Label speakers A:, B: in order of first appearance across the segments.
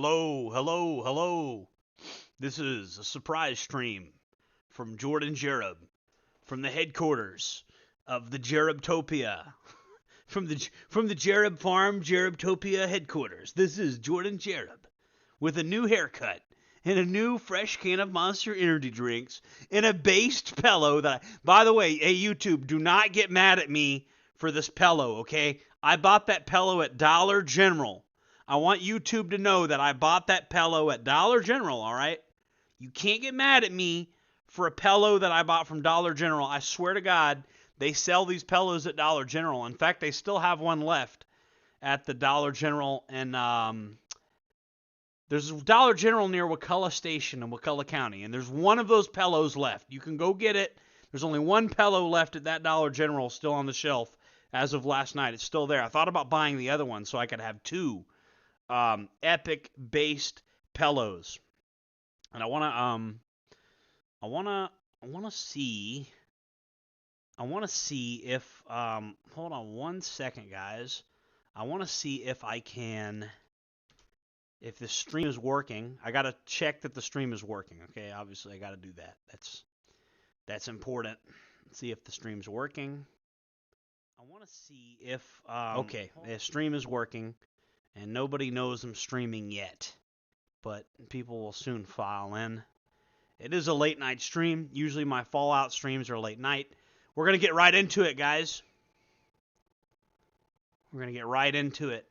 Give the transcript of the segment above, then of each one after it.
A: Hello, hello, hello. This is a surprise stream from Jordan Jerub, from the headquarters of the Jerubtopia, from the Jerub Farm Jerubtopia headquarters. This is Jordan Jerub with a new haircut and a new fresh can of Monster Energy drinks and a based pillow that by the way, hey YouTube, do not get mad at me for this pillow, okay? I bought that pillow at Dollar General. I want YouTube to know that I bought that pillow at Dollar General, all right? You can't get mad at me for a pillow that I bought from Dollar General. I swear to God, they sell these pillows at Dollar General. In fact, they still have one left at the Dollar General, and there's a Dollar General near Wakulla Station in Wakulla County, and there's one of those pillows left. You can go get it. There's only one pillow left at that Dollar General still on the shelf as of last night. It's still there. I thought about buying the other one so I could have two epic-based pillows. And I want to see if hold on one second, guys. I want to see if I can, if the stream is working. I got to check that the stream is working. Okay, obviously I got to do that. That's important. Let's see if the stream's working. I want to see if okay, the stream is working, and nobody knows I'm streaming yet, but people will soon file in. It is a late night stream. Usually my Fallout streams are late night. We're going to get right into it, guys. We're going to get right into it.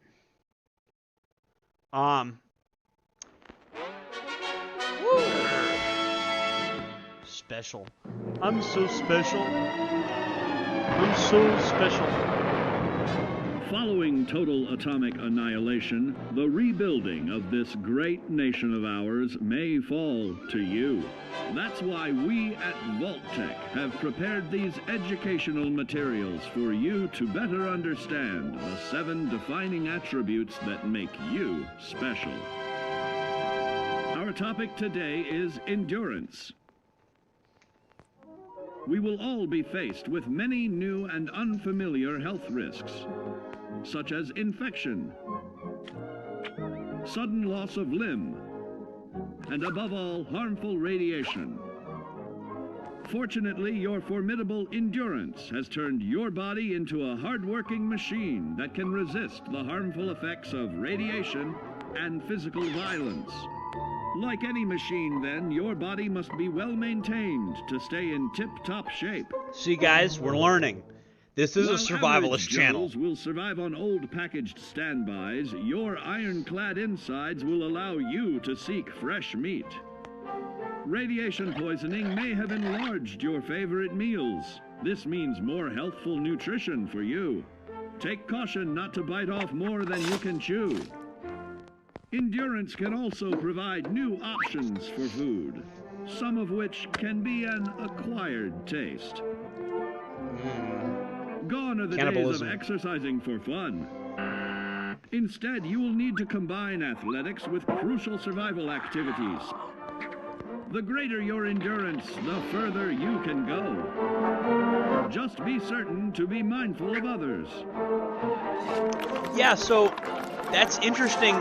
A: Woo. Special. I'm so special. I'm so special.
B: Following total atomic annihilation, the rebuilding of this great nation of ours may fall to you. That's why we at Vault-Tec have prepared these educational materials for you to better understand the 7 defining attributes that make you special. Our topic today is endurance. We will all be faced with many new and unfamiliar health risks, such as infection, sudden loss of limb, and above all, harmful radiation. Fortunately, your formidable endurance has turned your body into a hard-working machine that can resist the harmful effects of radiation and physical violence. Like any machine, then, your body must be well maintained to stay in tip-top shape.
A: See, guys, we're learning. This is a survivalist channel.
B: Will survive on old packaged standbys. Your ironclad insides will allow you to seek fresh meat. Radiation poisoning may have enlarged your favorite meals. This means more healthful nutrition for you. Take caution not to bite off more than you can chew. Endurance can also provide new options for food, some of which can be an acquired taste. Gone are the days of exercising for fun. Instead, you will need to combine athletics with crucial survival activities. The greater your endurance, the further you can go. Just be certain to be mindful of others.
A: Yeah, so that's interesting.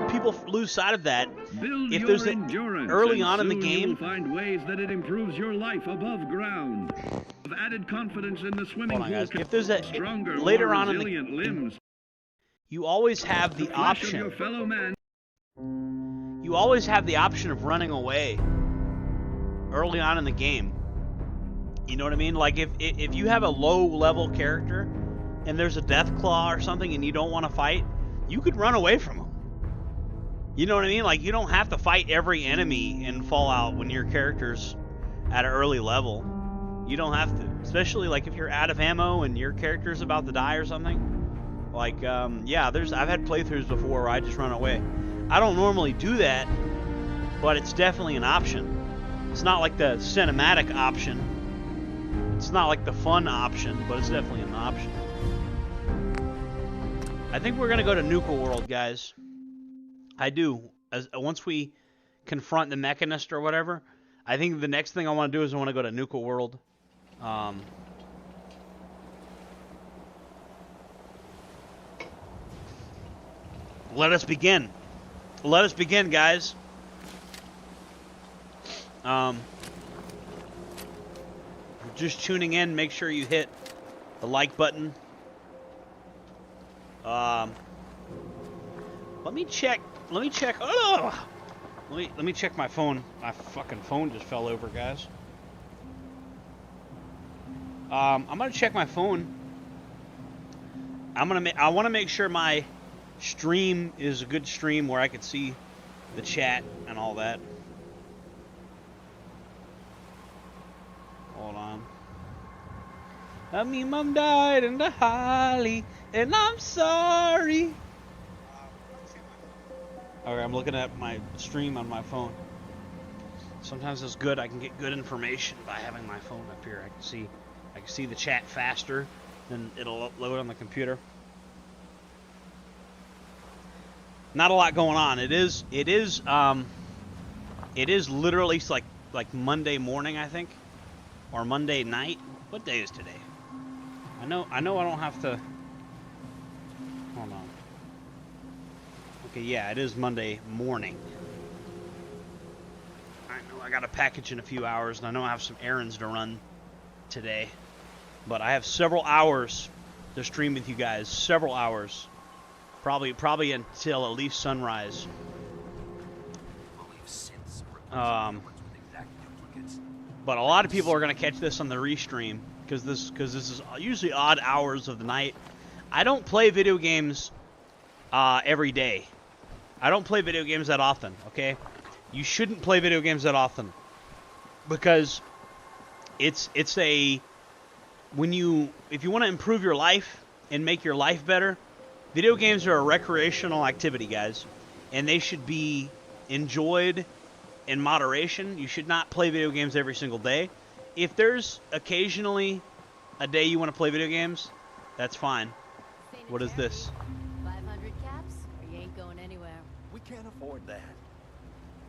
A: People lose sight of that.
B: Build
A: if
B: your
A: there's
B: endurance,
A: early on in the
B: you
A: game,
B: will find ways that it improves your life above ground. Of added confidence in the swimming
A: hold on,
B: pool.
A: guys. If there's a
B: stronger,
A: later
B: more
A: on in the
B: resilient limbs.
A: you always have the
B: flesh of
A: option.
B: your fellow man.
A: You always have the option of running away early on in the game. You know what I mean? Like if you have a low level character and there's a death claw or something and you don't want to fight, you could run away from them. You know what I mean? Like you don't have to fight every enemy in Fallout when your character's at an early level. You don't have to, especially like if you're out of ammo and your character's about to die or something. Like yeah, I've had playthroughs before where I just run away. I don't normally do that, but it's definitely an option. It's not like the cinematic option. It's not like the fun option, but it's definitely an option. I think we're gonna go to Nuka World, guys. I do. Once we confront the Mechanist or whatever, I think the next thing I want to do is I want to go to Nuka World. Let us begin. let us begin, guys. Just tuning in, make sure you hit the like button. Let me check. Oh! Let me check my phone. My fucking phone just fell over, guys. I'm gonna check my phone. I want to make sure my stream is a good stream where I could see the chat and all that. Hold on. Me mom died in the holly, and I'm sorry. Okay, I'm looking at my stream on my phone. Sometimes it's good. I can get good information by having my phone up here. I can see the chat faster than it'll upload on the computer. Not a lot going on. It is literally like Monday morning, I think, or Monday night. What day is today? I know I don't have to. Hold on. Okay, yeah, it is Monday morning. I know I got a package in a few hours, and I know I have some errands to run today. But I have several hours to stream with you guys. Several hours. Probably until at least sunrise. But a lot of people are going to catch this on the restream because this is usually odd hours of the night. I don't play video games every day. I don't play video games that often, okay? You shouldn't play video games that often because if you want to improve your life and make your life better, video games are a recreational activity, guys, and they should be enjoyed in moderation. You should not play video games every single day. If there's occasionally a day you want to play video games, that's fine. What is this?
C: 500 caps, or you ain't going anywhere.
D: We can't afford that.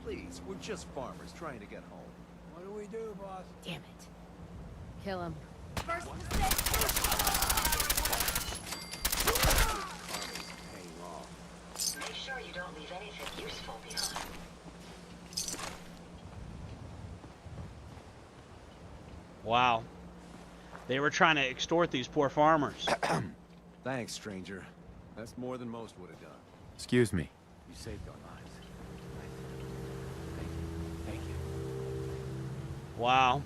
D: Please, we're just farmers trying to get home.
E: What do we do, boss?
C: Damn it. Kill him.
E: First mistake.
F: Make sure you don't leave anything useful behind.
A: Wow. They were trying to extort these poor farmers.
D: Thanks, stranger. That's more than most would have done.
G: Excuse me.
D: You saved our lives. Thank you.
A: Wow.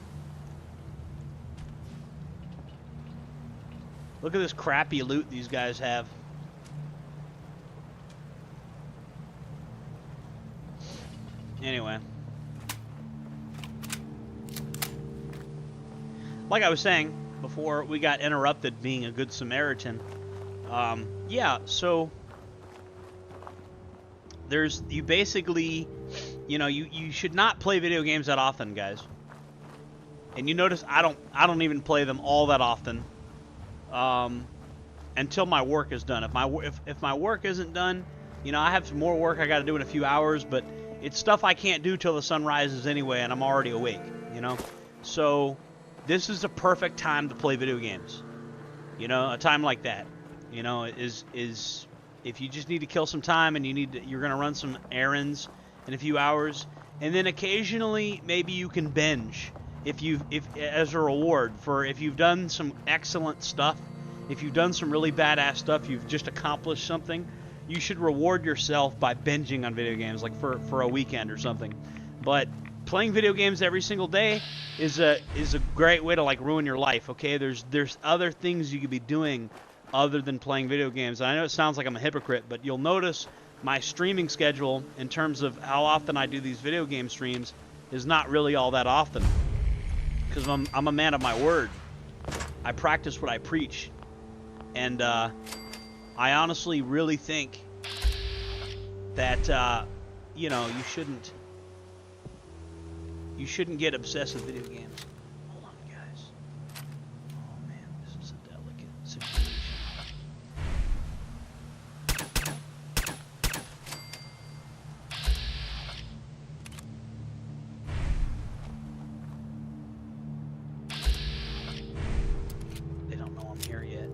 A: Look at this crappy loot these guys have. Anyway. Like I was saying before we got interrupted being a good Samaritan. Yeah, so you basically, you should not play video games that often, guys. And you notice I don't even play them all that often. Until my work is done. If my work isn't done, I have some more work I got to do in a few hours, but it's stuff I can't do till the sun rises anyway, and I'm already awake, So this is the perfect time to play video games. A time like that, is if you just need to kill some time and you're gonna run some errands in a few hours, and then occasionally maybe you can binge if as a reward for if you've done some excellent stuff, if you've done some really badass stuff, you've just accomplished something. You should reward yourself by binging on video games, like for a weekend or something. But playing video games every single day is a great way to ruin your life. Okay, there's other things you could be doing other than playing video games. And I know it sounds like I'm a hypocrite, but you'll notice my streaming schedule in terms of how often I do these video game streams is not really all that often, because I'm a man of my word. I practice what I preach, and I honestly really think that you shouldn't get obsessed with video games. Hold on, guys. Oh man, this is a delicate situation. They don't know I'm here yet.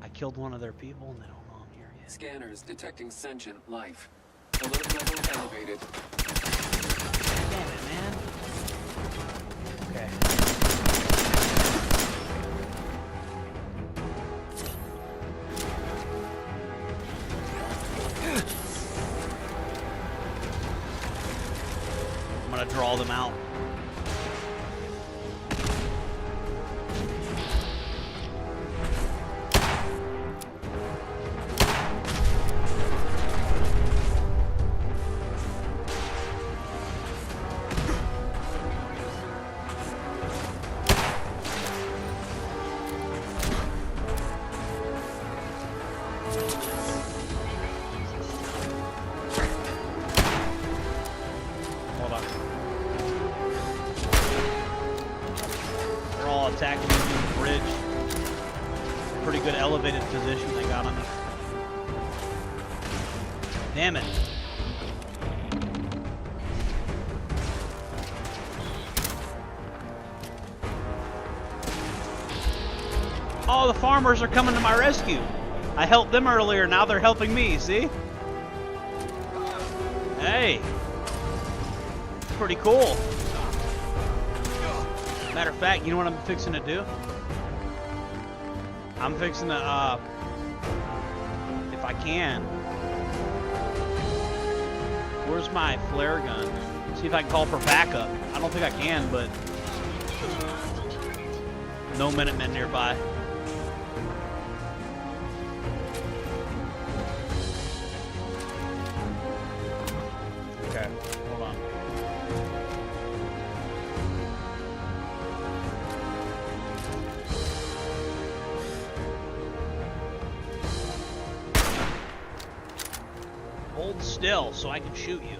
A: I killed one of their people and they don't know I'm here yet.
G: Scanners detecting sentient life. Alert level elevated.
A: Damn it, man. Okay. I'm gonna draw them out. Hold on. They're all attacking me from the bridge. Pretty good elevated position they got on me. Damn it. Oh, the farmers are coming to my rescue. I helped them earlier, now they're helping me, see? Hey. Pretty cool. Matter of fact, you know what I'm fixing to do? I'm fixing to, if I can. Where's my flare gun? See if I can call for backup. I don't think I can, but no Minutemen nearby. Okay, hold on. Hold still so I can shoot you.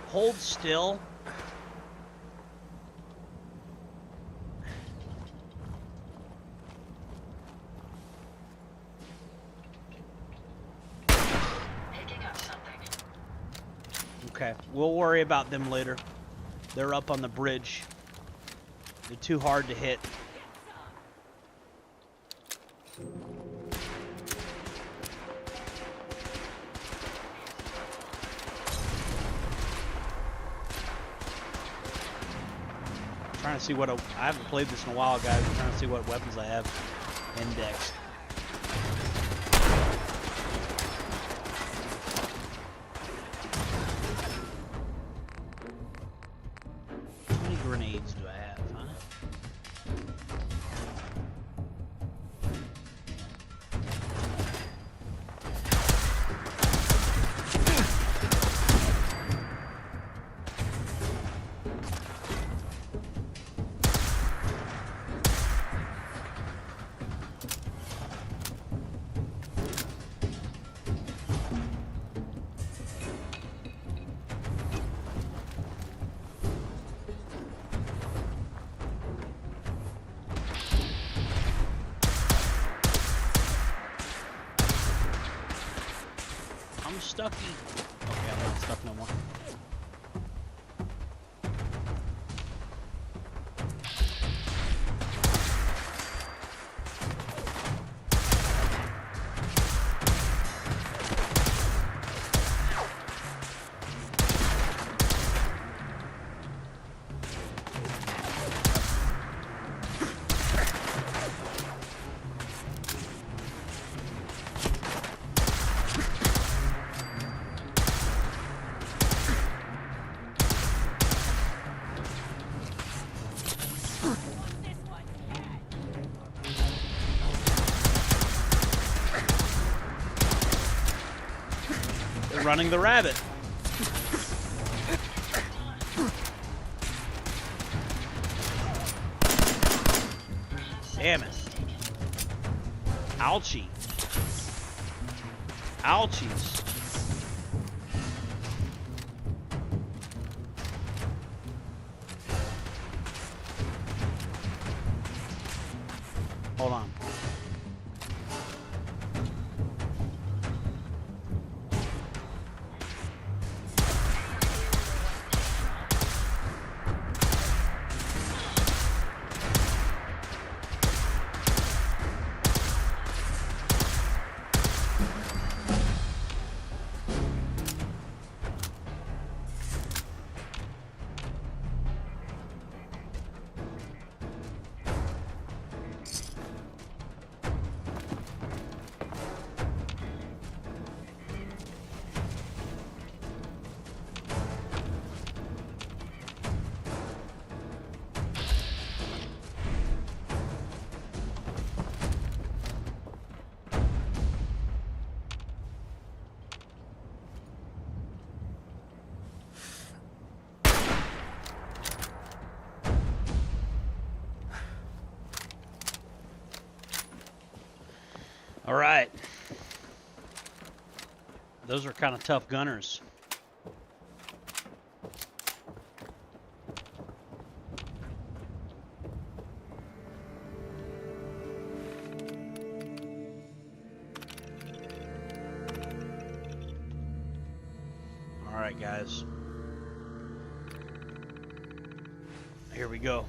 A: Hold still.
F: Picking up something.
A: Okay, we'll worry about them later. They're up on the bridge. They're too hard to hit. Trying to see what I haven't played this in a while, guys. I'm trying to see what weapons I have indexed. How many grenades do I have, huh? I'm stuck. Okay, I'm not stuck no more. They're running the rabbit. Damn it. Ouchie. Ouchies. Hold on. All right. Those are kind of tough gunners. All right, guys. Here we go.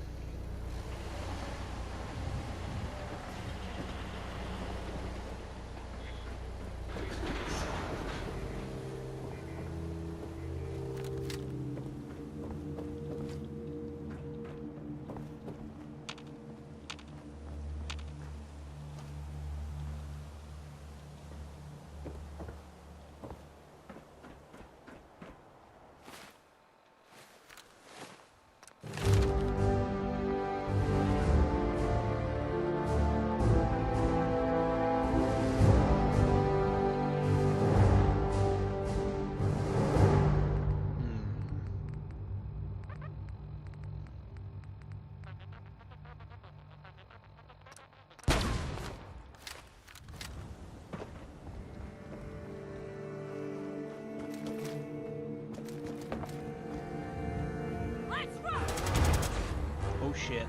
A: Oh shit.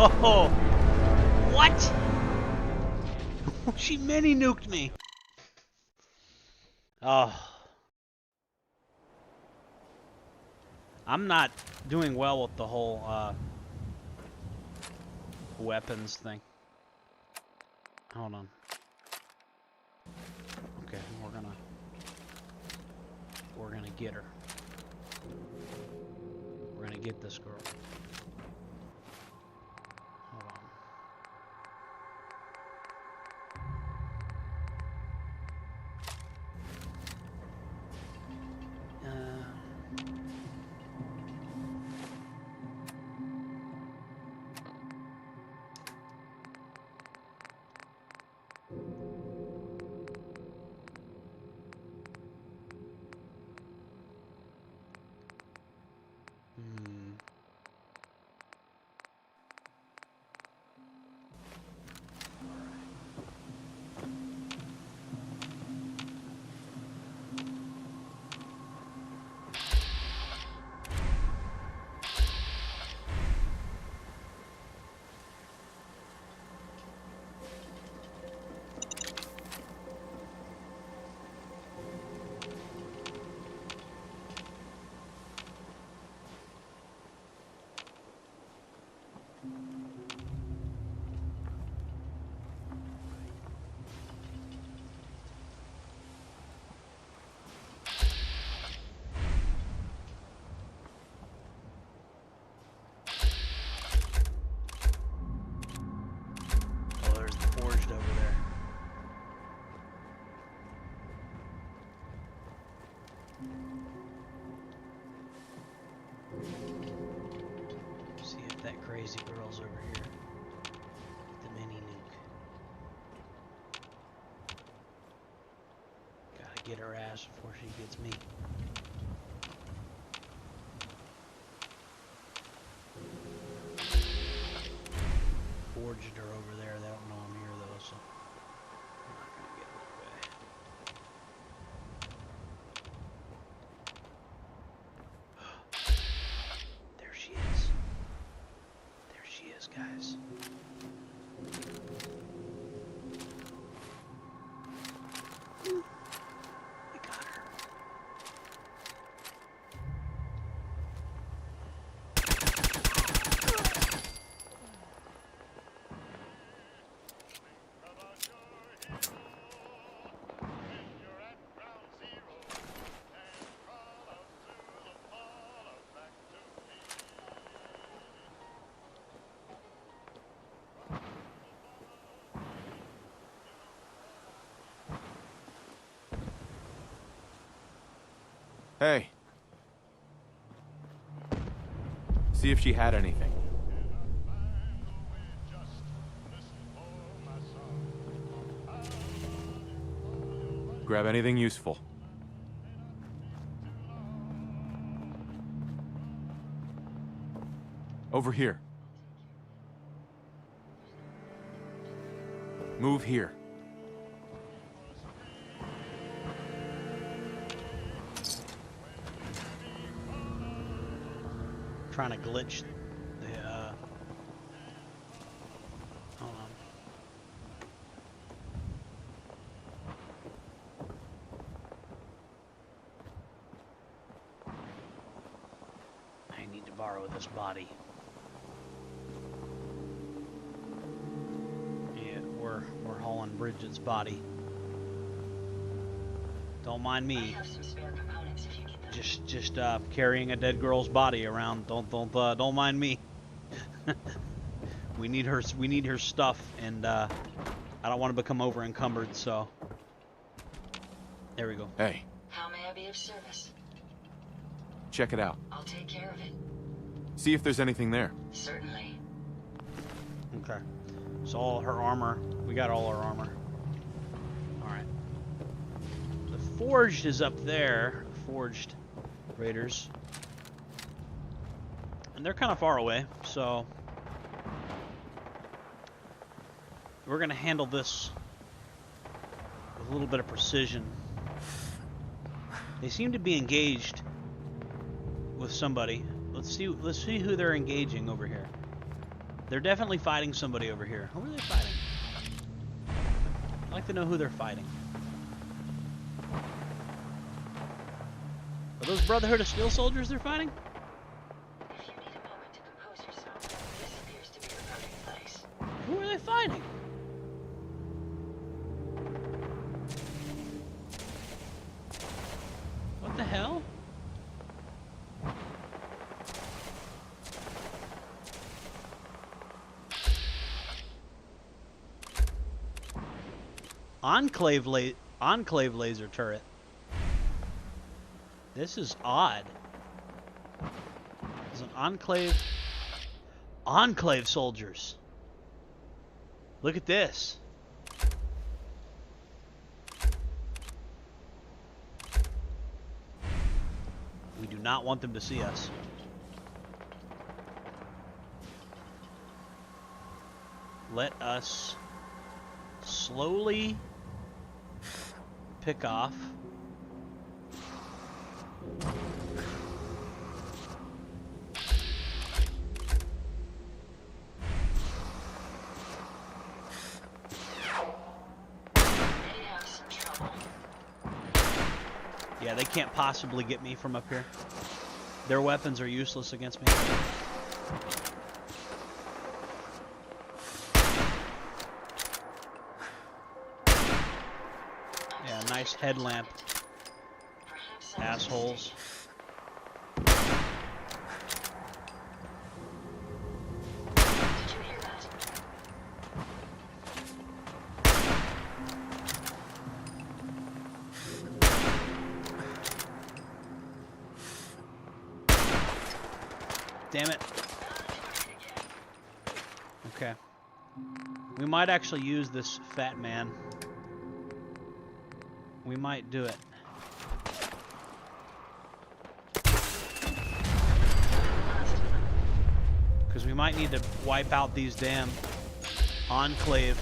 A: Oh, what? She mini nuked me. Oh. I'm not doing well with the whole weapons thing. Hold on. Okay, we're gonna get her. We're gonna get this girl. Hold on. Oh, there's the forged over there. See if that crazy girl's over here. The mini nuke. Gotta get her ass before she gets me. Forged her over there. They don't know I'm here though, so I'm not gonna get in their way. There she is. There she is, guys. We got her.
H: Hey. See if she had anything. Grab anything useful. Over here. Move here.
A: Trying to glitch the hold on. I need to borrow this body. Yeah, we're hauling Bridget's body. Don't mind
F: I
A: me.
F: have some spare components if you need them.
A: Just carrying a dead girl's body around. Don't mind me. We need her stuff, and I don't want to become over encumbered. So there we go.
H: Hey,
F: How may I be of service?
H: check it out.
F: I'll take care of it.
H: See if there's anything there.
F: Certainly.
A: Okay. So all her armor, we got all our armor. All right. The forged is up there. Forged raiders, and they're kind of far away, so we're gonna handle this with a little bit of precision. They seem to be engaged with somebody. Let's see who they're engaging over here. They're definitely fighting somebody over here. Who are they fighting? I'd like to know who they're fighting. Are those Brotherhood of Steel soldiers they're fighting?
F: If you need a moment to compose yourself, this appears to be the perfect place.
A: Who are they fighting? What the hell? Enclave laser turret. This is odd. There's an enclave soldiers. Look at this. We do not want them to see us. Let us slowly pick off.
F: May have some trouble.
A: Yeah, they can't possibly get me from up here. Their weapons are useless against me. Yeah, nice headlamp,
F: Perhaps I was
A: assholes.
F: mistaken. Did you hear that?
A: Damn it. Okay. We might actually use this fat man. We might do it. Because we might need to wipe out these damn enclave.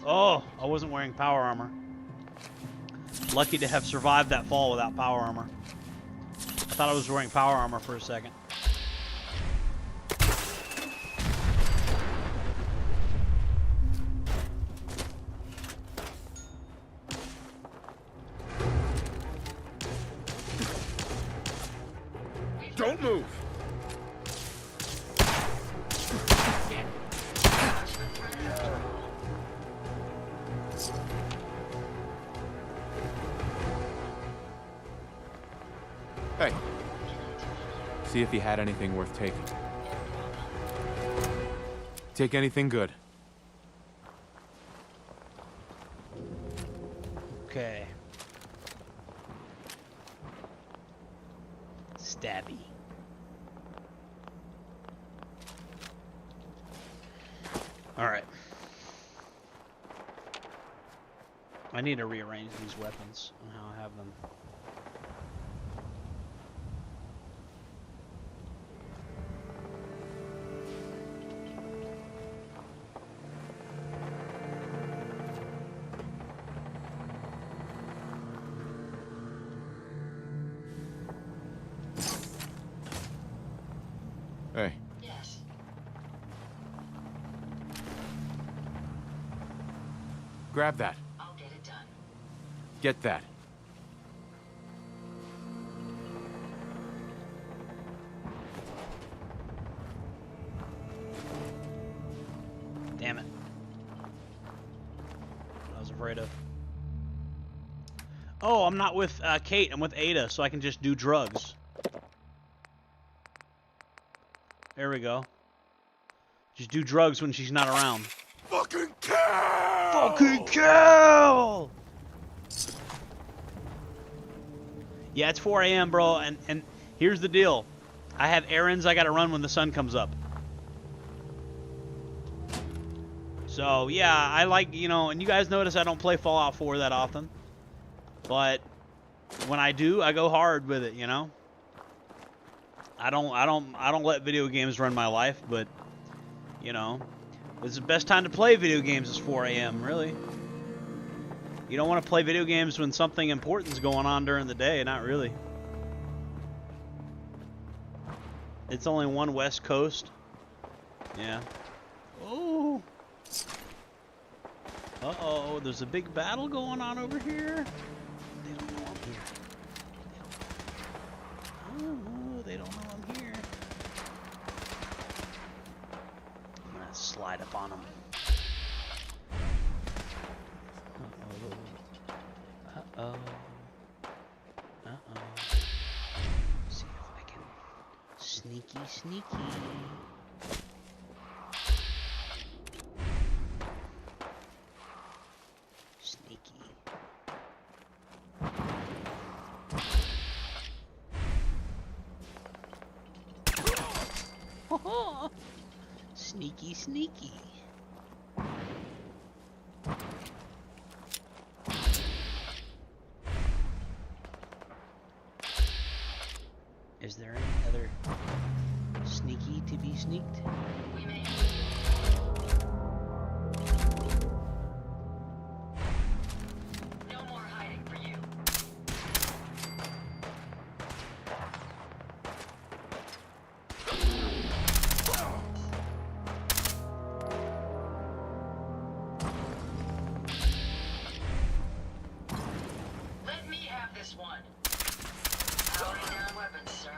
A: Oh, I wasn't wearing power armor. Lucky to have survived that fall without power armor. I thought I was wearing power armor for a second.
H: Don't move! Hey. See if he had anything worth taking. Take anything good.
A: Okay. Stabby. All right. I need to rearrange these weapons and how I have them.
H: Hey,
F: Yes.
H: grab that.
F: I'll get it done.
H: Get that.
A: Damn it. I was afraid of. Oh, I'm not with Kate. I'm with Ada, so I can just do drugs. There we go. Just do drugs when she's not around.
D: Fucking kill!
A: Fucking kill! Yeah, it's 4 a.m., bro, and here's the deal. I have errands I gotta run when the sun comes up. So, yeah, I like, you know, and you guys notice I don't play Fallout 4 that often. But when I do, I go hard with it, you know? I don't let video games run my life, but you know, it's the best time to play video games is 4 a.m. really. You don't want to play video games when something important's going on during the day, not really. It's only one West Coast. Yeah. Oh. Uh-oh, there's a big battle going on over here. They don't know I'm here. They don't know I'm here. I'm gonna slide up on them. Uh-oh. Uh-oh. Uh-oh. See if I can sneaky. Sneaky. Is there any other sneaky to be sneaked?
F: We may. No more hiding for you. Let me have this one. Powering down weapons, sir.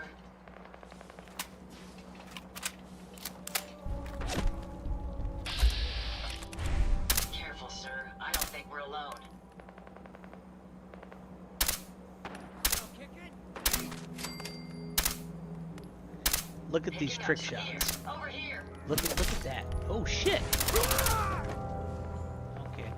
F: Careful, sir. I don't think we're alone.
A: Look at these
F: Picking
A: trick
F: up some here.
A: shots.
F: Over here.
A: Look at that. Oh shit. Okay.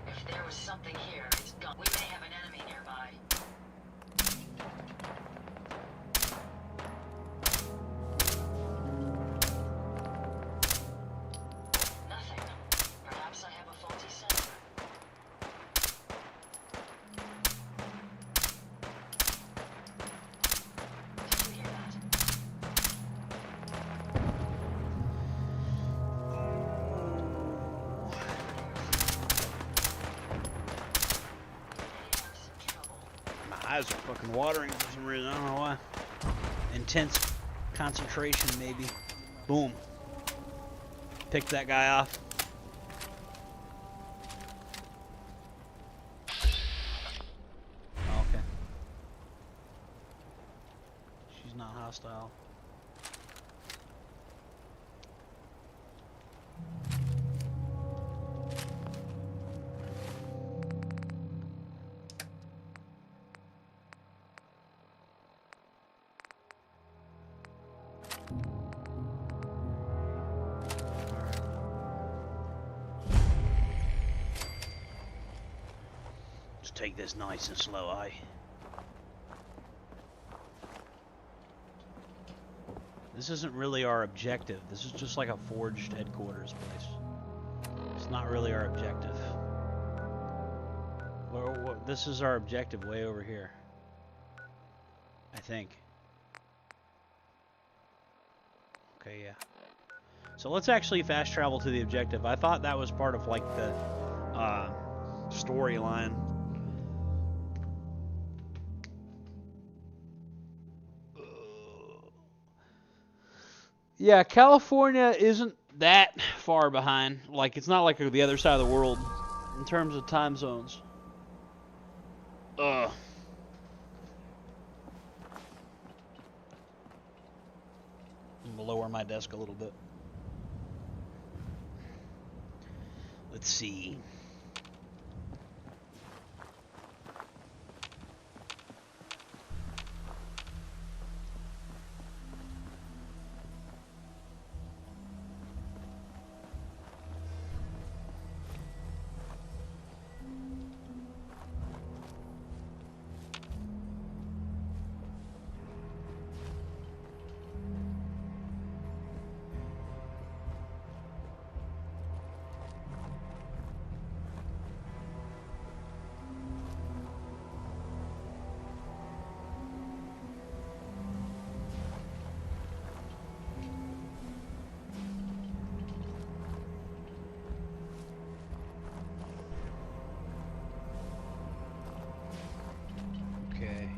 F: If there was something here, it's gone. We may have an enemy nearby. Nothing. Perhaps I have a faulty sensor. Did you hear that? They are some trouble.
A: My eyes are fucking watering for some reason. I don't know why. Intense concentration, maybe. Boom. Pick that guy off. Oh, okay. She's not hostile. Let's take this nice and slow, This isn't really our objective. This is just like a forged headquarters place. It's not really our objective. This is our objective way over here. I think. Okay, yeah. So let's actually fast travel to the objective. I thought that was part of like the storyline. Yeah, California isn't that far behind. Like, it's not like the other side of the world in terms of time zones. I'm gonna lower my desk a little bit. Let's see. Okay.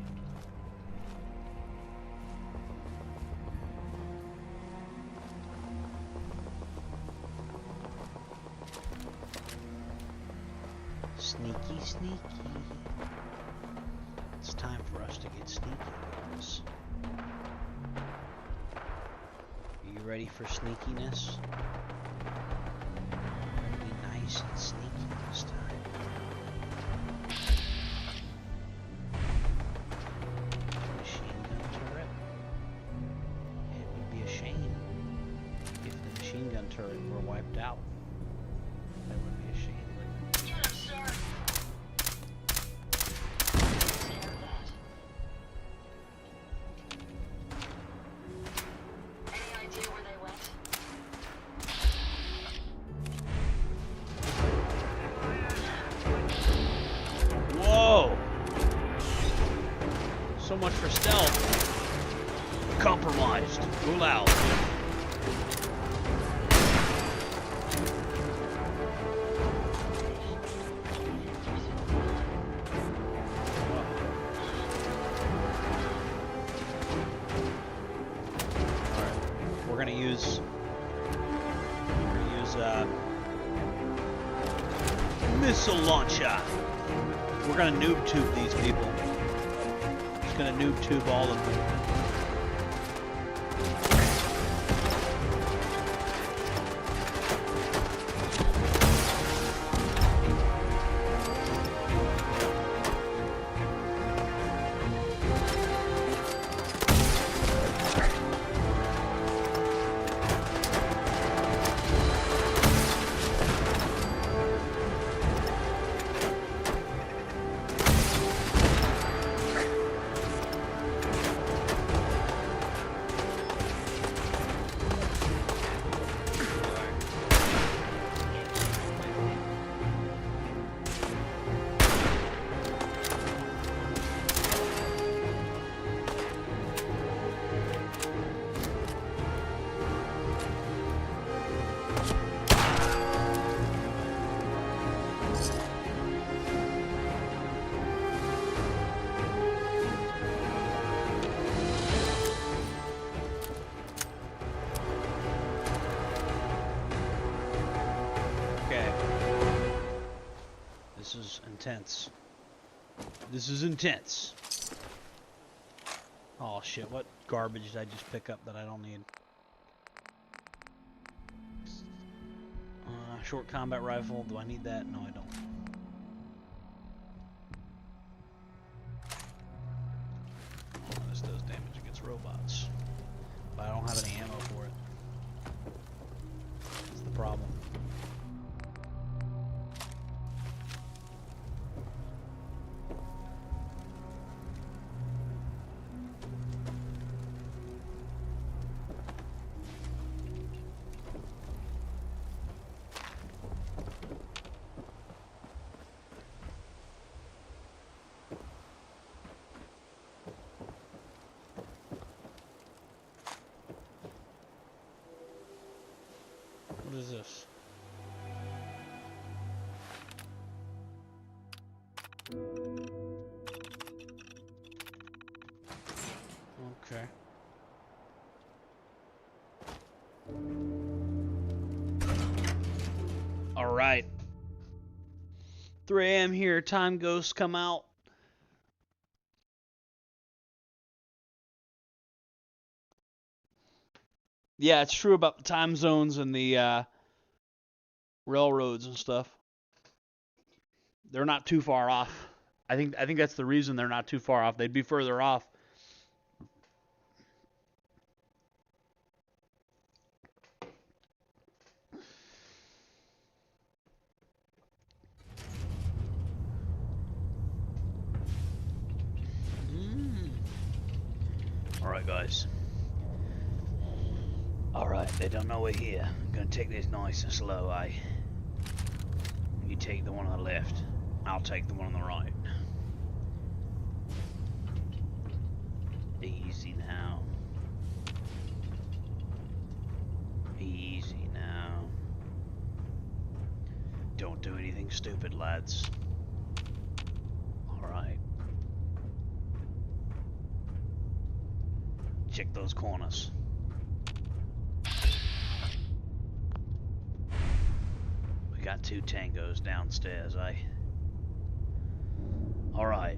A: Sneaky, sneaky. It's time for us to get sneaky, guys. Are you ready for sneakiness? Be nice and sneaky this time. Machine gun turret. It would be a shame if the machine gun turret were wiped out. That would be a shame.
F: Get him, sir! Any idea where they went?
A: Whoa! So much for stealth. Compromised. Rule out. Alright. We're gonna use missile launcher. We're gonna noob tube these people. Just gonna noob tube all of them. This is intense. This is intense. Oh shit, what garbage did I just pick up that I don't need? Short combat rifle, do I need that? No, I don't. Oh, this does damage against robots. But I don't have any ammo for it. That's the problem. 3 a.m. here. Time ghosts come out. Yeah, it's true about the time zones and the railroads and stuff. They're not too far off. I think that's the reason they're not too far off. They'd be further off. All right, guys. All right, they don't know we're here. I'm gonna take this nice and slow, eh? You take the one on the left. I'll take the one on the right. Easy now. Easy now. Don't do anything stupid, lads. All right. Check those corners. We got 2 tangos downstairs, eh? All right.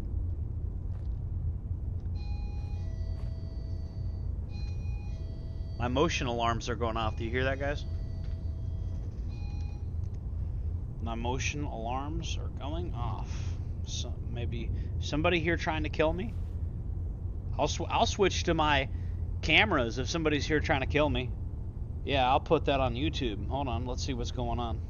A: My motion alarms are going off. Do you hear that, guys? My motion alarms are going off. So maybe somebody here trying to kill me? I'll switch to my cameras if somebody's here trying to kill me. Yeah, I'll put that on YouTube. Hold on, let's see what's going on.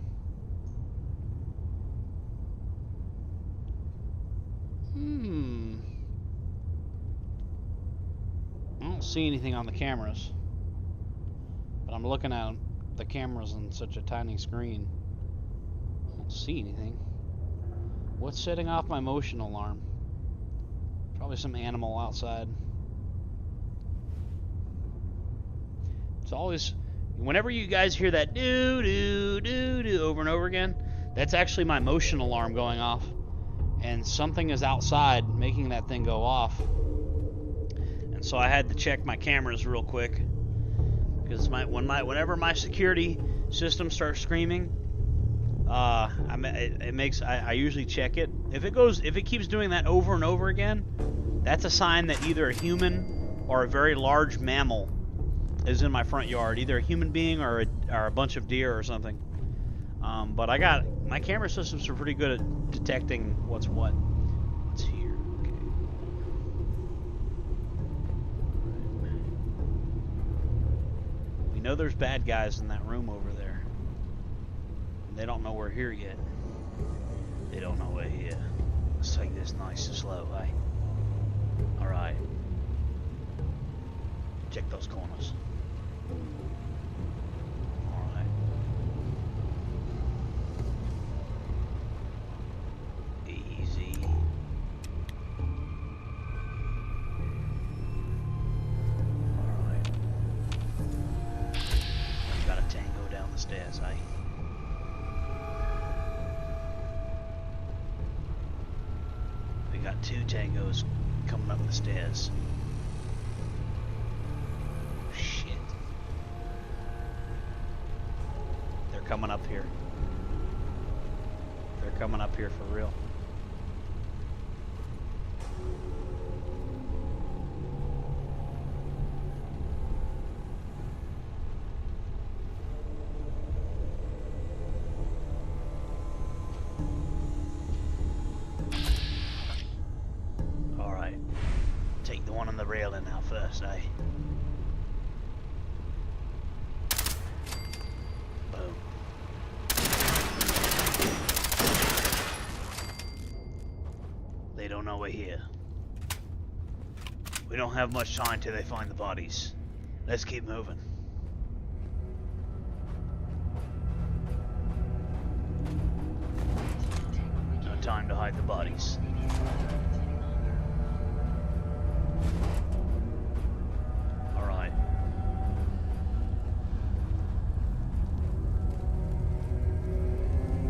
A: I don't see anything on the cameras. But I'm looking at the cameras on such a tiny screen. I don't see anything. What's setting off my motion alarm? Probably some animal outside. It's always, whenever you guys hear that doo doo doo doo over and over again, that's actually my motion alarm going off. And something is outside making that thing go off. And so I had to check my cameras real quick. Because whenever my security system starts screaming, I usually check it. If it keeps doing that over and over again, that's a sign that either a human or a very large mammal is in my front yard, either a human being or a bunch of deer or something. But my camera systems are pretty good at detecting what's what. What's here? Okay. We know there's bad guys in that room over there. They don't know we're here yet. They don't know we're here. Let's take this nice and slow, eh? Alright. Check those corners. Alright. Easy. Alright. Got a tango down the stairs, eh? We got 2 tangos coming up the stairs. Shit. They're coming up here. They're coming up here for real. One on the railing now first, eh? Boom. They don't know we're here. We don't have much time till they find the bodies. Let's keep moving. No time to hide the bodies. Alright.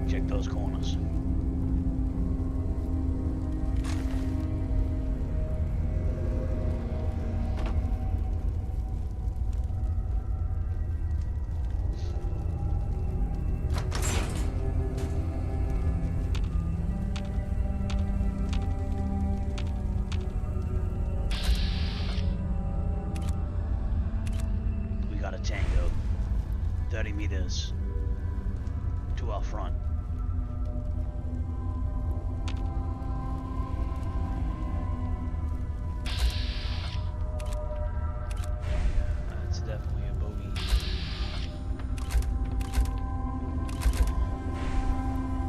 A: Check those corners. meet us to our front. That's definitely a bogey.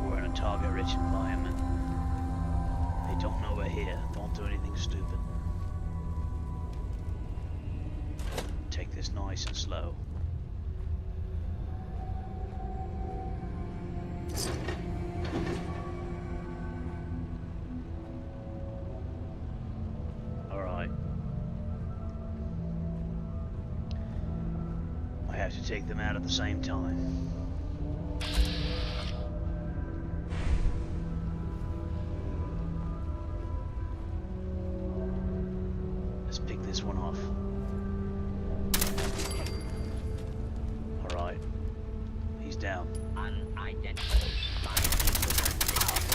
A: We're in a target-rich environment. They don't know we're here. Don't do anything stupid. Take this nice and slow. Alright. I have to take them out at the same time. Let's pick this one off. Alright. He's down.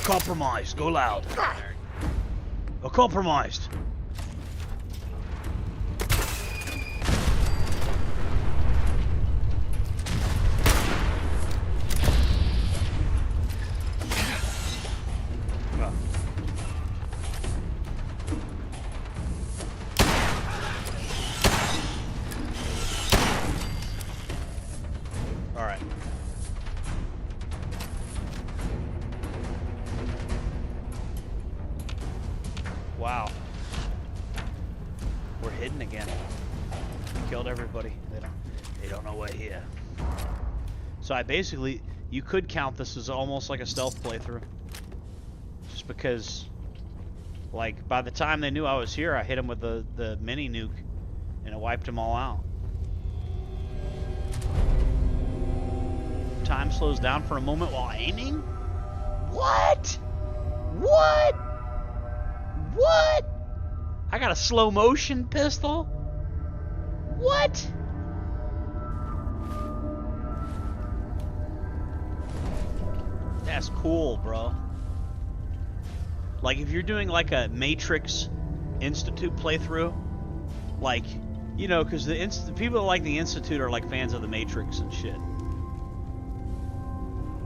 A: Compromised. Go loud. A compromised. All right. Wow. We're hidden again. We killed everybody. They don't know we're here. So I basically, you could count this as almost like a stealth playthrough. Just because, like, by the time they knew I was here, I hit them with the mini nuke and it wiped them all out. Time slows down for a moment while aiming? What? What? What? I got a slow motion pistol? What? That's cool, bro. Like, if you're doing like a Matrix Institute playthrough, like, you know, because the people that like the Institute are like fans of the Matrix and shit.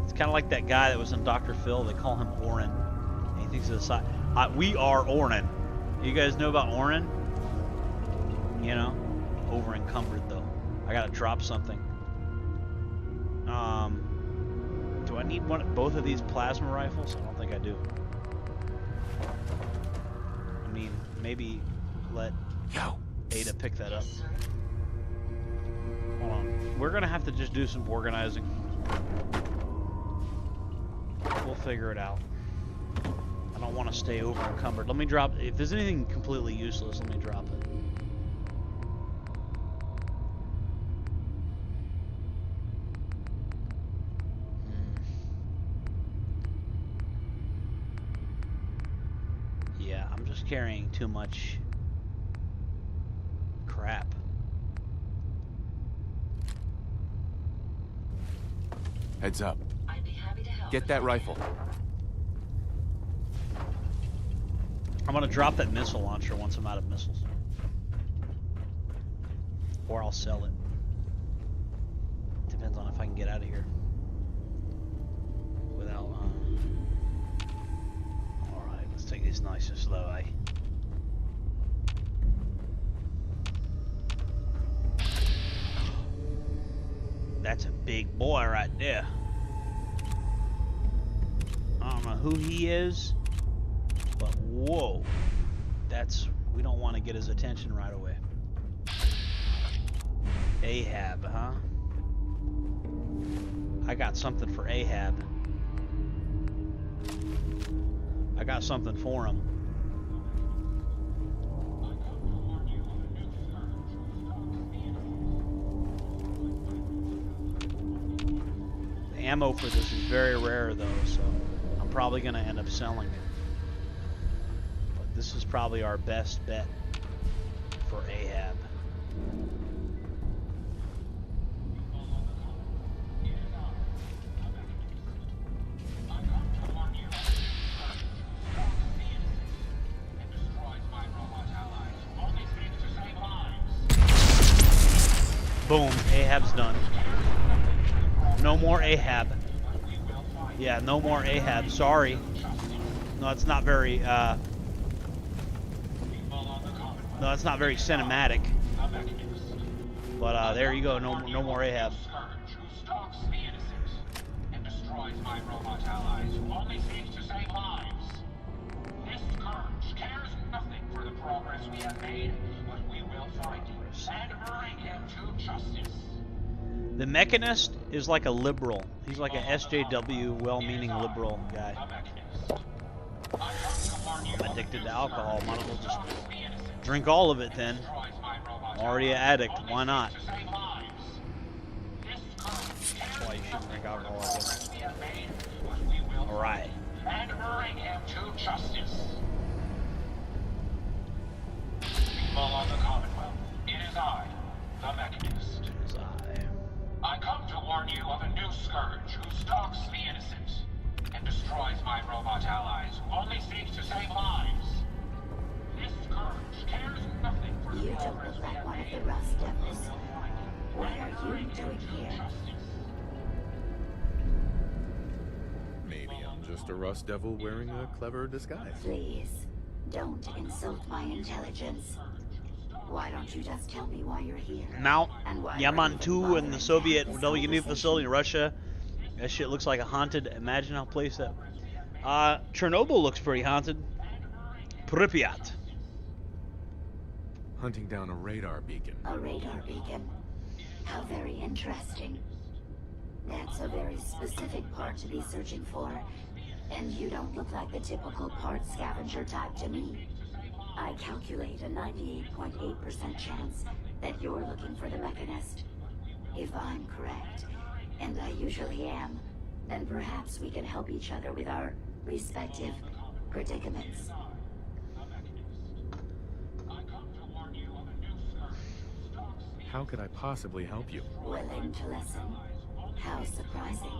A: It's kind of like that guy that was in Dr. Phil. They call him Orin. And he thinks of the side. We are Orin. You guys know about Orin? You know? Over encumbered though. I gotta drop something. Do I need both of these plasma rifles? I don't think I do. I mean, maybe let Ada pick that up. Hold on. We're gonna have to just do some organizing. We'll figure it out. I don't want to stay over encumbered. Let me drop. If there's anything completely useless, let me drop it. Yeah, I'm just carrying too much crap.
H: Heads up.
F: I'd be happy to help.
H: Get that rifle.
A: I'm gonna drop that missile launcher once I'm out of missiles. Or I'll sell it. Depends on if I can get out of here. Without, Alright, let's take this nice and slow, eh? That's a big boy right there. I don't know who he is. But whoa, we don't want to get his attention right away. Ahab, huh? I got something for Ahab. I got something for him. The ammo for this is very rare though, so I'm probably going to end up selling it. This is probably our best bet for Ahab. Boom, Ahab's done. No more Ahab. Yeah, no more Ahab. Sorry. No, it's not very, no, it's not very cinematic. But, there you go. No more Ahab. The Mechanist is like a liberal. He's like a SJW, well-meaning liberal guy. I'm addicted to alcohol. Might as well just drink all of it then. I'm already an addict. Why not? That's why you shouldn't drink alcohol, I guess. Alright.
I: And bring him to justice. People of the Commonwealth, it is I, the Mechanist.
A: It is
I: I come to warn you of a new scourge who stalks the innocent and destroys my robot allies who only seek to save lives. This scourge cares nothing for the
J: You don't look like one of the Rust Devils. What are you doing here?
H: Maybe I'm just a Rust Devil wearing a clever disguise.
J: Please, don't insult my intelligence. Why don't you just tell me why you're here?
A: Mount
J: And why
A: Yaman
J: are you
A: 2 and the
J: bothering
A: Soviet
J: to have this
A: WMU facility in
J: conversation?
A: Russia. That shit looks like a haunted. Imagine how place that. Chernobyl looks pretty haunted. Pripyat.
H: Hunting down a radar beacon.
J: A radar beacon. How very interesting. That's a very specific part to be searching for. And you don't look like the typical part scavenger type to me. I calculate a 98.8% chance that you're looking for the Mechanist. If I'm correct, and I usually am, then perhaps we can help each other with our respective predicaments.
H: How could I possibly help you?
J: Willing to listen? How surprising.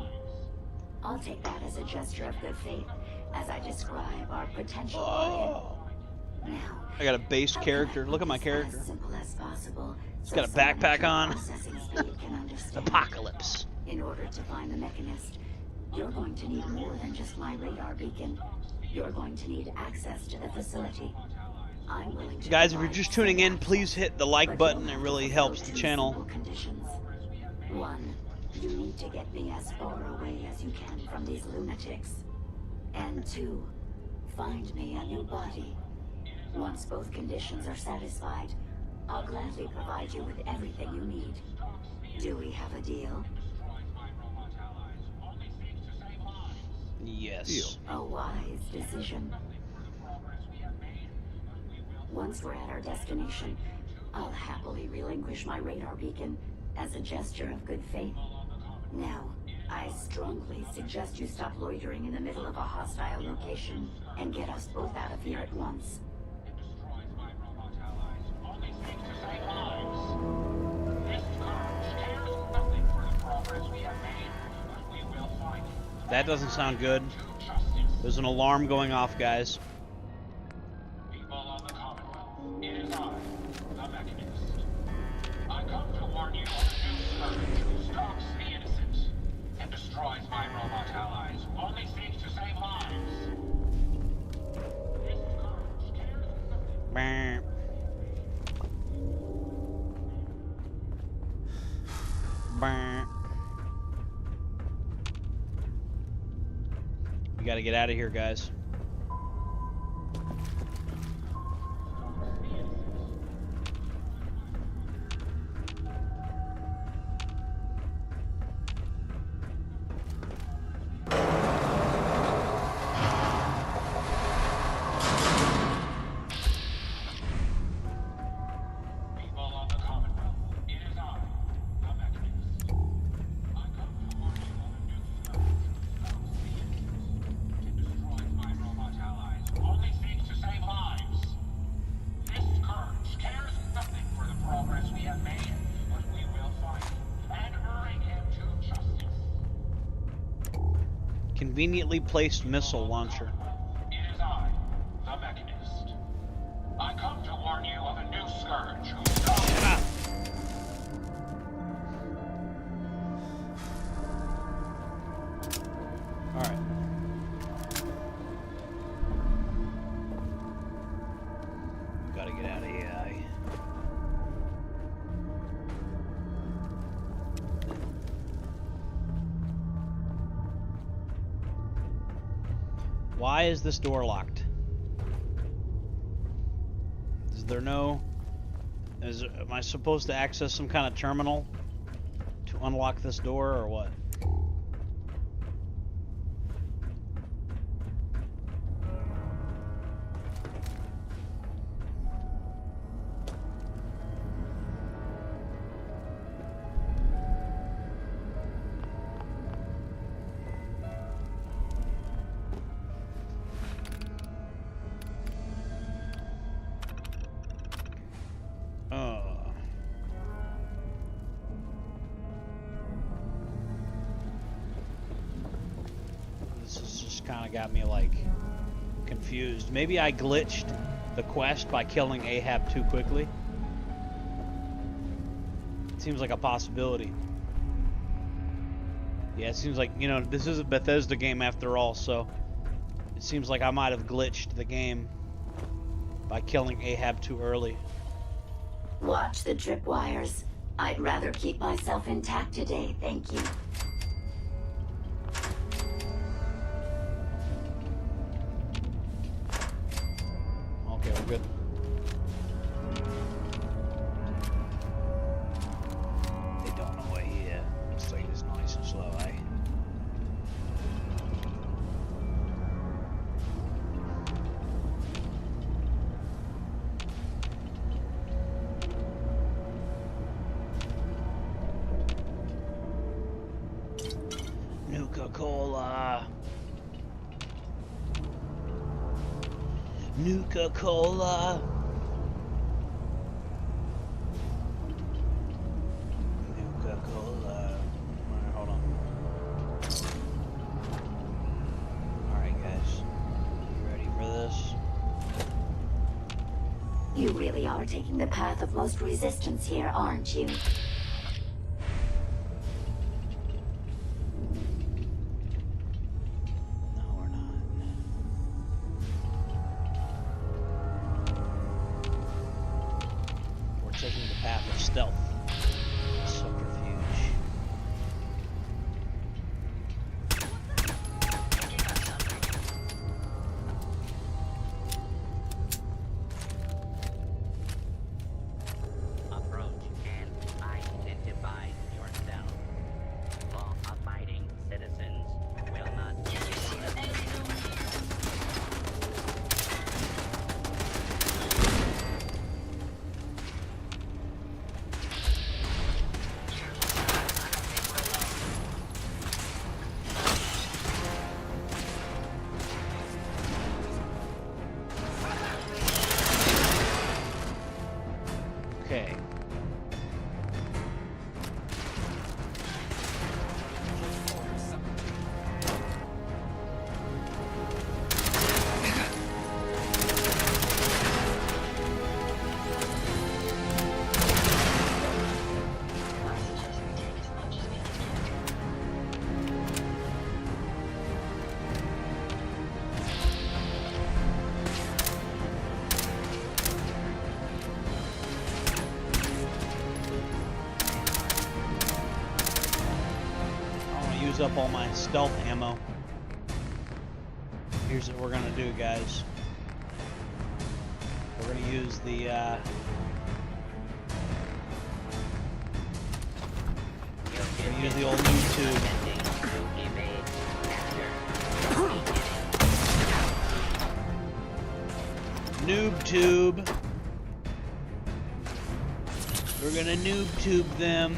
J: I'll take that as a gesture of good faith as I describe our potential audience. Now,
A: I got a base
J: how
A: character.
J: can I
A: Look at my
J: make this
A: character.
J: as simple as possible
A: He's
J: so
A: got a
J: someone with
A: backpack
J: your
A: on.
J: processing speed can understand?
A: Apocalypse.
J: In order to find the Mechanist, you're going to need more than just my radar beacon. You're going to need access to the facility. I'm willing to
A: Guys, if you're
J: provide
A: just tuning
J: some
A: in, please
J: access,
A: hit the like
J: but
A: button.
J: you'll
A: It
J: have
A: really
J: to
A: helps
J: fulfill
A: the
J: two
A: channel.
J: simple conditions. One, you need to get me as far away as you can from these lunatics. And two, find me a new body. Once both conditions are satisfied, I'll gladly provide you with everything you need. Do we have a deal?
A: Yes.
J: A wise decision. Once we're at our destination, I'll happily relinquish my radar beacon as a gesture of good faith. Now, I strongly suggest you stop loitering in the middle of a hostile location and get us both out of here at once.
A: That doesn't sound good. There's an alarm going off, guys.
I: People of the Commonwealth, it is I, the Mechanist. I come to warn you of a new scourge who stalks the innocent and destroys my robot allies who only seek to save lives. This scourge cares nothing.
A: Bam. Bam. We gotta get out of here, guys.
I: People of the Commonwealth, it is I, the Mechanist. I come to warn you of a new scourge who stalks the innocent and destroys my robot allies who only seek to save lives. This scourge cares nothing for the progress we have made, but we will find him and bring him to justice.
A: Conveniently placed missile launcher.
I: It is I, the Mechanist. I come to warn you of a new scourge who stalks...
A: Why is this door locked? Is there no... am I supposed to access some kind of terminal to unlock this door, or what? Got me like confused. Maybe I glitched the quest by killing Ahab too quickly. It seems like a possibility. Yeah, it seems like, you know, this is a Bethesda game after all, so it seems like I might have glitched the game by killing Ahab too early.
J: Watch the tripwires. I'd rather keep myself intact today, thank you.
A: Good. They don't know where here. Let's take this nice and slow, eh? Nuka-Cola. Nuka-Cola. Nuka-Cola. Alright, hold on. Alright, guys. You ready for this?
J: You really are taking the path of most resistance here, aren't you?
A: Up all my stealth ammo. Here's what we're gonna do, guys. We're gonna use the old noob tube. Noob tube. We're gonna noob tube them.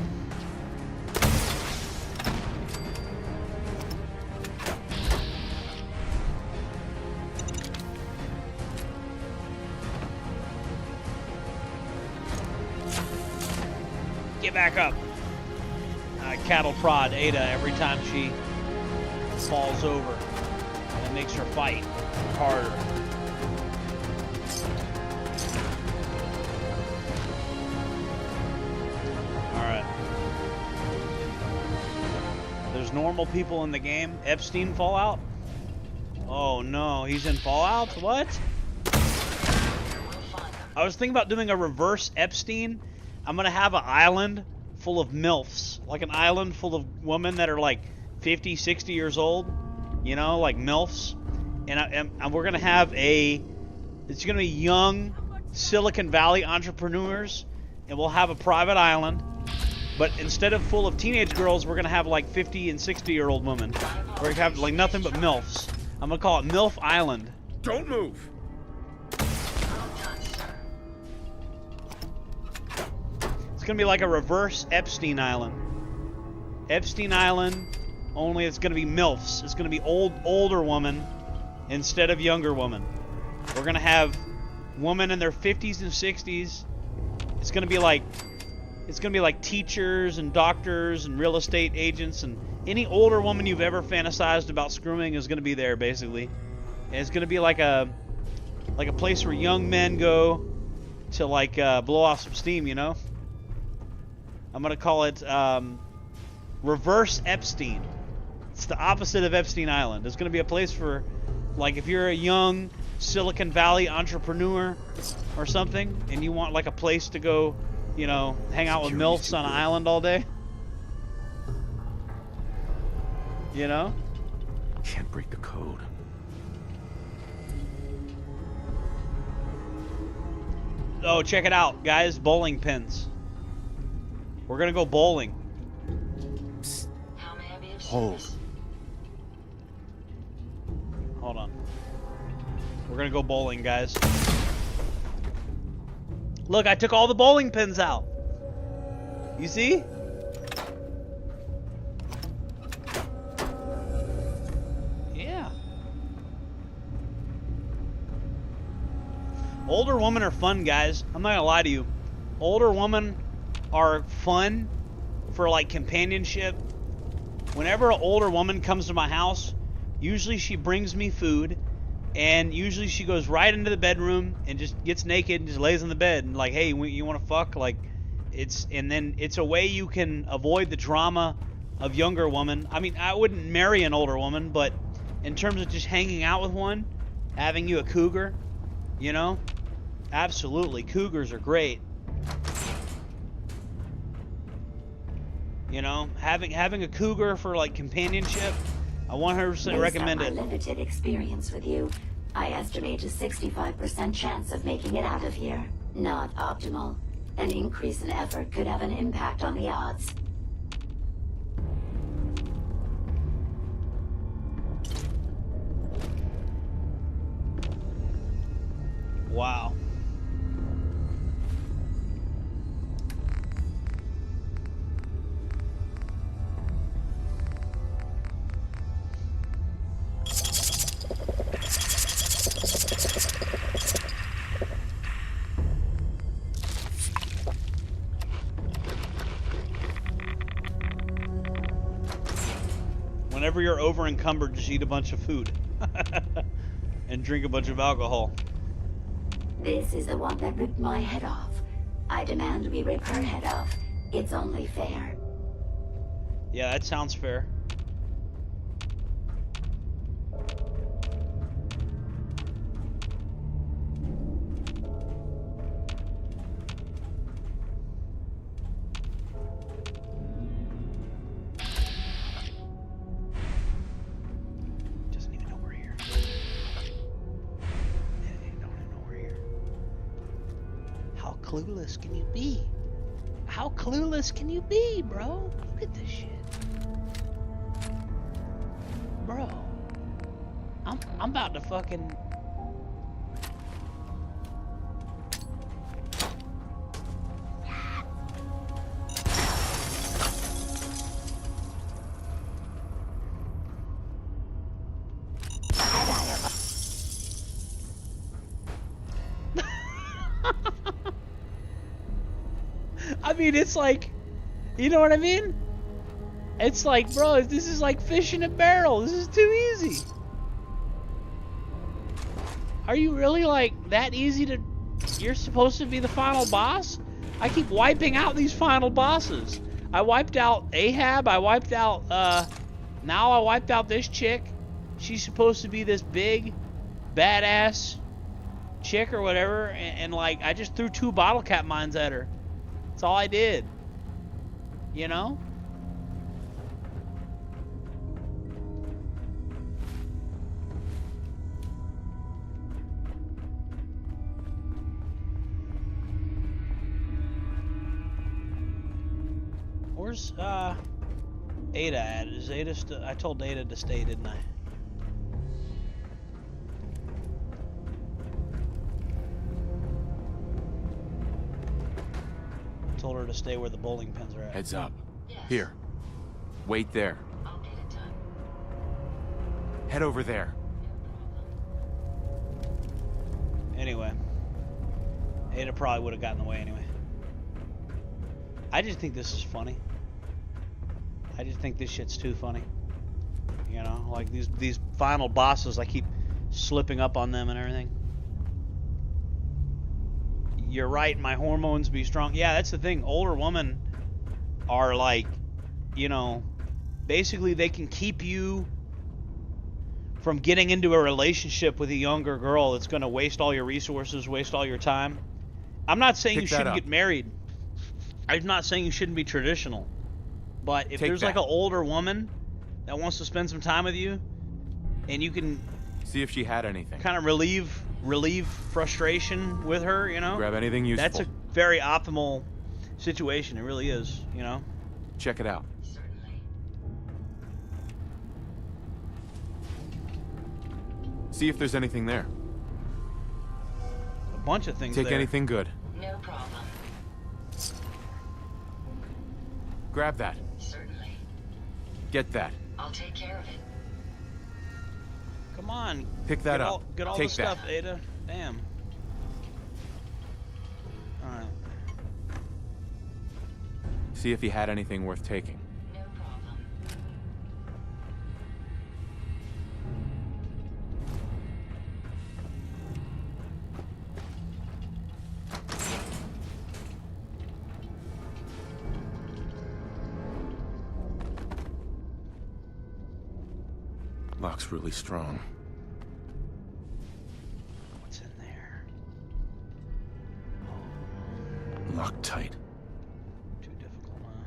A: Back up. Cattle prod Ada every time she falls over. That makes her fight harder. Alright. There's normal people in the game. Epstein Fallout? Oh no, he's in Fallout? What? I was thinking about doing a reverse Epstein. I'm gonna have an island full of MILFs, like an island full of women that are like 50, 60 years old, you know, like MILFs, and we're gonna have it's gonna be young Silicon Valley entrepreneurs, and we'll have a private island. But instead of full of teenage girls, we're gonna have like 50 and 60-year-old women. We're gonna have like nothing but MILFs. I'm gonna call it MILF Island.
D: Don't move.
A: It's gonna be like a reverse Epstein Island. Epstein Island, only it's gonna be MILFs. It's gonna be older woman instead of younger woman. We're gonna have women in their 50s and 60s. It's gonna be like teachers and doctors and real estate agents, and any older woman you've ever fantasized about screwing is gonna be there, basically. And it's gonna be like a place where young men go to like blow off some steam, you know. I'm gonna call it reverse Epstein. It's the opposite of Epstein Island. It's gonna be a place for, like, if you're a young Silicon Valley entrepreneur or something, and you want like a place to go, you know, hang out with MILFs on an island all day. You know?
H: Can't break the code.
A: Oh, check it out, guys. Bowling pins. We're gonna go bowling.
F: How may I be of
H: Hold.
F: service?
A: Hold on. We're gonna go bowling, guys. Look, I took all the bowling pins out. You see? Yeah. Older women are fun, guys. I'm not gonna lie to you. Older women are fun for like companionship. Whenever an older woman comes to my house, usually she brings me food, and usually she goes right into the bedroom and just gets naked and just lays on the bed and like, hey, you want to fuck? Like, and then it's a way you can avoid the drama of younger women. I mean, I wouldn't marry an older woman, but in terms of just hanging out with one, having you a cougar, you know, absolutely, cougars are great. You know, having a cougar for like companionship, I 100% recommend it.
J: Based on my limited experience with you, I estimate a 65% chance of making it out of here. Not optimal. An increase in effort could have an impact on the odds.
A: Wow. Whenever you're over encumbered, just eat a bunch of food and drink a bunch of alcohol.
J: This is the one that ripped my head off. I demand we rip her head off. It's only fair.
A: Yeah, that sounds fair. Doesn't even know we're here. They don't even know we're here. How clueless can you be? How clueless can you be, bro? Look at this shit. Bro. I'm about to fucking... I mean, it's like, you know what I mean? It's like, bro, this is like fish in a barrel. This is too easy. Are you really like that easy to... You're supposed to be the final boss? I keep wiping out these final bosses. I wiped out Ahab. I wiped out, now I wiped out this chick. She's supposed to be this big, badass chick or whatever. And like, I just threw 2 bottle cap mines at her. That's all I did. You know? Where's Ada at? Is Ada I told Ada to stay, didn't I? Told her to stay where the bowling pins are at.
H: Heads up.
F: Yes.
H: Here. Wait there.
F: I'll get it done.
H: Head over there.
A: Anyway. Ada probably would have gotten in the way anyway. I just think this is funny. I just think this shit's too funny. You know, like these final bosses, I keep slipping up on them and everything. You're right, my hormones be strong. Yeah, that's the thing. Older women are like, you know, basically they can keep you from getting into a relationship with a younger girl that's going to waste all your resources, waste all your time. I'm not saying you shouldn't get married. I'm not saying you shouldn't be traditional. But if there's like an older woman that wants to spend some time with you, and you can
H: see if she had anything,
A: kind of relieve frustration with her, you know,
H: grab anything useful.
A: That's a very optimal situation. It really is, you know.
H: Check it out.
F: Certainly.
H: See if there's anything there.
A: A bunch of things.
H: Take anything good.
F: No problem.
H: Grab that.
F: Certainly.
H: Get that.
F: I'll take care of it.
A: Come on.
H: Pick that up.
A: Get all
H: Take
A: the stuff,
H: that.
A: Ada. Damn. Alright.
H: See if he had anything worth taking.
F: No problem.
H: Lock's really strong.
A: What's in there?
H: Locked tight.
A: Too difficult, huh?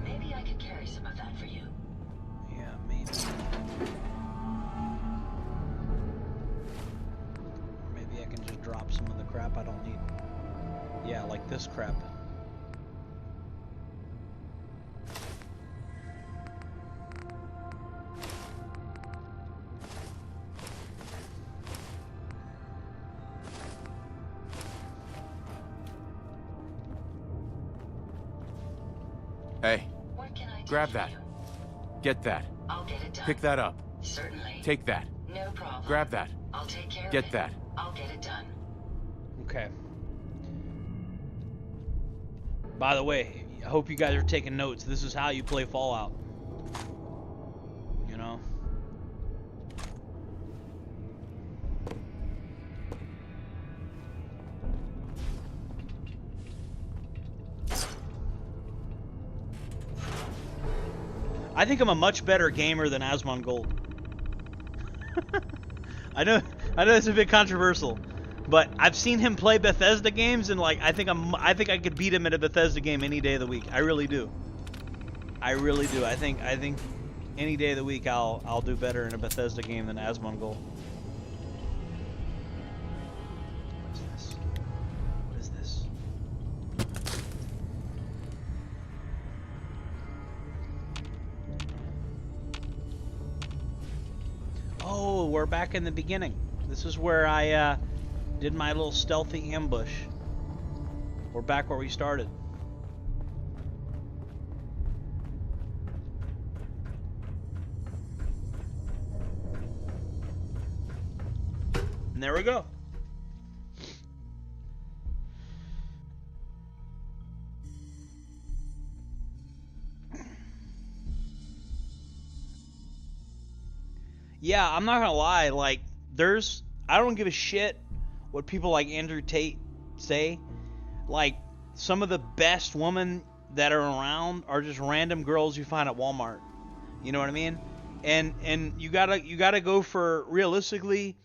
F: Maybe I could carry some of that for you.
A: Yeah, maybe. Maybe I can just drop some of the crap I don't need. Yeah, like this crap.
H: Hey,
F: What can I do
H: grab
F: for
H: that.
F: you?
H: Get that.
F: I'll get it done.
H: Pick that up.
F: Certainly.
H: Take that.
F: No problem.
H: Grab that.
F: I'll take care of
H: Get
F: it.
H: that.
F: I'll get it done.
A: Okay. By the way, I hope you guys are taking notes. This is how you play Fallout. You know? I think I'm a much better gamer than Asmongold. I know it's a bit controversial, but I've seen him play Bethesda games, and like I think I could beat him at a Bethesda game any day of the week. I really do. I really do. I think any day of the week I'll do better in a Bethesda game than Asmongold. What is this? What is this? Oh, we're back in the beginning. This is where I did my little stealthy ambush. We're back where we started. And there we go. Yeah, I'm not gonna lie, like, I don't give a shit what people like Andrew Tate say. Like, some of the best women that are around are just random girls you find at Walmart. You know what I mean? And you gotta go for, realistically,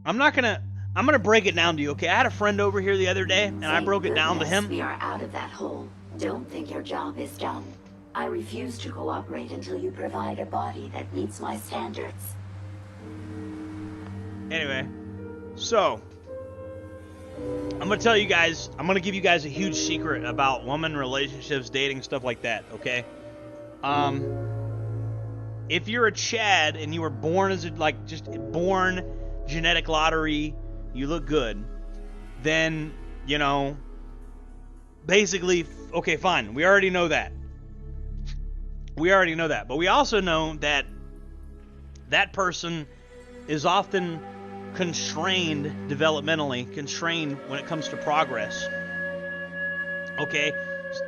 A: I'm not gonna I'm going to break it down to you, okay? I had a friend over here the other day, and I
J: Thank
A: broke it down to
J: goodness
A: him.
J: We are out of that hole. Don't think your job is done. I refuse to cooperate until you provide a body that meets my standards.
A: Anyway, so I'm going to tell you guys, I'm going to give you guys a huge secret about woman relationships, dating, stuff like that, okay? If you're a Chad and you were born as just born genetic lottery, you look good, then, you know, basically, okay, fine. We already know that. But we also know that that person is often constrained developmentally, constrained when it comes to progress. Okay?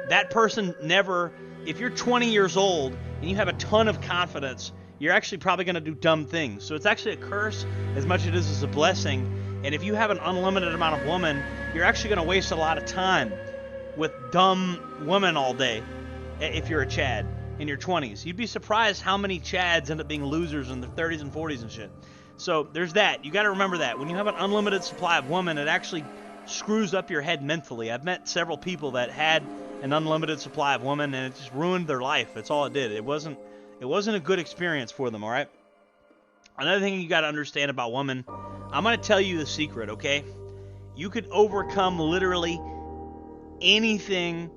A: That person never, if you're 20 years old and you have a ton of confidence, you're actually probably going to do dumb things. So it's actually a curse as much as it is a blessing. And if you have an unlimited amount of women, you're actually going to waste a lot of time with dumb women all day if you're a Chad in your 20s. You'd be surprised how many Chads end up being losers in their 30s and 40s and shit. So there's that. You got to remember that. When you have an unlimited supply of women, it actually screws up your head mentally. I've met several people that had an unlimited supply of women, and it just ruined their life. That's all it did. It wasn't a good experience for them, all right? Another thing you got to understand about women, I'm going to tell you the secret, okay? You could overcome literally anything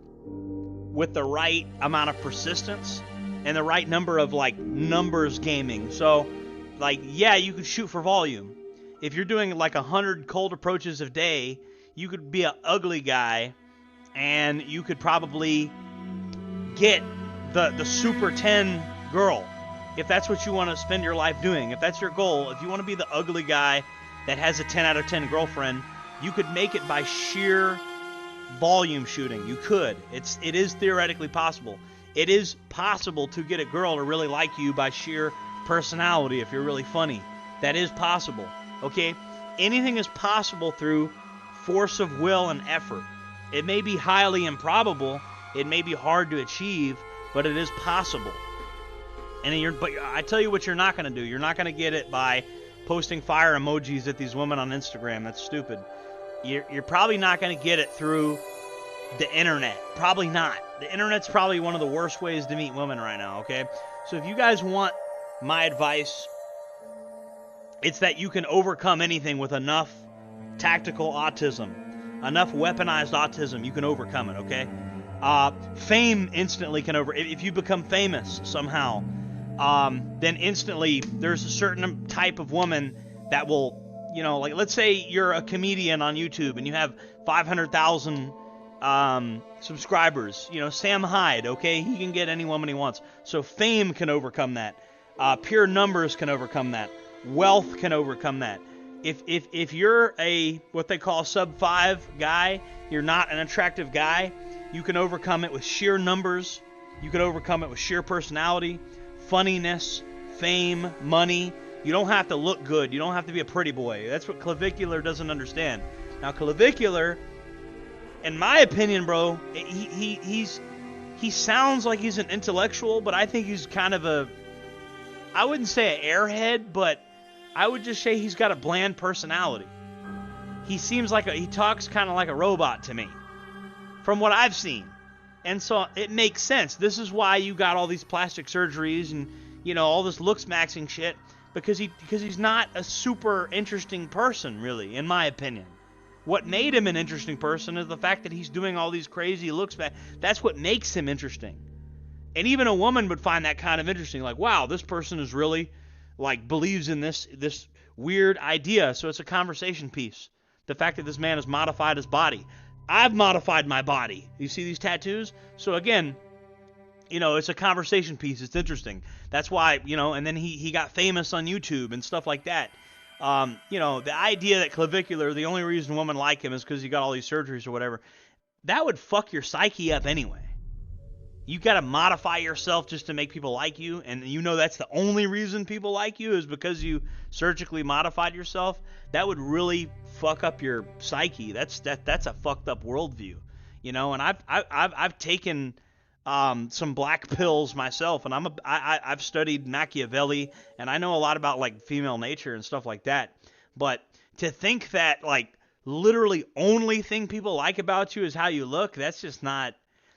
A: with the right amount of persistence and the right number of, numbers gaming. So, yeah, you could shoot for volume. If you're doing, 100 cold approaches a day, you could be an ugly guy, and you could probably get the Super 10 girl. If that's what you want to spend your life doing, if that's your goal, if you want to be the ugly guy that has a 10 out of 10 girlfriend, you could make it by sheer volume shooting. You could. It is theoretically possible. It is possible to get a girl to really like you by sheer personality if you're really funny. That is possible. Okay? Anything is possible through force of will and effort. It may be highly improbable, it may be hard to achieve, but it is possible. But I tell you what you're not going to do. You're not going to get it by posting fire emojis at these women on Instagram. That's stupid. You're probably not going to get it through the internet. Probably not. The internet's probably one of the worst ways to meet women right now, okay? So if you guys want my advice, it's that you can overcome anything with enough tactical autism, enough weaponized autism. You can overcome it, okay? Fame instantly can if you become famous somehow, then instantly there's a certain type of woman that will, let's say you're a comedian on YouTube and you have 500,000 subscribers. Sam Hyde, okay? He can get any woman he wants. So fame can overcome that. Pure numbers can overcome that. Wealth can overcome that. If you're a what they call sub 5 guy, you're not an attractive guy, you can overcome it with sheer numbers. You can overcome it with sheer personality, funniness, fame, money. You don't have to look good. You don't have to be a pretty boy. That's what Clavicular doesn't understand. Now, Clavicular, in my opinion, bro, he sounds like he's an intellectual, but I think he's kind of I wouldn't say an airhead, but I would just say he's got a bland personality. He seems he talks kind of like a robot to me, from what I've seen. And so it makes sense. This is why you got all these plastic surgeries and, all this looks maxing shit, because he's not a super interesting person, really, in my opinion. What made him an interesting person is the fact that he's doing all these crazy looks. That's what makes him interesting. And even a woman would find that kind of interesting. Like, wow, this person is really, believes in this weird idea. So it's a conversation piece. The fact that this man has modified his body. I've modified my body. You see these tattoos? So again, it's a conversation piece. It's interesting. That's why, and then he got famous on YouTube and stuff like that. The idea that Clavicular, the only reason women like him is because he got all these surgeries or whatever, that would fuck your psyche up anyway. You got to modify yourself just to make people like you, and that's the only reason people like you is because you surgically modified yourself. That would really fuck up your psyche. That's a fucked up worldview, And I've taken some black pills myself, and I've studied Machiavelli, and I know a lot about female nature and stuff like that. But to think that like literally only thing people like about you is how you look, that's not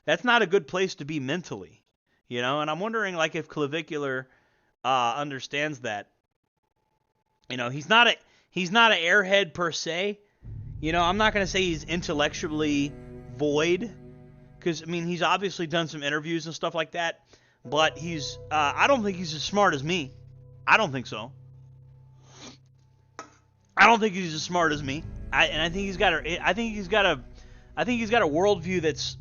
A: a good place to be mentally, you know. And I'm wondering like if Clavicular understands that. You know, he's not an airhead per se. You know, I'm not going to say he's intellectually void, because I mean he's obviously done some interviews and stuff like that, but I don't think he's as smart as me. I don't think so. I don't think he's as smart as me. I think he's got a worldview that's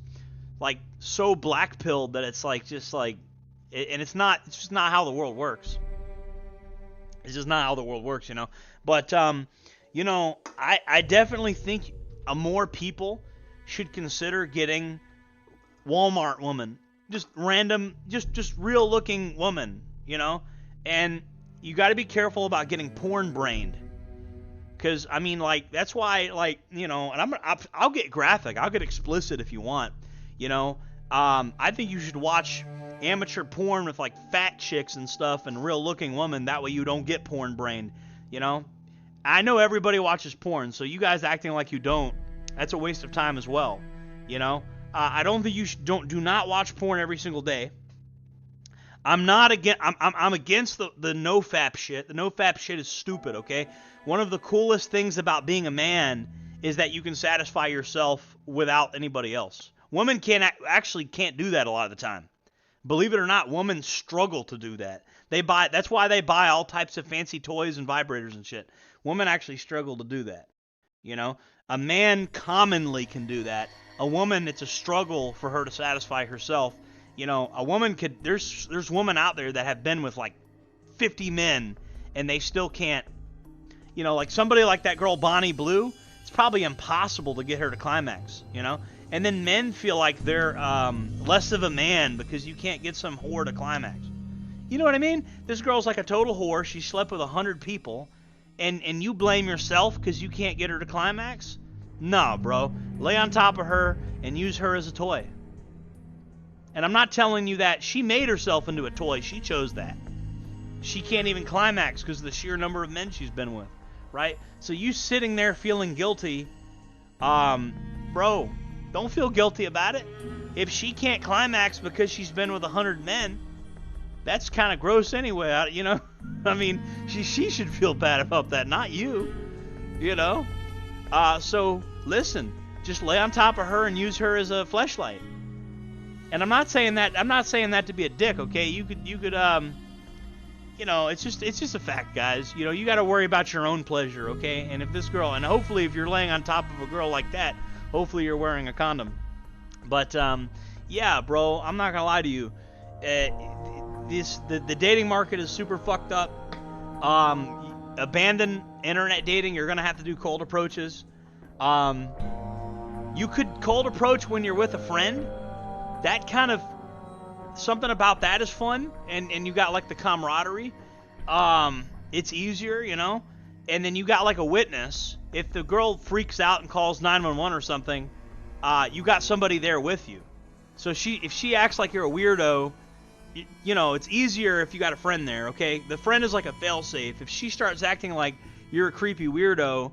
A: like so black-pilled that it's like just like, and it's just not how the world works. It's just not how the world works, you know. But you know, I definitely think more people should consider getting Walmart woman, just random, just real looking woman, you know. And you got to be careful about getting porn brained. Because, I mean, like, that's why, like, you know, and I'll get graphic. I'll get explicit if you want, you know. I think you should watch amateur porn with, like, fat chicks and stuff and real-looking women. That way you don't get porn brained, you know. I know everybody watches porn, so you guys acting like you don't, that's a waste of time as well, you know. I don't think you do not watch porn every single day. I'm against the no-fap shit. The no-fap shit is stupid, okay? One of the coolest things about being a man is that you can satisfy yourself without anybody else. Women can't do that a lot of the time. Believe it or not, women struggle to do that. That's why they buy all types of fancy toys and vibrators and shit. Women actually struggle to do that. You know, a man commonly can do that. A woman, it's a struggle for her to satisfy herself. You know, a woman could. There's women out there that have been with like 50 men and they still can't. You know, like somebody like that girl Bonnie Blue, it's probably impossible to get her to climax, you know? And then men feel like they're less of a man because you can't get some whore to climax. You know what I mean? This girl's like a total whore. She slept with 100 people, and you blame yourself because you can't get her to climax? Nah, bro. Lay on top of her and use her as a toy. And I'm not telling you that she made herself into a toy. She chose that. She can't even climax because of the sheer number of men she's been with. Right? So you sitting there feeling guilty, bro, don't feel guilty about it. If she can't climax because she's been with 100 men, that's kind of gross anyway, you know? I mean, she should feel bad about that, not you, you know? So listen, just lay on top of her and use her as a fleshlight. And I'm not saying that to be a dick, okay? You could you know, it's just a fact, guys. You know, you got to worry about your own pleasure, okay? And if this girl, and hopefully if you're laying on top of a girl like that, hopefully you're wearing a condom. But yeah, bro, I'm not gonna lie to you. The dating market is super fucked up. Abandon internet dating. You're gonna have to do cold approaches. You could cold approach when you're with a friend. That kind of something about that is fun, and you got like the camaraderie. It's easier, you know. And then you got like a witness. If the girl freaks out and calls 911 or something, you got somebody there with you. So if she acts like you're a weirdo, you know, it's easier if you got a friend there, okay? The friend is like a failsafe. If she starts acting like you're a creepy weirdo,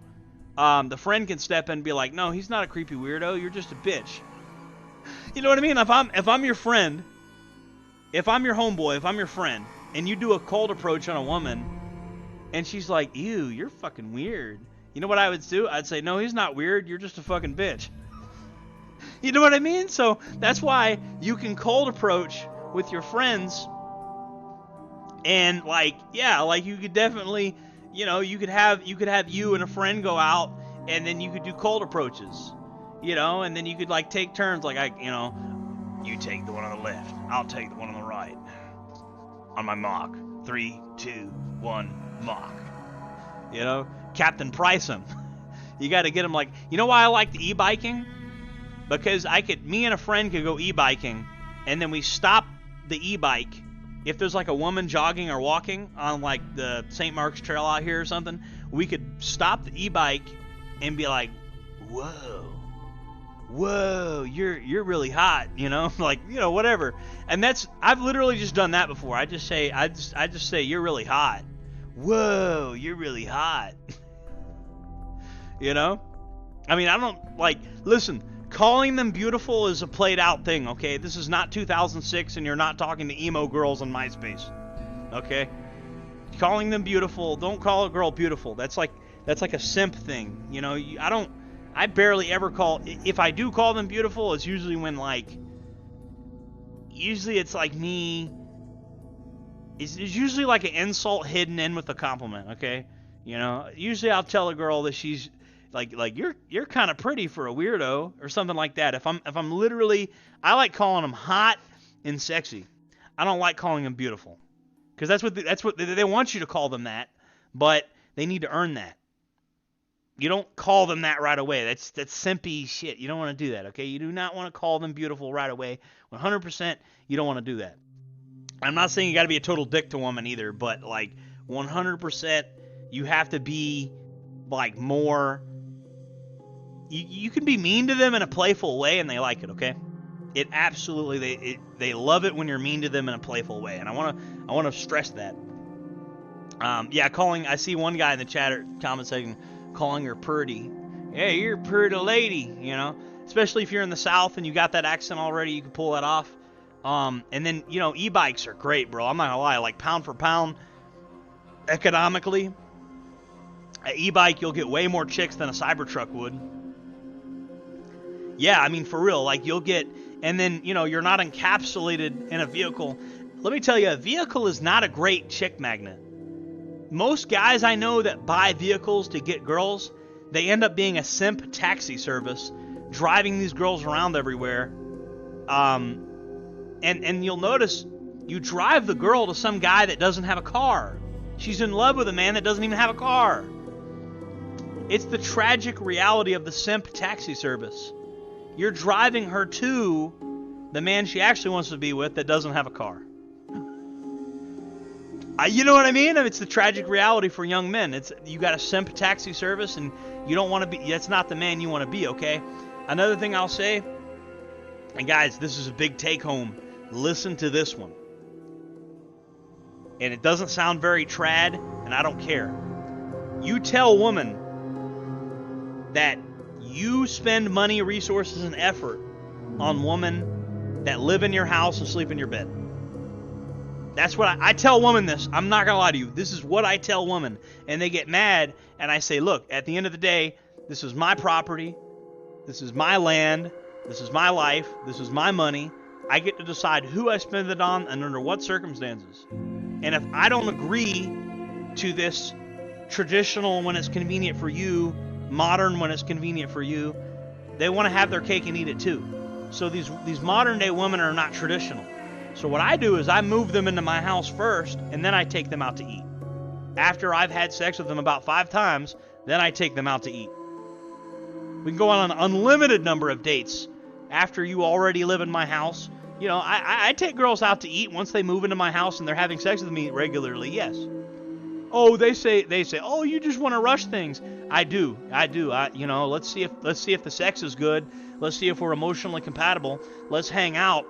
A: the friend can step in and be like, no, he's not a creepy weirdo, you're just a bitch. You know what I mean? If I'm your friend, if I'm your homeboy, if I'm your friend, and you do a cold approach on a woman, and she's like, ew, you're fucking weird. You know what I would do? I'd say, no, he's not weird, you're just a fucking bitch. You know what I mean? So that's why you can cold approach with your friends, and like, yeah, like you could definitely, you know, you could have you and a friend go out, and then you could do cold approaches, you know, and then you could like take turns, like you take the one on the left, I'll take the one on the right. On my mock. 3, 2, 1, mock. You know? Captain Price him. You got to get him like... You know why I like the e-biking? Because me and a friend could go e-biking, and then we stop the e-bike. If there's like a woman jogging or walking on like the St. Mark's Trail out here or something, we could stop the e-bike and be like, whoa, you're really hot, you know, like, you know, whatever. And I've literally just done that before. I just say you're really hot. Whoa, you're really hot. You know? I mean, I don't, like, listen, calling them beautiful is a played out thing, okay? This is not 2006 and you're not talking to emo girls on MySpace, okay? Calling them beautiful, don't call a girl beautiful. That's like a simp thing, you know? I barely ever call, if I do call them beautiful, it's usually when, like, usually it's like me, it's usually like an insult hidden in with a compliment, okay? You know, usually I'll tell a girl that she's, like you're kind of pretty for a weirdo or something like that. If I'm literally, I like calling them hot and sexy. I don't like calling them beautiful, because that's what they want you to call them that, but they need to earn that. You don't call them that right away. That's simpy shit. You don't want to do that, okay? You do not want to call them beautiful right away. 100%, you don't want to do that. I'm not saying you got to be a total dick to woman either, but like 100%, you have to be like more. You can be mean to them in a playful way, and they like it, okay? It absolutely, they love it when you're mean to them in a playful way, and I want to stress that. Yeah, I see one guy in the chat or comment section calling her pretty. Hey, you're a pretty lady, you know? Especially if you're in the South and you got that accent already, you can pull that off. And then, you know, e-bikes are great, bro. I'm not gonna lie, like pound for pound, economically, an e-bike, you'll get way more chicks than a Cybertruck would. Yeah, I mean, for real, like you'll get, and then, you know, you're not encapsulated in a vehicle. Let me tell you, a vehicle is not a great chick magnet. Most guys I know that buy vehicles to get girls, they end up being a simp taxi service, driving these girls around everywhere. And you'll notice you drive the girl to some guy that doesn't have a car. She's in love with a man that doesn't even have a car. It's the tragic reality of the simp taxi service. You're driving her to the man she actually wants to be with that doesn't have a car. You know what I mean? It's the tragic reality for young men. You got a simp taxi service, and you don't want to be. That's not the man you want to be. Okay. Another thing I'll say, and guys, this is a big take home. Listen to this one. And it doesn't sound very trad, and I don't care. You tell woman that you spend money, resources, and effort on women that live in your house and sleep in your bed. That's what I tell women this. I'm not going to lie to you. This is what I tell women. And they get mad, and I say, look, at the end of the day, this is my property. This is my land. This is my life. This is my money. I get to decide who I spend it on and under what circumstances. And if I don't agree to this traditional when it's convenient for you, modern when it's convenient for you, they want to have their cake and eat it too. So these modern day women are not traditional. So what I do is I move them into my house first, and then I take them out to eat. After I've had sex with them about 5 times, then I take them out to eat. We can go on an unlimited number of dates after you already live in my house. You know, I take girls out to eat once they move into my house and they're having sex with me regularly, yes. Oh, they say, oh, you just want to rush things. I do. You know, let's see if the sex is good. Let's see if we're emotionally compatible. Let's hang out,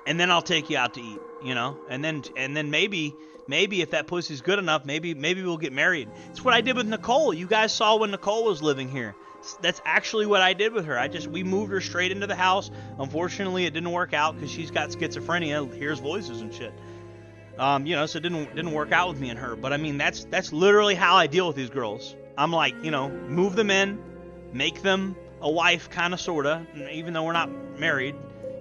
A: and then I'll take you out to eat. You know, and then maybe if that pussy's good enough, maybe we'll get married. It's what I did with Nicole. You guys saw when Nicole was living here. That's actually what I did with her. We moved her straight into the house. Unfortunately, it didn't work out because she's got schizophrenia, hears voices and shit. You know, so it didn't work out with me and her. But I mean, that's literally how I deal with these girls. I'm like, you know, move them in, make them a wife, kind of, sorta, even though we're not married.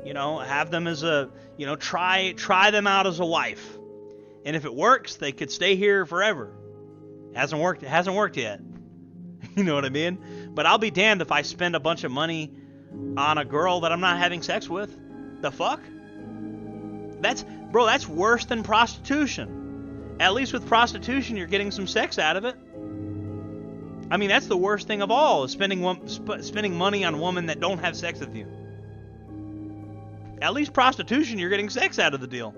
A: You know, have them as a, you know, try them out as a wife. And if it works, they could stay here forever. It hasn't worked yet. You know what I mean? But I'll be damned if I spend a bunch of money on a girl that I'm not having sex with. The fuck? That's worse than prostitution. At least with prostitution, you're getting some sex out of it. I mean, that's the worst thing of all, is spending money on women that don't have sex with you. At least prostitution, you're getting sex out of the deal.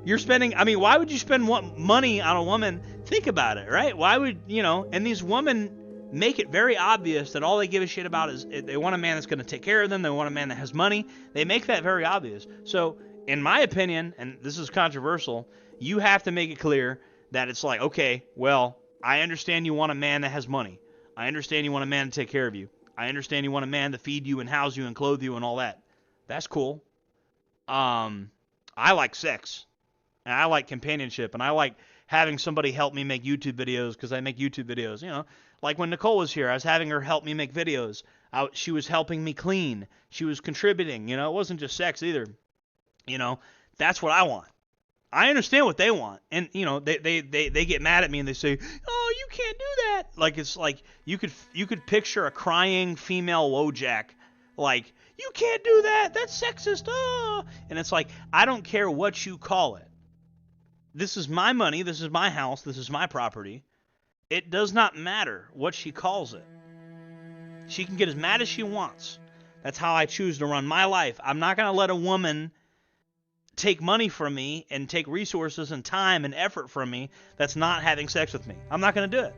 A: Why would you spend money on a woman? Think about it, right? Why would, you know, and these women make it very obvious that all they give a shit about is they want a man that's going to take care of them. They want a man that has money. They make that very obvious. So, in my opinion, and this is controversial, you have to make it clear that it's like, okay, well, I understand you want a man that has money. I understand you want a man to take care of you. I understand you want a man to feed you and house you and clothe you and all that. That's cool. I like sex. And I like companionship. And I like having somebody help me make YouTube videos because I make YouTube videos. You know, like when Nicole was here, I was having her help me make videos. She was helping me clean. She was contributing. You know, it wasn't just sex either. You know, that's what I want. I understand what they want, and you know they get mad at me and they say, "Oh, you can't do that." Like it's like you could picture a crying female Wojak, like you can't do that. That's sexist. Oh, and it's like I don't care what you call it. This is my money. This is my house. This is my property. It does not matter what she calls it. She can get as mad as she wants. That's how I choose to run my life. I'm not gonna let a woman take money from me and take resources and time and effort from me that's not having sex with me. I'm not going to do it.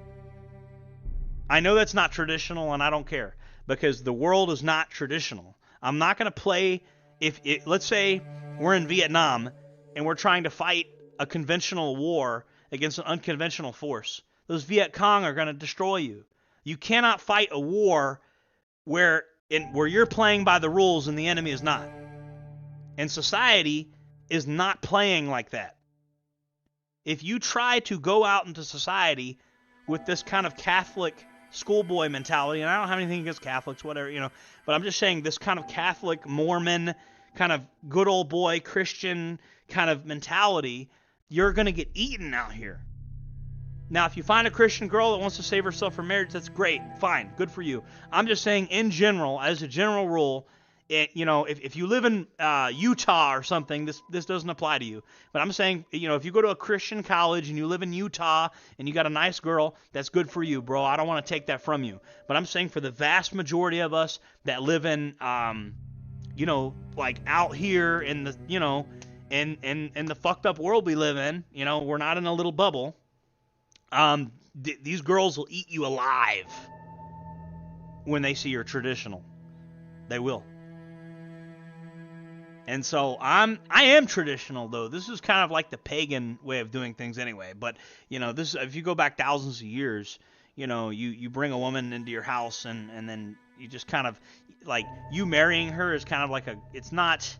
A: I know that's not traditional, and I don't care because the world is not traditional. I'm not going to play let's say we're in Vietnam and we're trying to fight a conventional war against an unconventional force. Those Viet Cong are going to destroy you. You cannot fight a war where you're playing by the rules and the enemy is not. And society is not playing like that. If you try to go out into society with this kind of Catholic schoolboy mentality, and I don't have anything against Catholics, whatever, you know, but I'm just saying this kind of Catholic, Mormon, kind of good old boy Christian kind of mentality, you're going to get eaten out here. Now, if you find a Christian girl that wants to save herself for marriage, that's great. Fine. Good for you. I'm just saying in general, as a general rule, you know, if you live in Utah or something, this doesn't apply to you. But I'm saying, you know, if you go to a Christian college and you live in Utah and you got a nice girl, that's good for you, bro. I don't want to take that from you. But I'm saying for the vast majority of us that live in, you know, like out here in the, you know, in the fucked up world we live in, you know, we're not in a little bubble. These girls will eat you alive when they see you're traditional. They will. And so I am traditional, though. This is kind of like the pagan way of doing things anyway. But, you know, this if you go back thousands of years, you know, you bring a woman into your house and then you just kind of, like, you marrying her is kind of like it's not,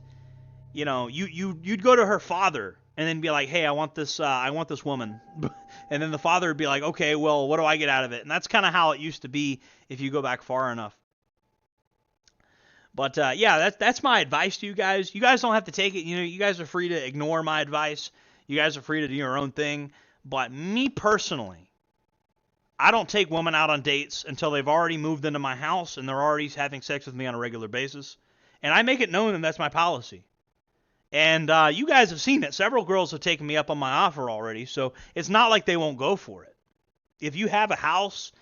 A: you know, you'd go to her father and then be like, hey, I want this woman. And then the father would be like, okay, well, what do I get out of it? And that's kind of how it used to be if you go back far enough. But, yeah, that's my advice to you guys. You guys don't have to take it. You know, you guys are free to ignore my advice. You guys are free to do your own thing. But me personally, I don't take women out on dates until they've already moved into my house and they're already having sex with me on a regular basis. And I make it known that that's my policy. And you guys have seen it. Several girls have taken me up on my offer already. So it's not like they won't go for it. If you have a house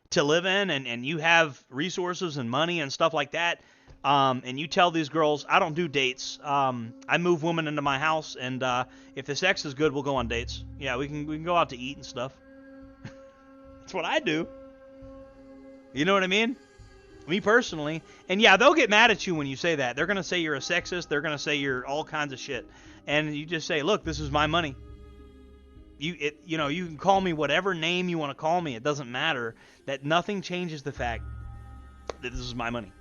A: to live in and you have resources and money and stuff like that, and you tell these girls, I don't do dates. I move women into my house, and if the sex is good, we'll go on dates. Yeah, we can go out to eat and stuff. That's what I do. You know what I mean? Me personally. And yeah, they'll get mad at you when you say that. They're going to say you're a sexist. They're going to say you're all kinds of shit. And you just say, look, this is my money. You know, you can call me whatever name you want to call me. It doesn't matter. That nothing changes the fact that this is my money.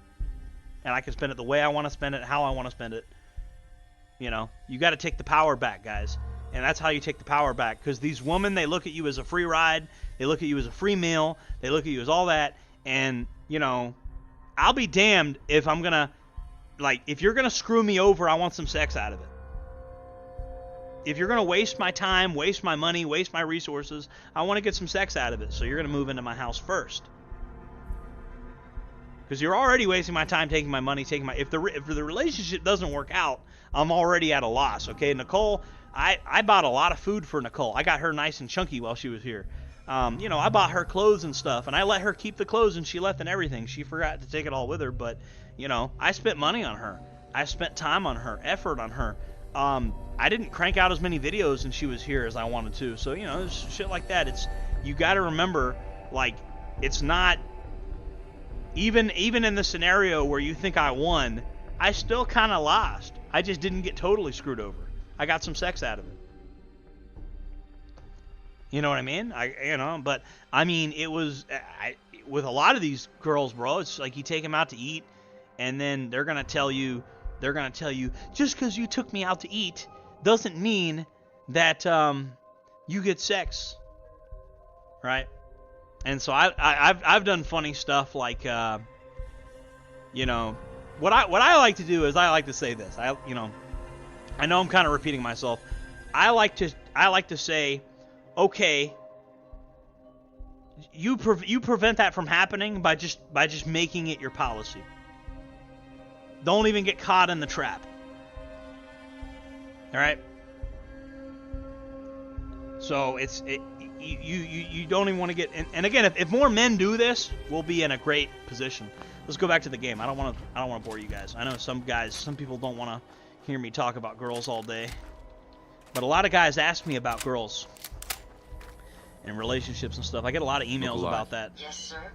A: And I can spend it the way I want to spend it, how I want to spend it. You know, you got to take the power back, guys. And that's how you take the power back. Because these women, they look at you as a free ride. They look at you as a free meal. They look at you as all that. And, you know, I'll be damned if I'm going to, like, if you're going to screw me over, I want some sex out of it. If you're going to waste my time, waste my money, waste my resources, I want to get some sex out of it. So you're going to move into my house first. Because you're already wasting my time, taking my money, taking my... If the relationship doesn't work out, I'm already at a loss, okay? Nicole, I bought a lot of food for Nicole. I got her nice and chunky while she was here. You know, I bought her clothes and stuff, and I let her keep the clothes, and she left and everything. She forgot to take it all with her, but, you know, I spent money on her. I spent time on her, effort on her. I didn't crank out as many videos when she was here as I wanted to. So, you know, there's shit like that. You got to remember, like, it's not... Even in the scenario where you think I won, I still kind of lost. I just didn't get totally screwed over. I got some sex out of it. You know what I mean? But I mean, it was with a lot of these girls, bro. It's like you take them out to eat, and then they're gonna tell you, just because you took me out to eat doesn't mean that you get sex, right? And so I've done funny stuff like, you know, what I like to do is I like to say this. I know I'm kind of repeating myself. I like to say, okay, you prevent that from happening by just making it your policy. Don't even get caught in the trap. All right. So you don't even want to get. And again, if more men do this, we'll be in a great position. Let's go back to the game. I don't want to bore you guys. I know some people don't want to hear me talk about girls all day, but a lot of guys ask me about girls and relationships and stuff. I get a lot of emails about that.
F: Yes, sir.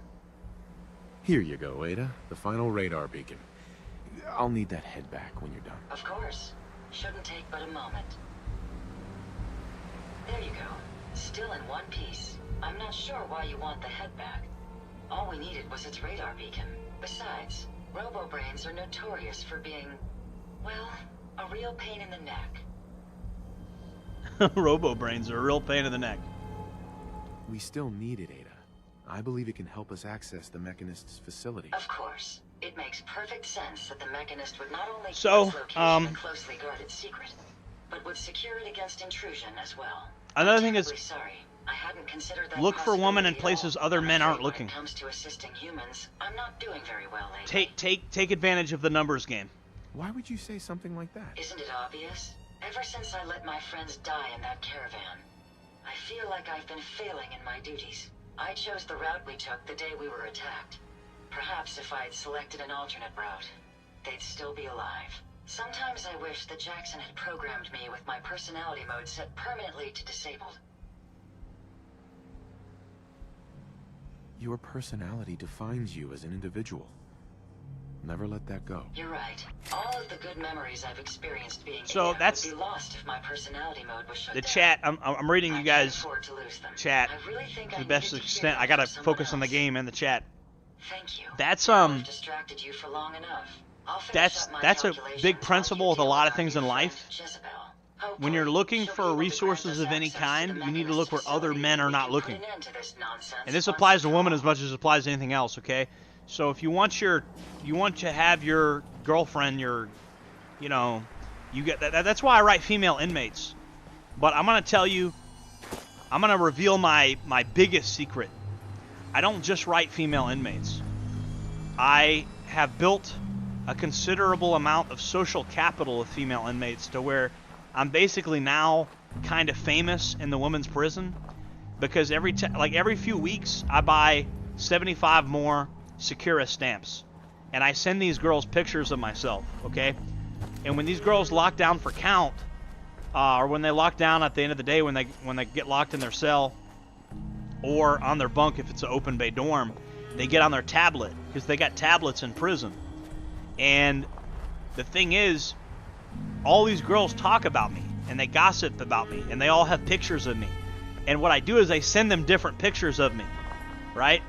H: Here you go, Ada. The final radar beacon. I'll need that head back when you're done.
F: Of course. Shouldn't take but a moment. There you go. Still in one piece. I'm not sure why you want the head back. All we needed was its radar beacon. Besides, robo-brains are notorious for being, well, a real pain in the neck.
A: Robo-brains are a real pain in the neck.
H: We still need it, Ada. I believe it can help us access the Mechanist's facility.
F: Of course. It makes perfect sense that the Mechanist would not only keep
A: So,
F: its location a closely guarded secret, but would secure it against intrusion as well.
A: Another thing is,
F: sorry. I hadn't considered that
A: look for women in
F: possibility
A: places
F: at all.
A: other
F: I'm
A: men
F: afraid
A: aren't looking.
F: When it comes to assisting humans, I'm not doing very well lately.
A: Take advantage of the numbers game.
H: Why would you say something like that?
F: Isn't it obvious? Ever since I let my friends die in that caravan, I feel like I've been failing in my duties. I chose the route we took the day we were attacked. Perhaps if I had selected an alternate route, they'd still be alive. Sometimes I wish that Jackson had programmed me with my personality mode set permanently to disabled.
H: Your personality defines you as an individual. Never let that go.
F: You're right. All of the good memories I've experienced being
A: So
F: Ada
A: that's
F: would be lost if my personality mode was shut
A: the
F: down.
A: chat. I'm reading you
F: I can't
A: guys
F: afford to lose them.
A: chat
F: I really think
A: to
F: I
A: the best
F: needed to
A: extent.
F: hear
A: I gotta
F: from someone
A: focus on the
F: else.
A: game and the chat.
F: Thank you.
A: That's
F: I've distracted you for long enough. I'll finish up my
A: that's a
F: calculations
A: big
F: while
A: principle
F: you
A: with a
F: deal
A: lot
F: with
A: of
F: our
A: things
F: new
A: in
F: friend,
A: life.
F: Jezebel.
A: When
F: Hopefully,
A: you're looking
F: she'll
A: for
F: be able to
A: resources
F: grant
A: of
F: us
A: any
F: access
A: kind,
F: to the
A: you need to look where
F: Mechanist
A: other
F: facility
A: men
F: so
A: are
F: we
A: not
F: can put
A: looking.
F: an end to this nonsense
A: And this
F: once
A: applies to
F: and for
A: women
F: all.
A: as much as it applies to anything else, okay? So if you want to have your girlfriend, you get that. That's why I write female inmates. But I'm gonna tell you, I'm gonna reveal my biggest secret. I don't just write female inmates. I have built a considerable amount of social capital with female inmates to where I'm basically now kind of famous in the women's prison because every few weeks I buy 75 more Secura stamps and I send these girls pictures of myself, okay? And when these girls lock down for count, or when they lock down at the end of the day when they get locked in their cell or on their bunk if it's an open bay dorm, they get on their tablet because they got tablets in prison. And the thing is, all these girls talk about me and they gossip about me and they all have pictures of me. And what I do is I send them different pictures of me, right?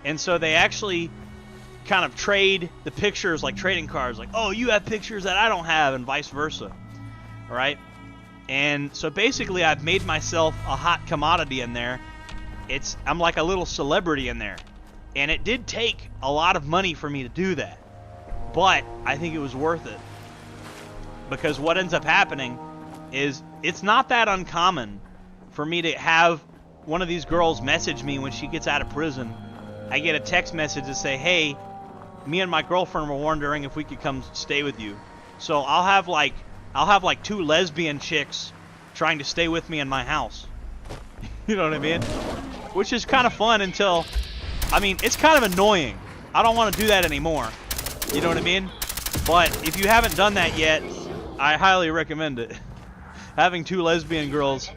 A: And so they actually kind of trade the pictures like trading cards, like, oh, you have pictures that I don't have, and vice versa, right? And so basically I've made myself a hot commodity in there. I'm like a little celebrity in there. And it did take a lot of money for me to do that. But I think it was worth it. Because what ends up happening is it's not that uncommon for me to have one of these girls message me when she gets out of prison. I get a text message to say, hey, me and my girlfriend were wondering if we could come stay with you. So I'll have like 2 lesbian chicks trying to stay with me in my house. You know what I mean? Which is kind of fun until, it's kind of annoying. I don't want to do that anymore. You know what I mean? But if you haven't done that yet, I highly recommend it. Having 2 lesbian girls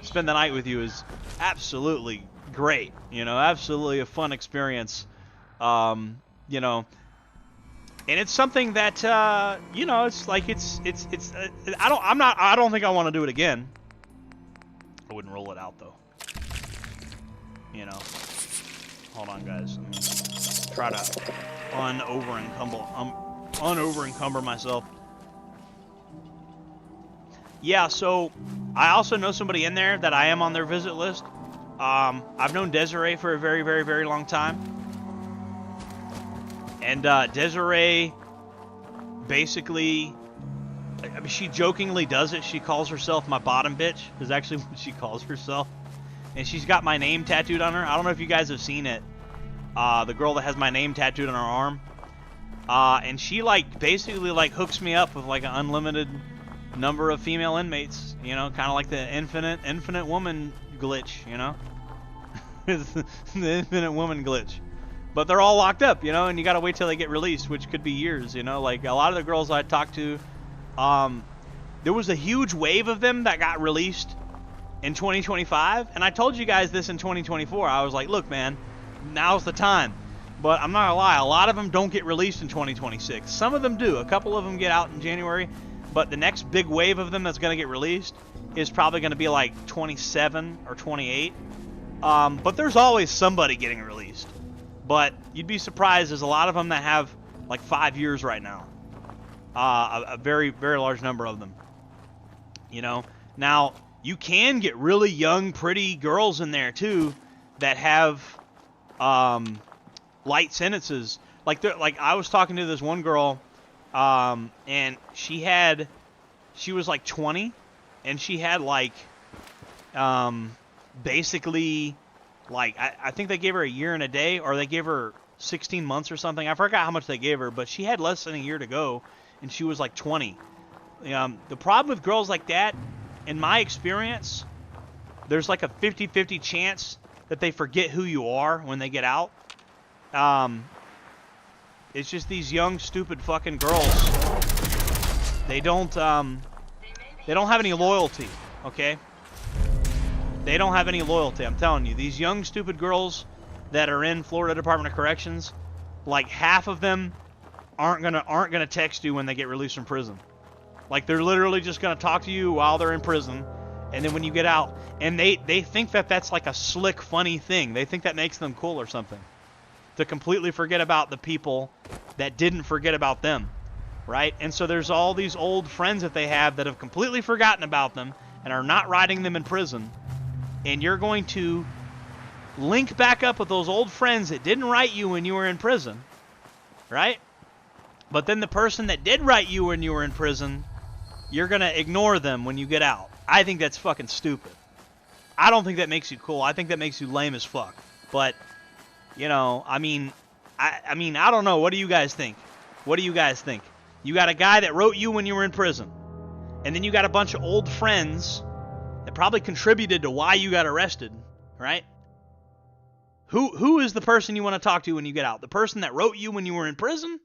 A: spend the night with you is absolutely great. Absolutely a fun experience. And it's something that it's like I don't think I want to do it again. I wouldn't roll it out though. You know. Hold on, guys. Let me try to unover-encumber myself. Yeah, so I also know somebody in there that I am on their visit list. I've known Desiree for a very, very, very long time. And Desiree basically, I mean, she jokingly does it. She calls herself my bottom bitch, is actually what she calls herself. And she's got my name tattooed on her. I don't know if you guys have seen it. The girl that has my name tattooed on her arm. And she, like, basically, like, hooks me up with, like, an unlimited number of female inmates. You know, kind of like the infinite woman glitch, you know? The infinite woman glitch. But they're all locked up, you know, and you gotta wait till they get released, which could be years, you know? Like, a lot of the girls I talked to, there was a huge wave of them that got released in 2025, and I told you guys this in 2024. I was like, look, man, now's the time. But I'm not gonna lie, a lot of them don't get released in 2026. Some of them do. A couple of them get out in January, but the next big wave of them that's gonna get released is probably gonna be like 27 or 28. But there's always somebody getting released. But you'd be surprised, there's a lot of them that have like 5 years right now. A very, very large number of them. You know? Now, you can get really young, pretty girls in there too that have light sentences. Like I was talking to this one girl, and she was like 20, and she had like basically, like, I think they gave her a year and a day, or they gave her 16 months or something. I forgot how much they gave her, but she had less than a year to go, and she was like 20. The problem with girls like that, in my experience, there's like a 50-50 chance that they forget who you are when they get out. It's just these young, stupid fucking girls. They don't have any loyalty, okay? They don't have any loyalty, I'm telling you. These young, stupid girls that are in Florida Department of Corrections, like half of them aren't gonna text you when they get released from prison. Like, they're literally just gonna talk to you while they're in prison, and then when you get out, and they think that that's like a slick, funny thing. They think that makes them cool or something. To completely forget about the people that didn't forget about them, right? And so there's all these old friends that they have that have completely forgotten about them and are not writing them in prison. And you're going to link back up with those old friends that didn't write you when you were in prison, right? But then the person that did write you when you were in prison, you're going to ignore them when you get out. I think that's fucking stupid. I don't think that makes you cool. I think that makes you lame as fuck. But, you know, I mean, I don't know. What do you guys think? What do you guys think? You got a guy that wrote you when you were in prison. And then you got a bunch of old friends that probably contributed to why you got arrested, right? Who is the person you want to talk to when you get out? The person that wrote you when you were in prison?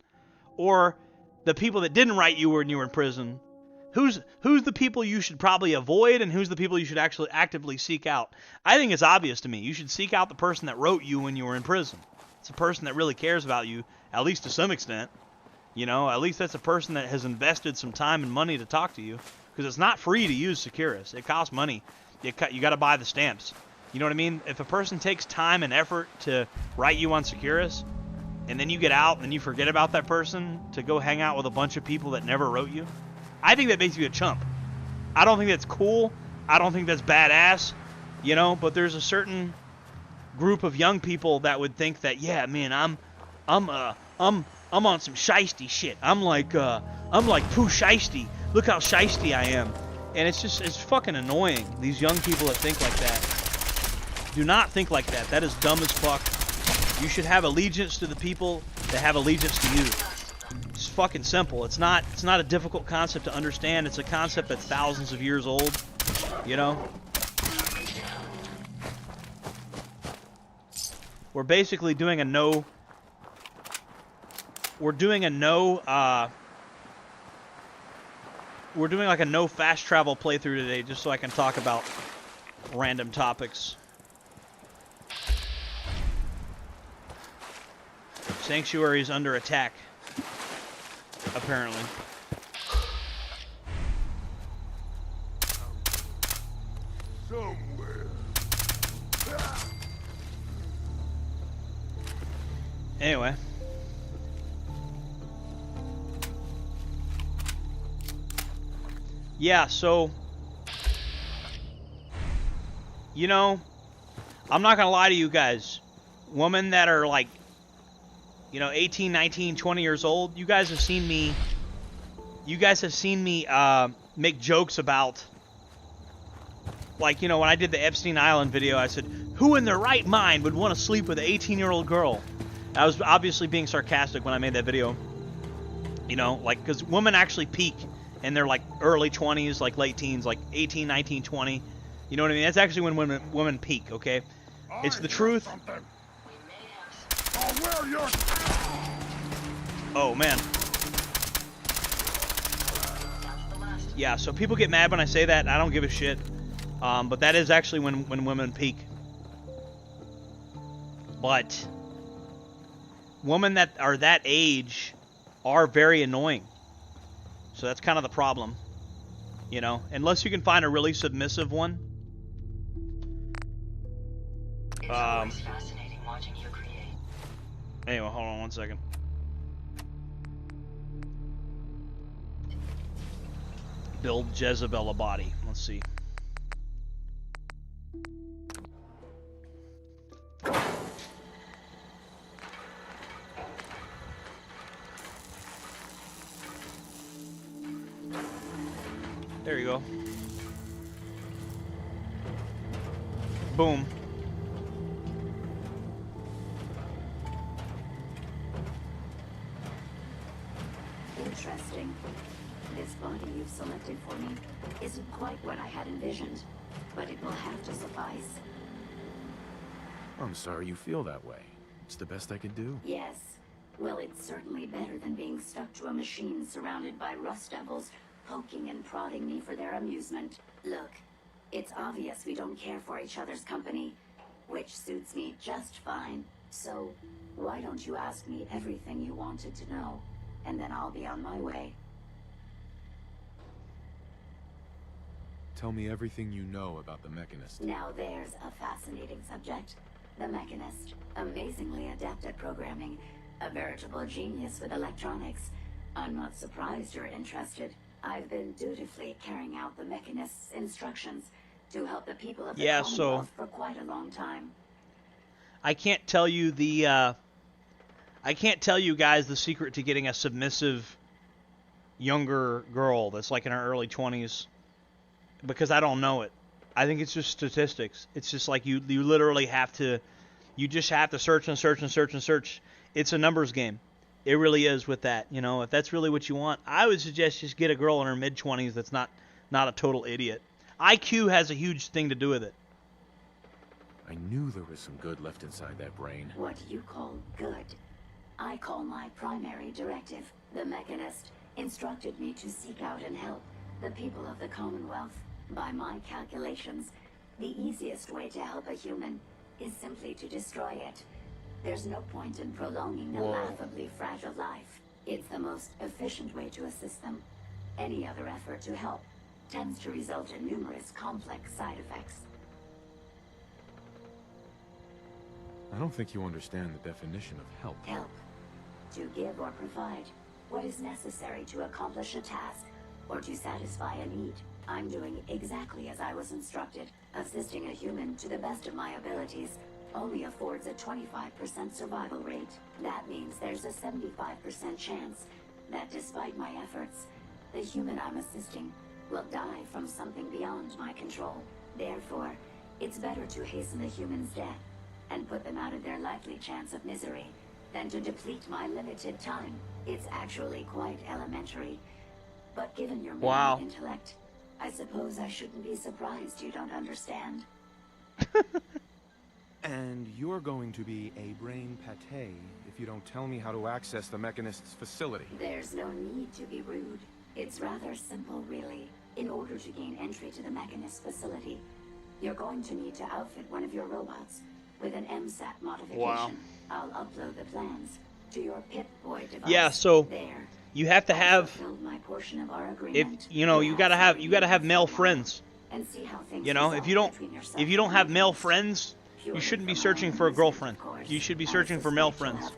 A: Or the people that didn't write you when you were in prison? Who's the people you should probably avoid, and who's the people you should actually actively seek out? I think it's obvious to me. You should seek out the person that wrote you when you were in prison. It's a person that really cares about you, at least to some extent. You know, at least that's a person that has invested some time and money to talk to you. Because it's not free to use Securus. It costs money. You got to buy the stamps. You know what I mean? If a person takes time and effort to write you on Securus, and then you get out and you forget about that person to go hang out with a bunch of people that never wrote you, I think that makes you a chump. I don't think that's cool. I don't think that's badass. You know, but there's a certain group of young people that would think that, yeah, man, I'm on some shiesty shit. I'm like Pooh Shiesty. Look how shiesty I am. And it's fucking annoying. These young people that think like that. Do not think like that. That is dumb as fuck. You should have allegiance to the people that have allegiance to you. It's fucking simple. It's not a difficult concept to understand. It's a concept that's thousands of years old. You know? We're basically doing a no... We're doing like a no fast travel playthrough today, just so I can talk about random topics. Sanctuary is under attack, apparently.
K: Someone
A: Anyway. Yeah, so, you know, I'm not going to lie to you guys. Women that are like, you know, 18, 19, 20 years old, you guys have seen me make jokes about, like, you know, when I did the Epstein Island video, I said, who in their right mind would want to sleep with an 18-year-old girl? I was obviously being sarcastic when I made that video. You know, like, because women actually peak in their, like, early 20s, like, late teens, like, 18, 19, 20. You know what I mean? That's actually when women peak, okay? It's the truth. Oh, man. Yeah, so people get mad when I say that. I don't give a shit. But that is actually when women peak. But women that are that age are very annoying. So that's kind of the problem. You know, unless you can find a really submissive one.
F: It's always fascinating watching you create.
A: Anyway, hold on one second. Build Jezebel a body. Let's see. There you go. Boom.
J: Interesting. This body you've selected for me isn't quite what I had envisioned, but it will have to suffice.
H: I'm sorry you feel that way. It's the best I can do.
J: Yes. Well, it's certainly better than being stuck to a machine surrounded by rust devils poking and prodding me for their amusement. Look, it's obvious we don't care for each other's company, which suits me just fine. So, why don't you ask me everything you wanted to know, and then I'll be on my way.
H: Tell me everything you know about the Mechanist.
J: Now there's a fascinating subject. The Mechanist, amazingly adept at programming, a veritable genius with electronics. I'm not surprised you're interested. I've been dutifully carrying out the Mechanist's instructions to help the people of the Commonwealth for quite a long time.
A: I can't tell you the I can't tell you guys the secret to getting a submissive younger girl that's like in her early 20s because I don't know it. I think it's just statistics. It's just like you literally have to, you just have to search and search and search and search. It's a numbers game. It really is with that. You know, if that's really what you want, I would suggest just get a girl in her mid-20s that's not a total idiot. IQ has a huge thing to do with it.
H: I knew there was some good left inside that brain.
J: What you call good, I call my primary directive. The Mechanist instructed me to seek out and help the people of the Commonwealth. By my calculations, the easiest way to help a human is simply to destroy it. There's no point in prolonging a laughably fragile life. It's the most efficient way to assist them. Any other effort to help tends to result in numerous complex side effects.
H: I don't think you understand the definition of help.
J: Help. To give or provide what is necessary to accomplish a task or to satisfy a need. I'm doing exactly as I was instructed. Assisting a human to the best of my abilities only affords a 25% survival rate. That means there's a 75% chance that despite my efforts, the human I'm assisting will die from something beyond my control. Therefore, it's better to hasten the human's death and put them out of their likely chance of misery than to deplete my limited time. It's actually quite elementary. But given your minimal intellect, I suppose I shouldn't be surprised you don't understand.
K: And you're going to be a brain pate if you don't tell me how to access the Mechanist's facility.
J: There's no need to be rude. It's rather simple, really. In order to gain entry to the Mechanist's facility, you're going to need to outfit one of your robots with an MSAT modification.
A: Wow.
J: I'll upload the plans to your Pip-Boy device.
A: Yeah, so
J: there.
A: You have to have,
J: My portion of our
A: if
J: agreement.
A: you know, you gotta have male friends.
J: And see how things
A: You know, if you don't have male friends, You shouldn't be searching for a girlfriend. You should be searching for male friends.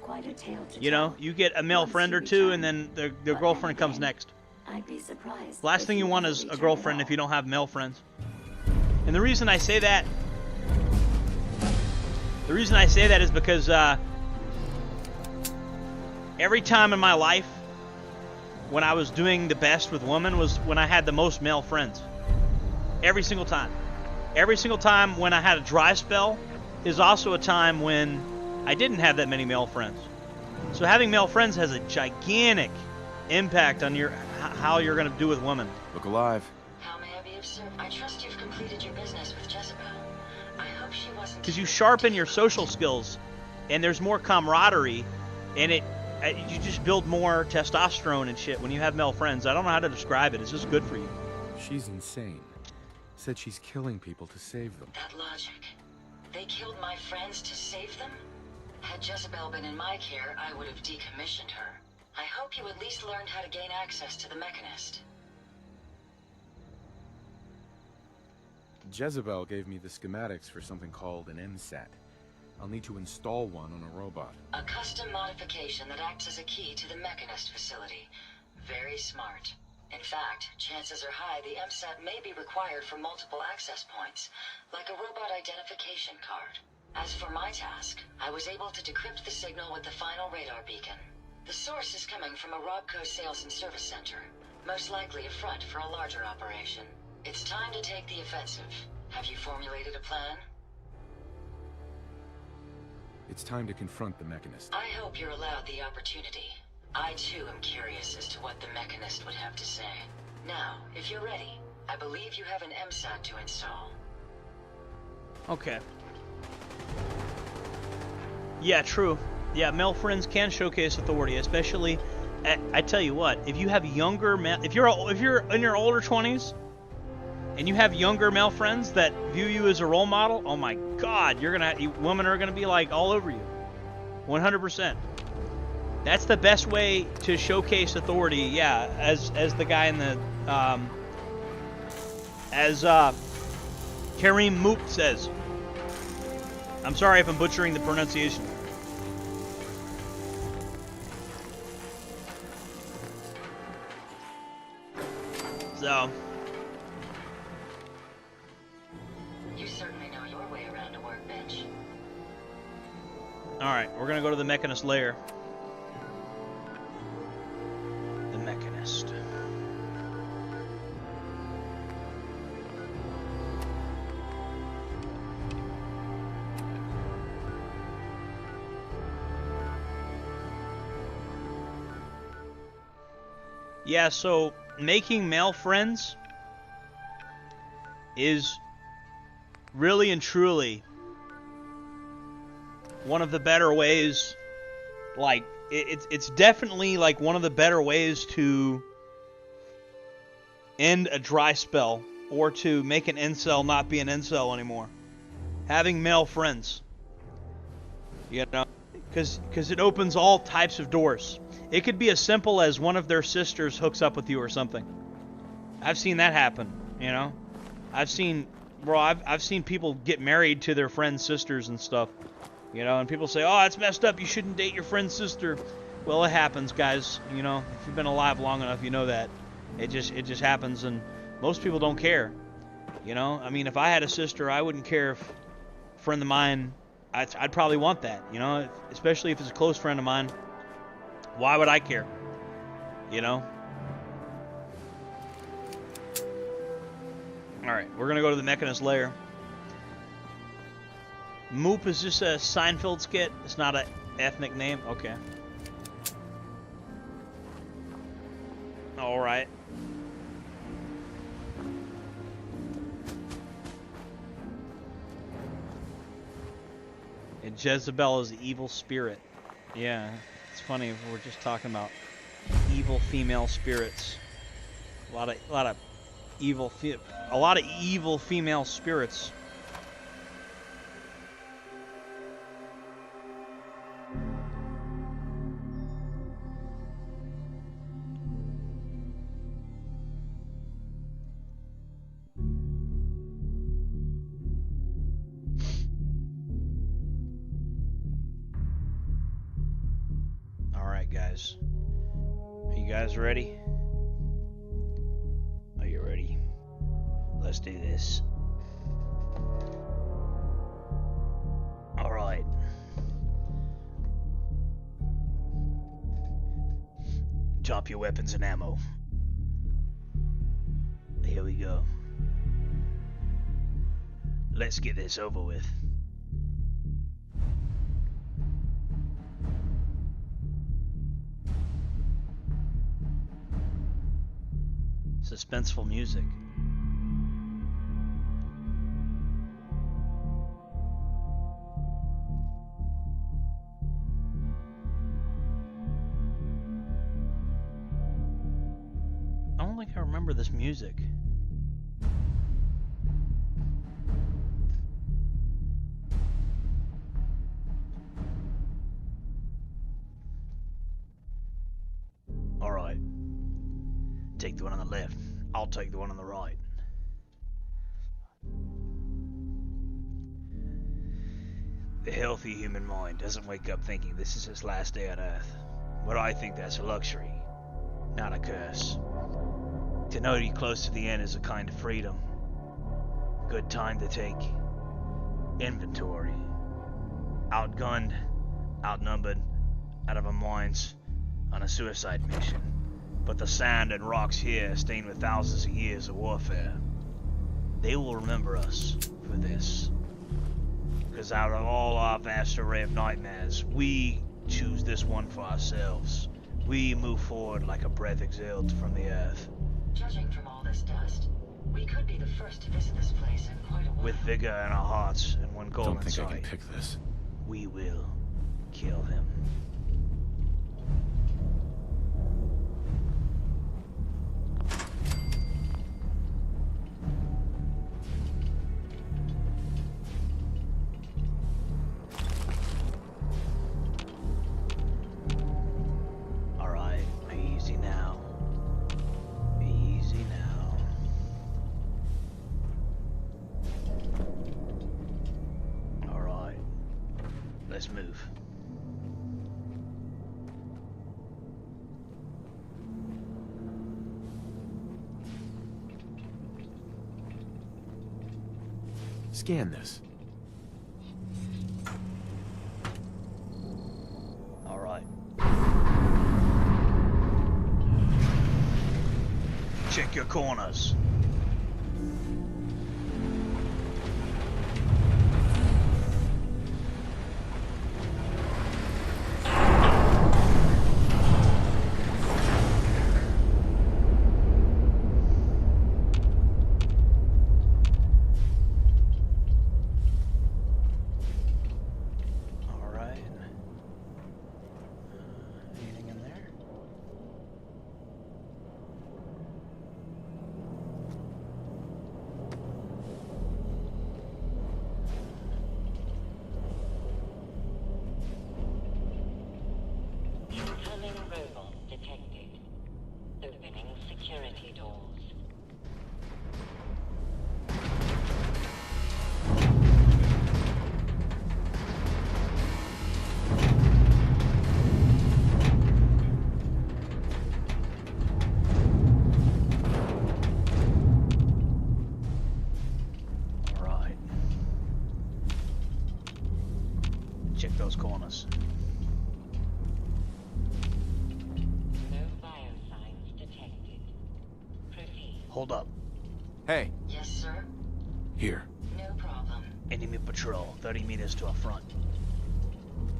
A: You know, you get a male friend or two, and then their girlfriend comes next.
J: I'd be surprised.
A: Last thing you want is a girlfriend if you don't have male friends. And the reason I say that is because every time in my life when I was doing the best with women was when I had the most male friends. Every single time. Every single time when I had a dry spell is also a time when I didn't have that many male friends. So having male friends has a gigantic impact on how you're going to do with women.
H: Look alive.
F: How may I be of service? I trust you've completed your business with Jezebel. I hope she wasn't...
A: Because you sharpen your social skills, and there's more camaraderie, and you just build more testosterone and shit when you have male friends. I don't know how to describe it. It's just good for you.
K: She's insane. Said she's killing people to save them.
F: That logic. They killed my friends to save them? Had Jezebel been in my care, I would have decommissioned her. I hope you at least learned how to gain access to the Mechanist.
K: Jezebel gave me the schematics for something called an MSAT. I'll need to install one on a robot.
F: A custom modification that acts as a key to the Mechanist facility. Very smart. In fact, chances are high the MSAT may be required for multiple access points, like a robot identification card. As for my task, I was able to decrypt the signal with the final radar beacon. The source is coming from a Robco sales and service center, most likely a front for a larger operation. It's time to take the offensive. Have you formulated a plan?
K: It's time to confront the Mechanist.
F: I hope you're allowed the opportunity. I too am curious as to what the Mechanist would have to say. Now, if you're ready, I believe you have an MSAT to install.
A: Okay. Yeah, true. Yeah, male friends can showcase authority, especially. I tell you what, if you have younger if you're in your older 20s, and you have younger male friends that view you as a role model, oh my God, women are gonna be like all over you, 100%. That's the best way to showcase authority. Yeah, as the guy in the Kareem Moop says. I'm sorry if I'm butchering the pronunciation. So.
F: You certainly know your way around a workbench.
A: Alright, we're gonna go to the Mechanist lair. The Mechanist. Yeah, so making male friends is really and truly one of the better ways. Like, it's definitely like one of the better ways to end a dry spell, or to make an incel not be an incel anymore. Having male friends, you know, because it opens all types of doors. It could be as simple as one of their sisters hooks up with you or something. I've seen that happen, you know. I've seen people get married to their friends' sisters and stuff, you know. And people say, "Oh, it's messed up. You shouldn't date your friend's sister." Well, it happens, guys. You know, if you've been alive long enough, you know that it just happens, and most people don't care. You know, I mean, if I had a sister, I wouldn't care if a friend of mine. I'd probably want that, you know, especially if it's a close friend of mine. Why would I care? You know? Alright, we're going to go to the Mechanist lair. Moop is just a Seinfeld skit. It's not an ethnic name. Okay. Alright. And Jezebel is the evil spirit. Yeah. It's funny, we're just talking about evil female spirits. A lot of evil female spirits. guys. Are you guys ready? Are you ready? Let's do this. Alright. Drop your weapons and ammo. Here we go. Let's get this over with. Suspenseful music. I don't think I remember this music. Alright. Take the one on the left. I'll take the one on the right. The healthy human mind doesn't wake up thinking this is its last day on Earth. But I think that's a luxury, not a curse. To know you're close to the end is a kind of freedom. Good time to take inventory. Outgunned, outnumbered, out of our minds, on a suicide mission. But the sand and rocks here, stained with thousands of years of warfare, they will remember us for this. Because out of all our vast array of nightmares, we choose this one for ourselves. We move forward like a breath exhaled from the earth.
F: Judging from all this dust, we could be the first to visit this place in quite a while.
A: With vigor in our hearts and one goal
H: Don't think
A: in
H: I can
A: sight.
H: pick this.
A: We will kill him. Alright, easy now. Easy now. Alright. Let's move.
H: Scan this.
A: Alright. Check your corners. Alright. Anything in there?
F: Incoming robot detected. Opening security doors.
A: Alright. Check those corners.
F: No biosigns detected. Proceed.
A: Hold up.
H: Hey,
F: Yes, sir.
H: here.
F: No problem.
A: Enemy patrol, 30 meters to our front.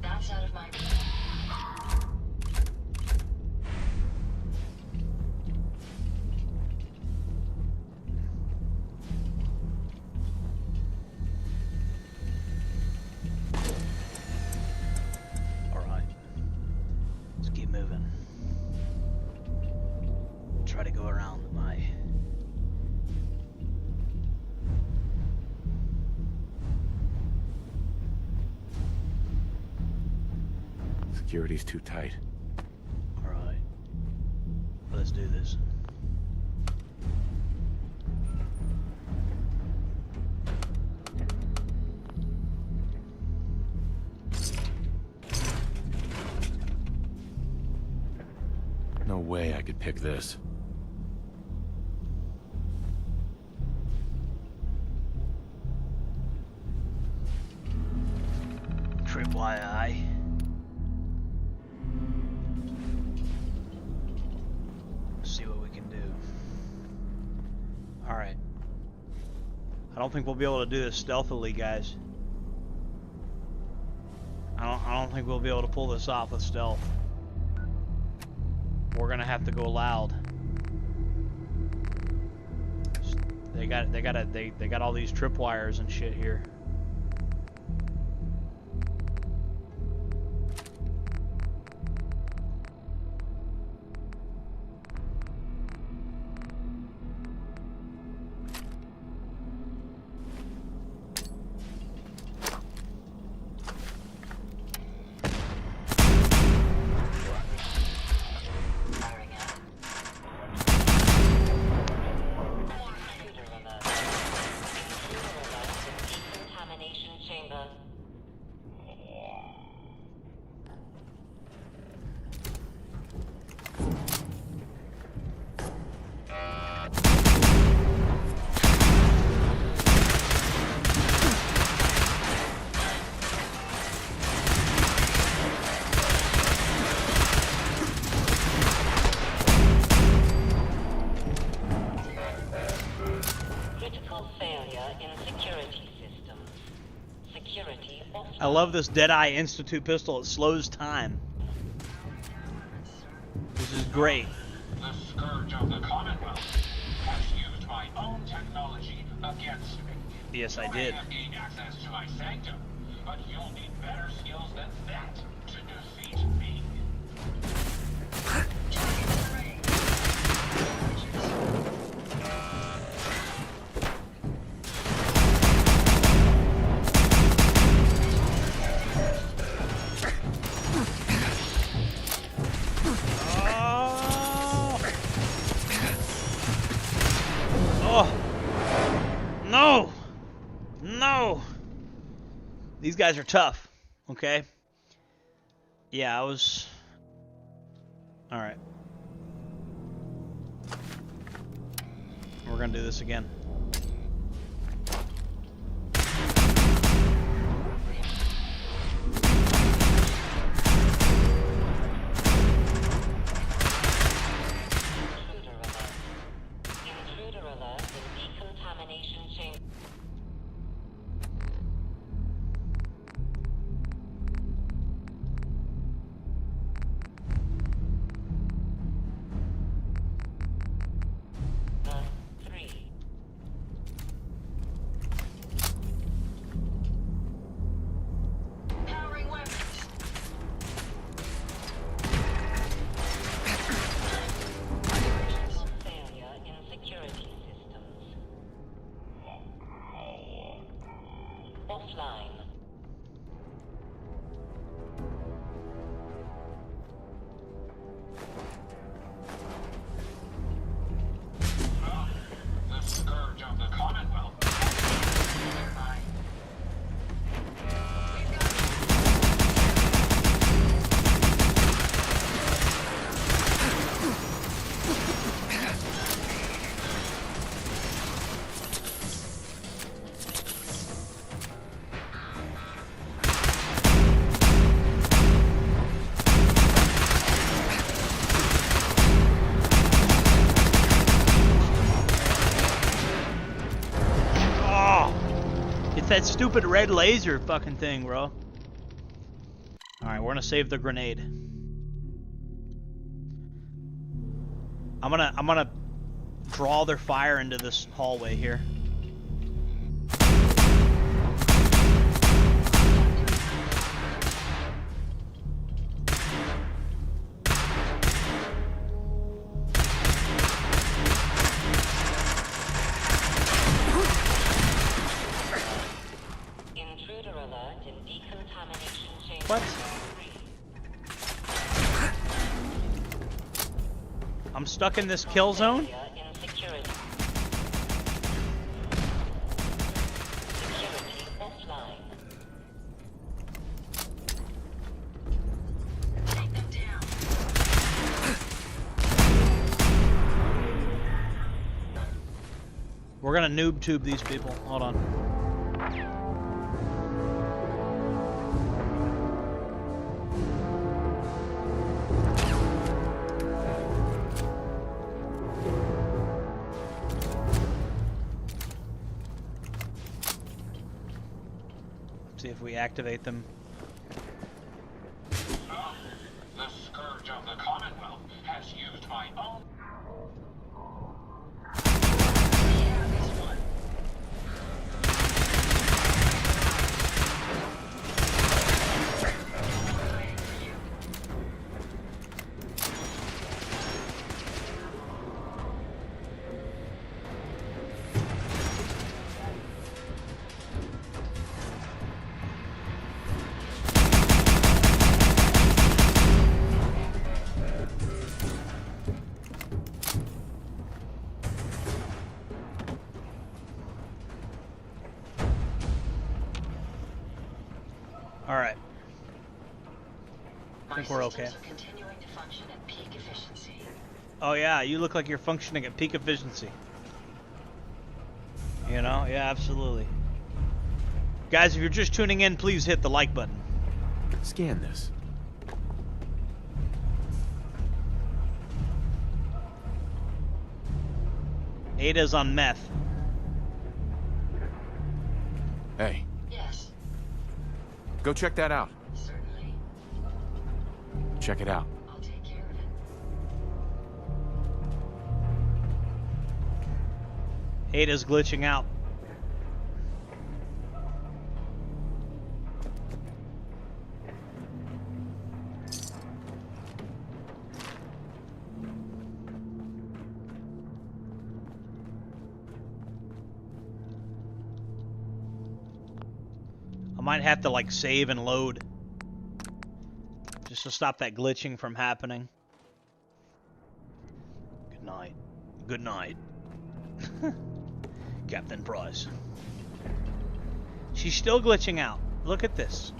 F: That's out of my
A: Alright. Let's keep moving. Try to go around my...
H: Security's too tight.
A: Alright. Let's do this.
H: way I could pick this.
A: Tripwire. See what we can do. Alright. I don't think we'll be able to do this stealthily, guys. I don't think we'll be able to pull this off with stealth. We're gonna have to go loud. They got all these tripwires and shit here. I love this Deadeye Institute pistol. It slows time. This is great.
I: The Scourge of the Commonwealth has used my own technology against me.
A: Yes, I
I: You
A: did.
I: may have gained access to my sanctum, but you'll need better skills than that to defeat me.
A: No! No! These guys are tough, okay? Yeah, I was... Alright. We're gonna do this again. That stupid red laser fucking thing, bro. Alright, we're gonna save the grenade. I'm gonna draw their fire into this hallway here. What? I'm stuck in this kill zone? We're gonna noob tube these people. Hold on. See if we activate them.
I: The Scourge of the Commonwealth has used my own.
A: All right. I think we're okay.
F: Continuing to function at peak efficiency.
A: Oh yeah, you look like you're functioning at peak efficiency. You know? Yeah, absolutely. Guys, if you're just tuning in, please hit the like button.
H: Scan this.
A: Ada's on meth.
H: Hey,
F: Yes,
H: go check that out.
F: certainly.
H: Check it out.
F: I'll take care of it.
A: Ada's glitching out. I might have to like save and load just to stop that glitching from happening. Good night. Good night. Captain Price. She's still glitching out. Look at this.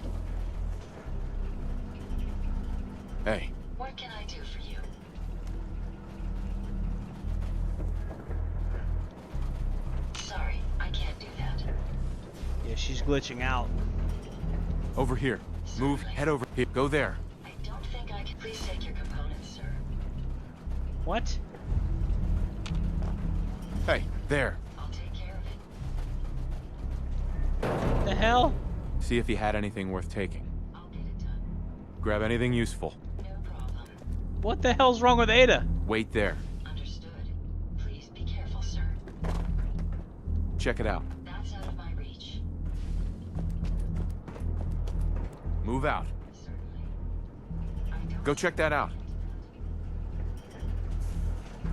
H: Hey,
F: What can I do for you? Sorry, I can't do that.
A: Yeah, she's glitching out.
H: over here. Move, head over here. Go there.
F: I don't think I can. Please take your components, sir.
A: What?
H: Hey, there.
F: I'll take care of it.
A: What the hell?
H: See if he had anything worth taking.
F: I'll get it done.
H: Grab anything useful.
F: No problem.
A: What the hell's wrong with Ada?
H: Wait there.
F: Understood. Please be careful, sir.
H: Check it out.
F: That's out of my reach.
H: Move out.
F: Certainly. I don't.
H: Go check that out.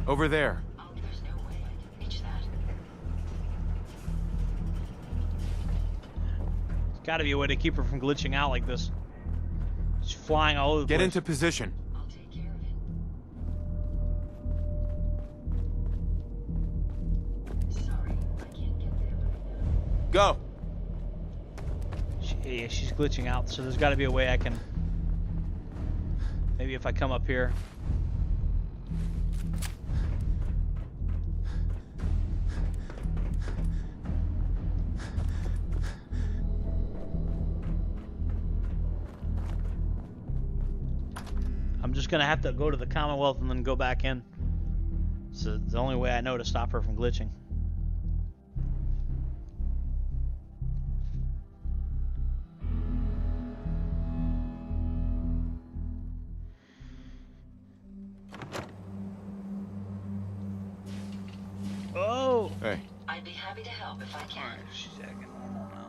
H: Over there.
F: Oh, there's no way I can reach that.
A: There's gotta be a way to keep her from glitching out like this. She's flying all over the
H: Get
A: place.
H: into position.
F: I'll take care of it. Sorry, I can't get there right now.
H: Go.
A: Yeah, she's glitching out, so there's gotta be a way I can... Maybe if I come up here. I'm just gonna have to go to the Commonwealth and then go back in. So it's the only way I know to stop her from glitching. Oh!
H: Hey,
F: I'd be happy to help if I can.
A: She's acting normal now.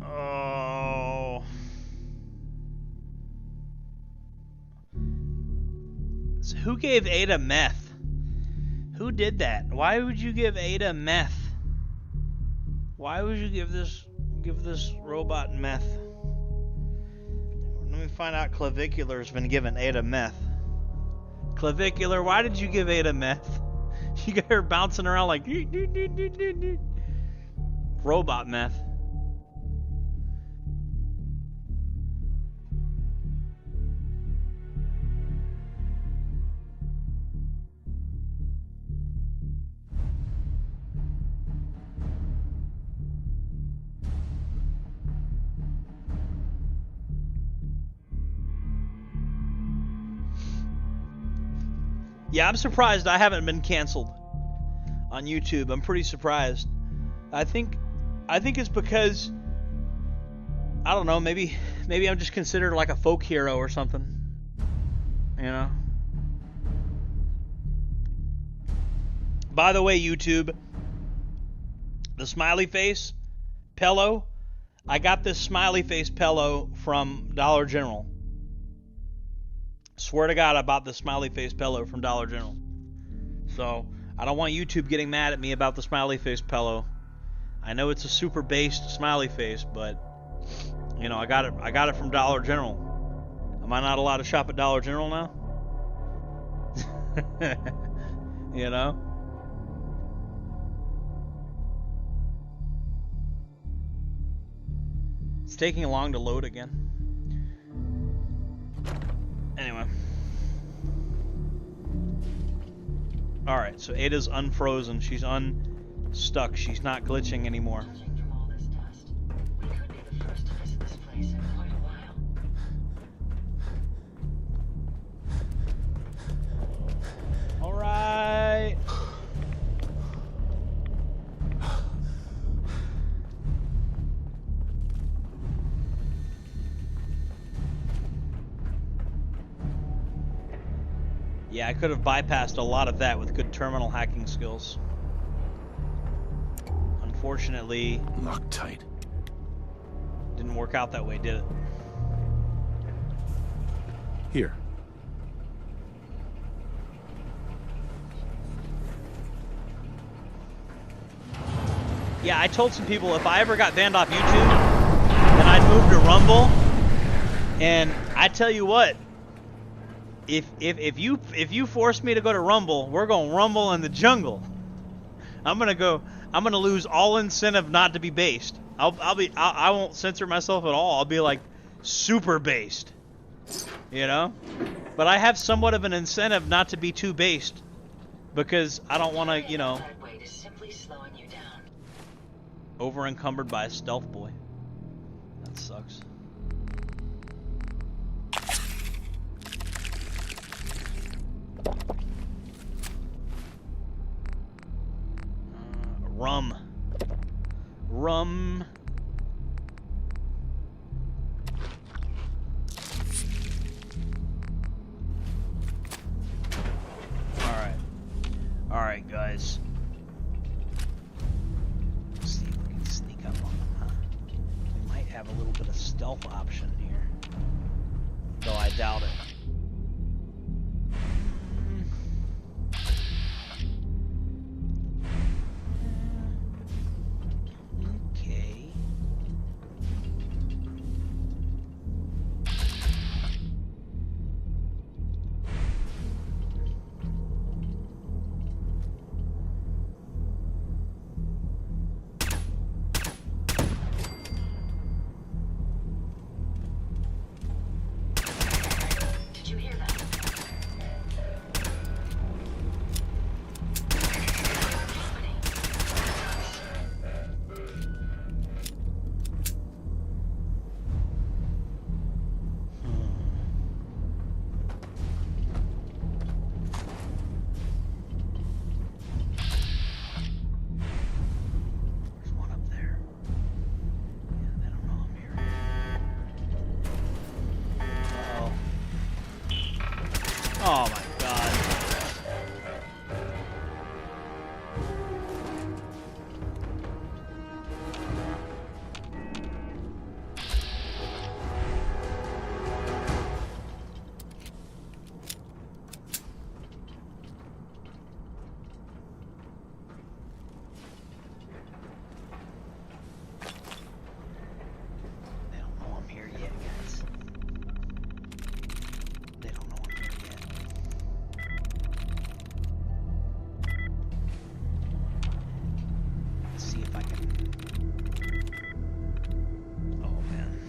A: Oh. So who gave Ada meth? Who did that? Why would you give Ada meth? Why would you give this robot meth? Let me find out. Clavicular's been giving Ada meth. Clavicular, why did you give Ada meth? You got her bouncing around like robot meth. Yeah, I'm surprised I haven't been canceled on YouTube. I'm pretty surprised. I think it's because, I don't know, maybe I'm just considered like a folk hero or something. You know? By the way, YouTube, the smiley face pillow, I got this smiley face pillow from Dollar General. Swear to God, I bought the smiley face pillow from Dollar General. So, I don't want YouTube getting mad at me about the smiley face pillow. I know it's a super based smiley face, but you know, I got it from Dollar General. Am I not allowed to shop at Dollar General now? You know? It's taking long to load again. Anyway. Alright, so Ada's unfrozen. She's unstuck. She's not glitching anymore. Alright. Yeah, I could have bypassed a lot of that with good terminal hacking skills. Unfortunately,
H: Loctite.
A: Didn't work out that way, did it?
H: Here.
A: Yeah, I told some people if I ever got banned off YouTube, then I'd move to Rumble. And I tell you what, if you force me to go to Rumble, we're going to rumble in the jungle. I'm gonna lose all incentive not to be based. I won't censor myself at all. I'll be like super based, you know. But I have somewhat of an incentive not to be too based because I don't want to, you know, over encumbered by a stealth boy. That sucks. Rum. Alright, guys. Let's see if we can sneak up on them, huh? We might have a little bit of stealth option here. Though I doubt it. Oh my god. They don't know I'm here yet, guys. They don't know I'm here yet. Let's see if I can. Oh man.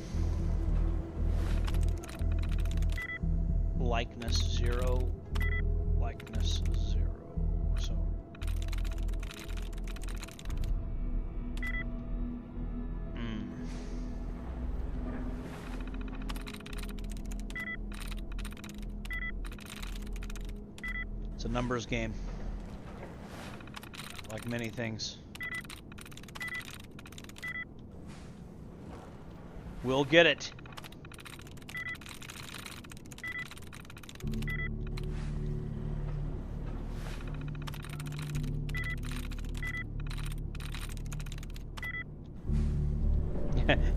A: Likeness 0. Likeness 0. So. It's a numbers game. Like many things. We'll get it.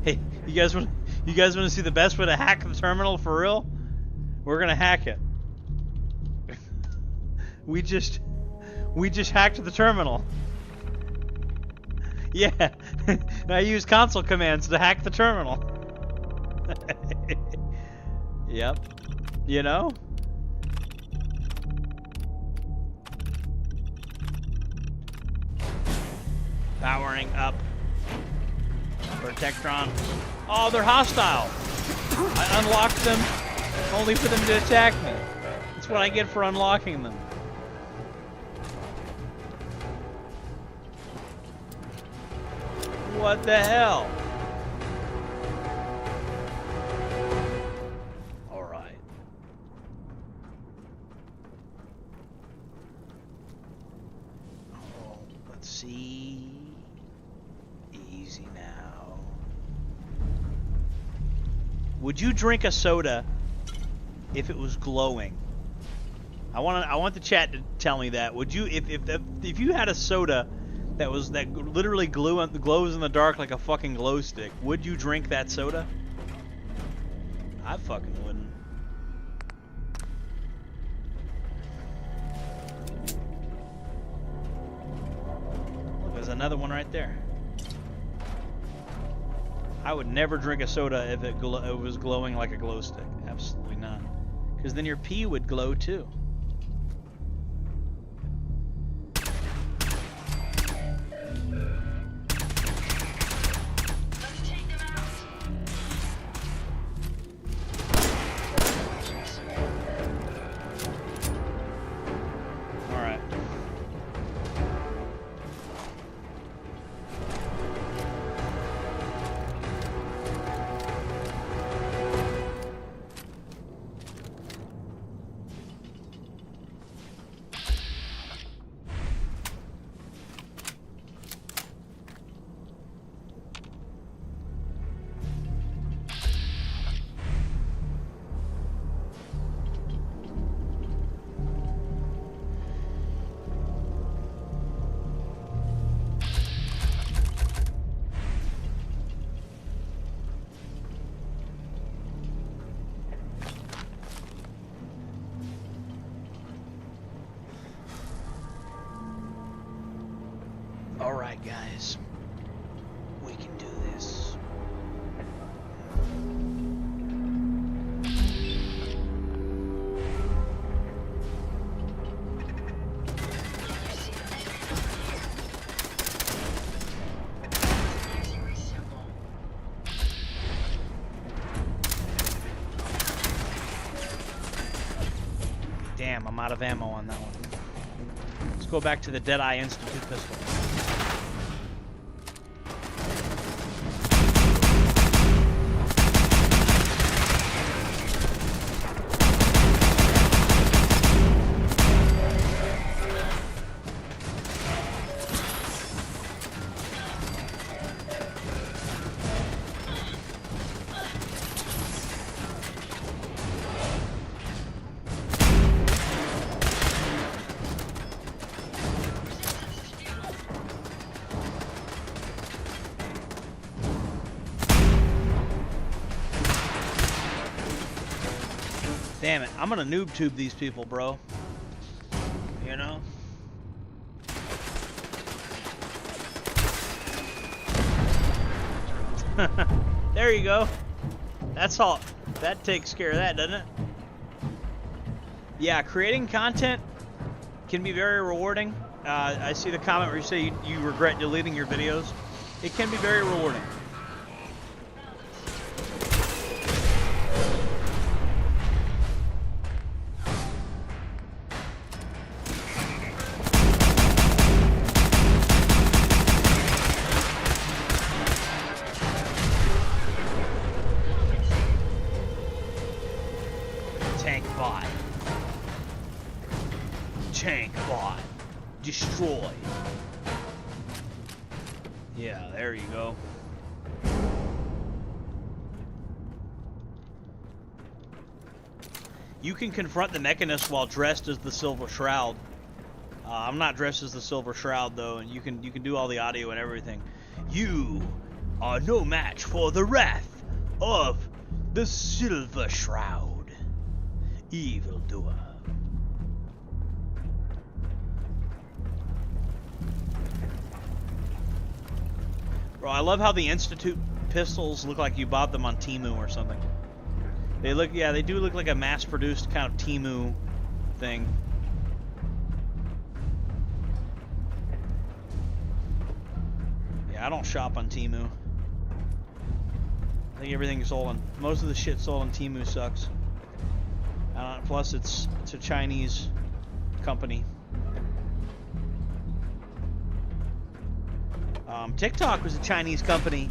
A: Hey, you guys want to see the best way to hack the terminal for real? We're gonna hack it. we just hacked the terminal. Yeah, I use console commands to hack the terminal. Yep. You know? Powering up. Protectron. Oh, they're hostile. I unlocked them only for them to attack me. That's what I get for unlocking them. What the hell? Alright. Oh, let's see. Easy now. Would you drink a soda if it was glowing? I want the chat to tell me that. Would you, if you had a soda that literally glows in the dark like a fucking glow stick, would you drink that soda? I fucking wouldn't. Look, there's another one right there. I would never drink a soda if it was glowing like a glow stick. Absolutely not. Because then your pee would glow too. Alright guys, we can do this. Damn, I'm out of ammo on that one. Let's go back to the Deadeye Institute pistol. Damn it, I'm gonna noob tube these people, bro. You know? There you go. That's all. That takes care of that, doesn't it? Yeah, creating content can be very rewarding. I see the comment where you say you regret deleting your videos. It can be very rewarding. Tank bot. Destroy. Yeah, there you go. You can confront the Mechanist while dressed as the Silver Shroud. I'm not dressed as the Silver Shroud though, and you can do all the audio and everything. You are no match for the wrath of the Silver Shroud, evildoer. Bro, I love how the Institute pistols look like you bought them on Temu or something. They look, yeah, they do look like a mass-produced kind of Temu thing. Yeah, I don't shop on Temu. I think everything sold on, most of the shit sold on Temu sucks. Plus, it's a Chinese company. TikTok was a Chinese company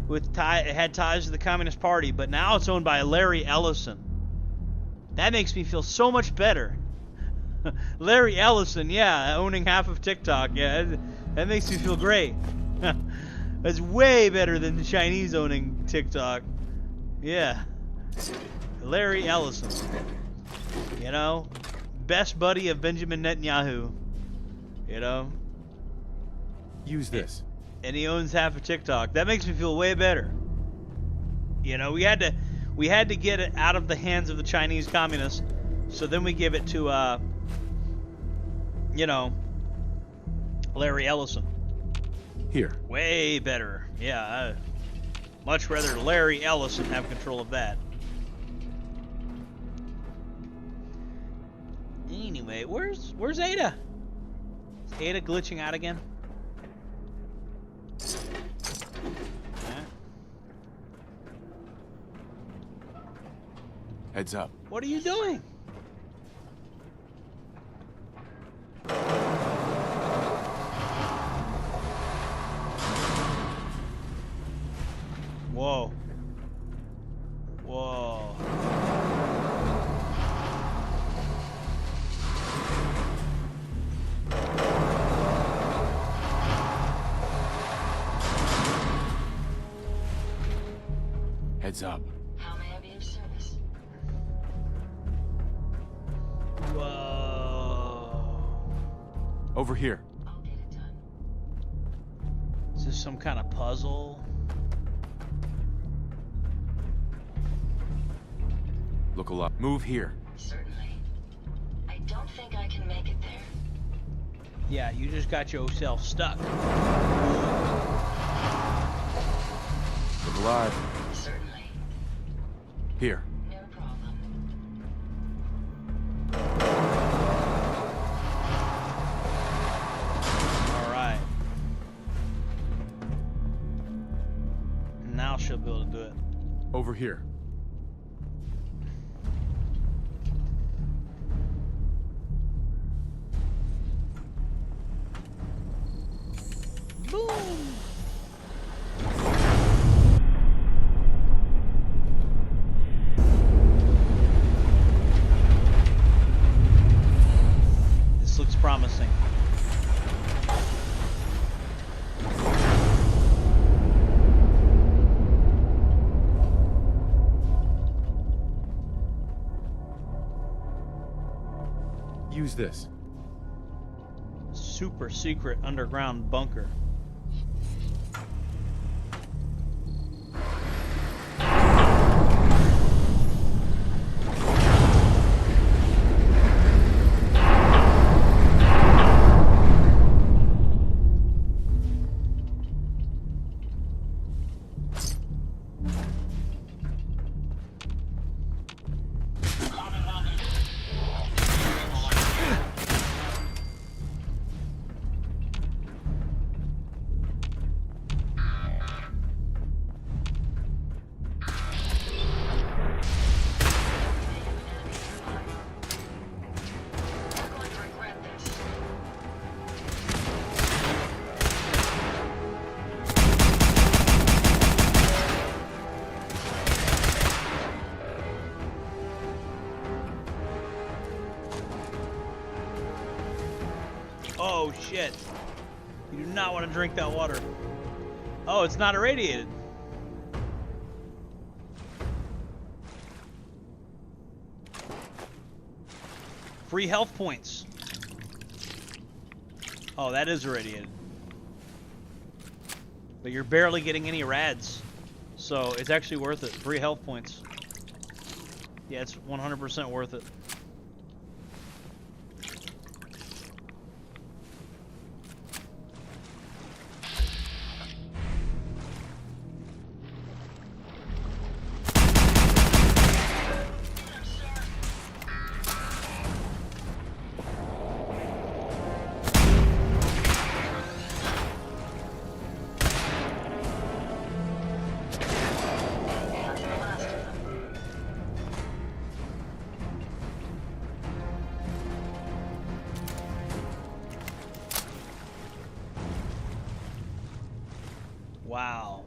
A: with it had ties to the Communist Party, but now it's owned by Larry Ellison. That makes me feel so much better. Larry Ellison, yeah, owning half of TikTok, yeah, that makes me feel great. That's way better than the Chinese owning TikTok. Yeah. Larry Ellison. You know, best buddy of Benjamin Netanyahu. You know?
H: Use this.
A: And he owns half of TikTok. That makes me feel way better. You know, we had to get it out of the hands of the Chinese communists, so then we give it to you know, Larry Ellison.
H: Here.
A: Way better. Yeah, much rather Larry Ellison have control of that. Anyway, where's Ada? Is Ada glitching out again?
H: Heads up.
A: What are you doing? Whoa. Whoa.
H: Heads up.
F: How may I be of service?
A: Whoa.
H: Over here.
F: I'll get it done.
A: Is this some kind of puzzle?
H: Look alive. Move here.
F: Certainly. I don't think I can make it there.
A: Yeah, you just got yourself stuck.
H: Look alive.
F: Certainly.
H: Here.
F: No problem.
A: All right. Now she'll be able to do it.
H: Over here.
A: Boom! This looks promising.
H: Use this.
A: Super secret underground bunker. Oh shit. You do not want to drink that water. Oh, it's not irradiated. Free health points. Oh, that is irradiated. But you're barely getting any rads. So it's actually worth it. Free health points. Yeah, it's 100% worth it. Wow.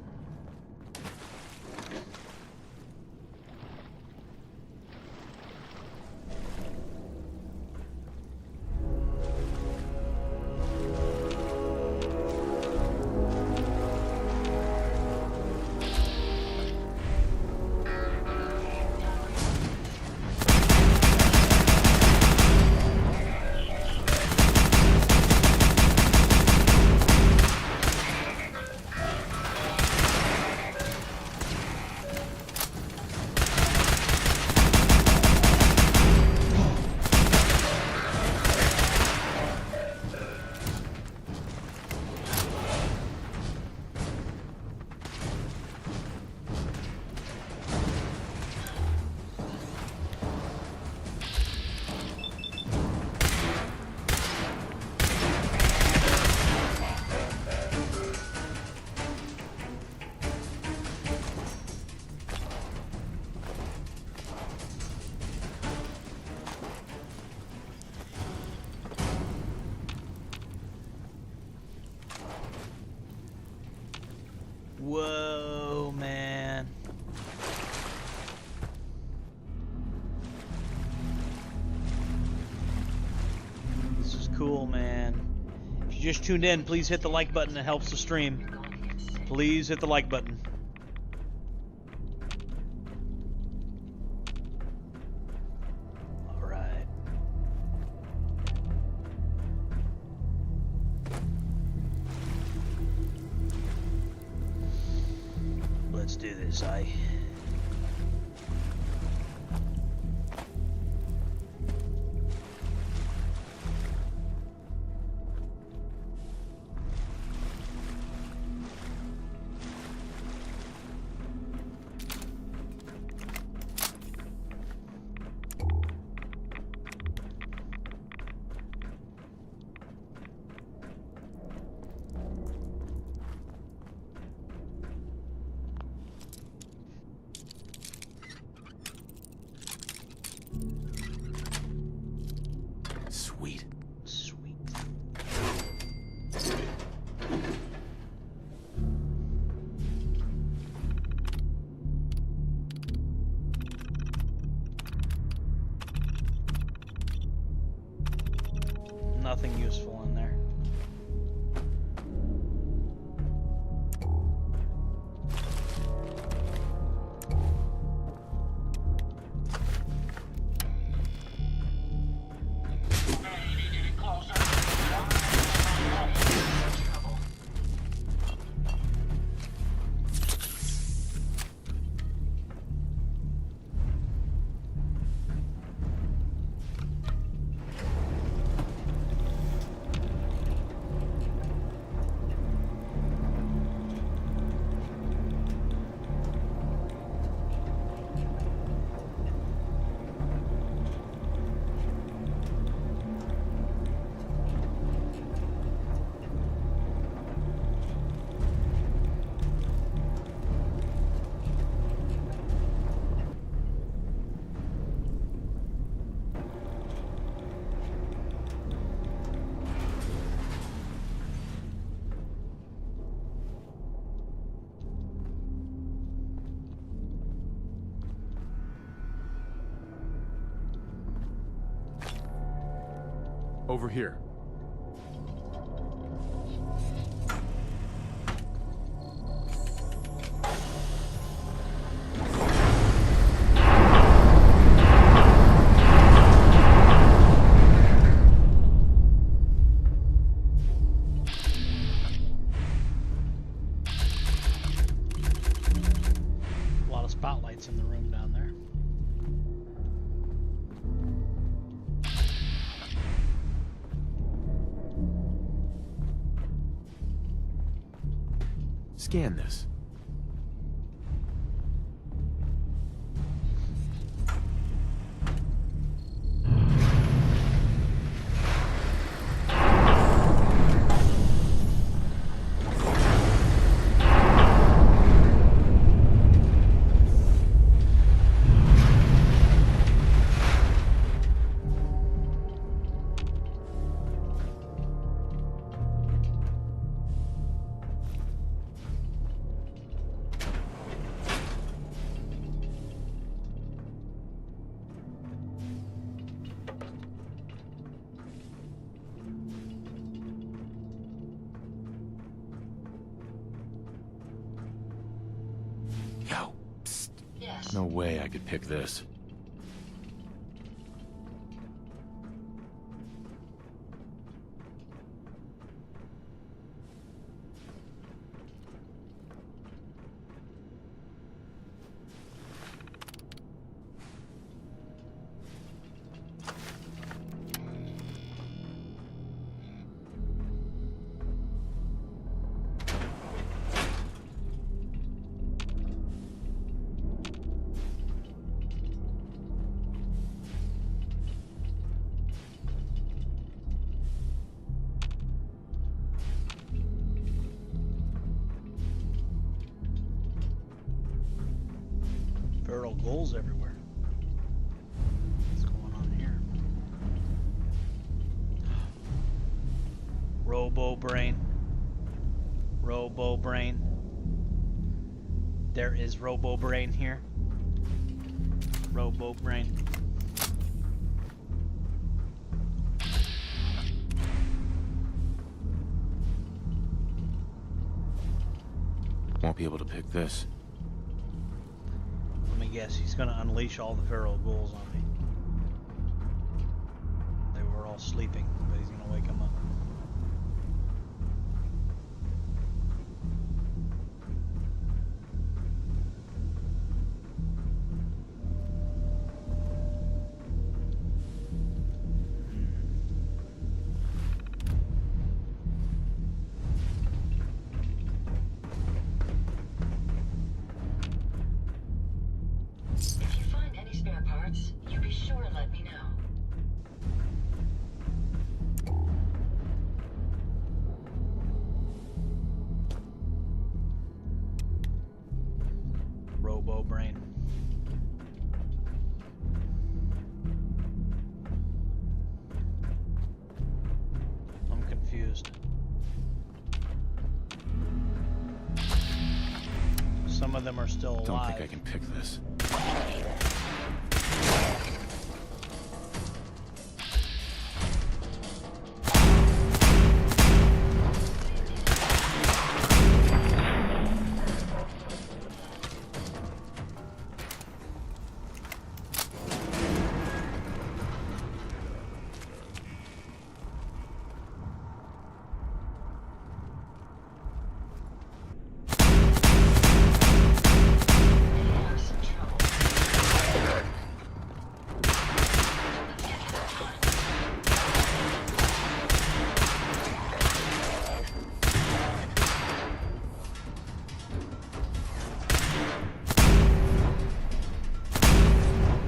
A: Whoa, man. This is cool, man. If you just tuned in, please hit the like button. It helps the stream. Please hit the like button. All right. Let's do this,
H: Sweet.
A: Sweet. Nothing useful in there.
K: Over here.
H: Scan this. Yo, psst.
F: Yes.
H: No way I could pick this.
A: Feral ghouls everywhere. What's going on here? Robo Brain. Robo Brain. There is Robo Brain here. Robo Brain.
H: Won't be able to pick this.
A: Let me guess, he's gonna unleash all the feral ghouls on me. They were all sleeping, but he's gonna wake them up.
F: If you find any spare parts, you be sure and let me know.
A: Robo Brain. I'm confused. Some of them are still alive.
H: Don't think I can pick this.
F: Have some trouble.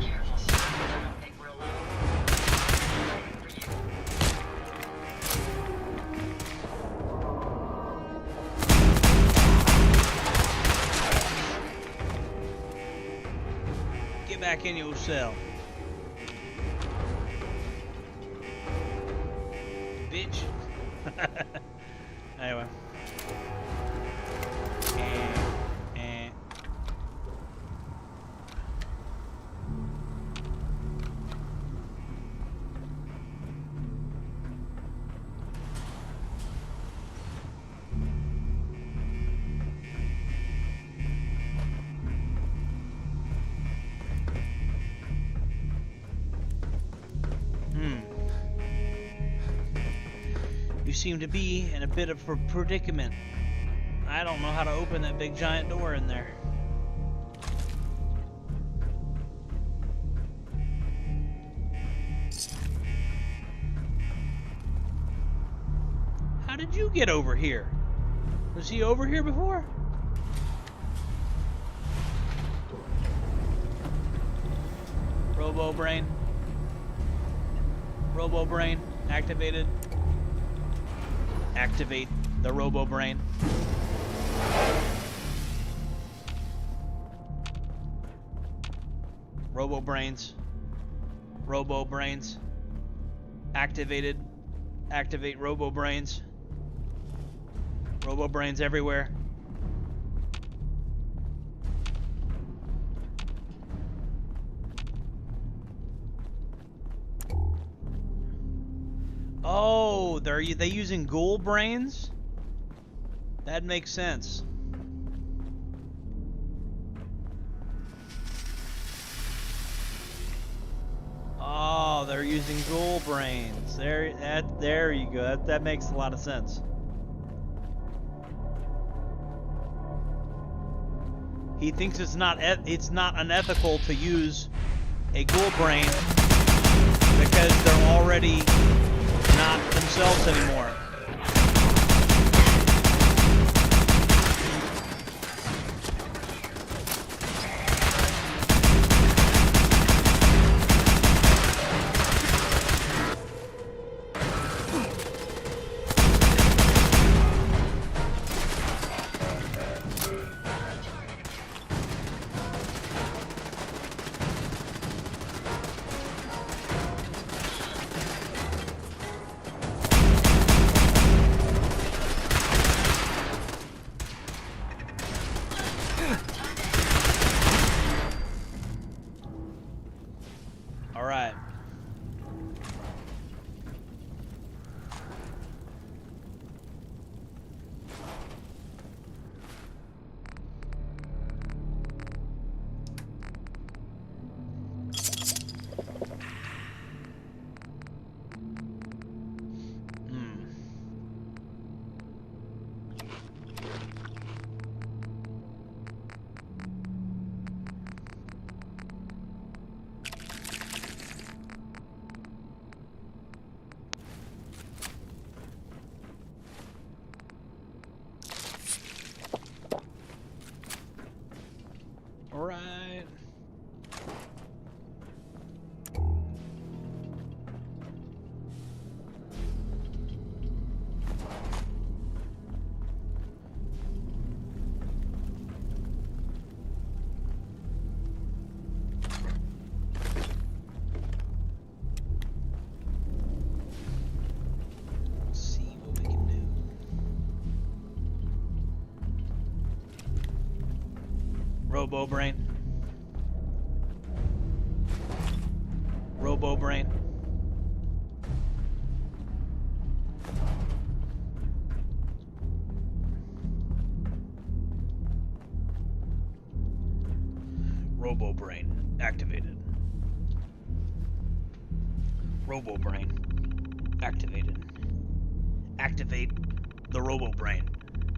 F: Careful, sir. I don't think we're alone. Waiting for you.
A: Get back in your cell. Bitch. Anyway. And you seem to be in a bit of a predicament. I don't know how to open that big giant door in there. How did you get over here? Was he over here before? Robo Brain. Robo Brain activated. Activate the Robo Brain. Robo Brains. Robo Brains. Activated. Activate Robo Brains. Robo Brains everywhere. Oh, they using ghoul brains? That makes sense. Oh, they're using ghoul brains. There you go. That makes a lot of sense. He thinks it's not unethical to use a ghoul brain because they're already not themselves anymore. All right. All right. Let's see what we can do. Robo Brain. Robo Brain. Robo Brain activated. Robo Brain activated. Activate the Robo Brain.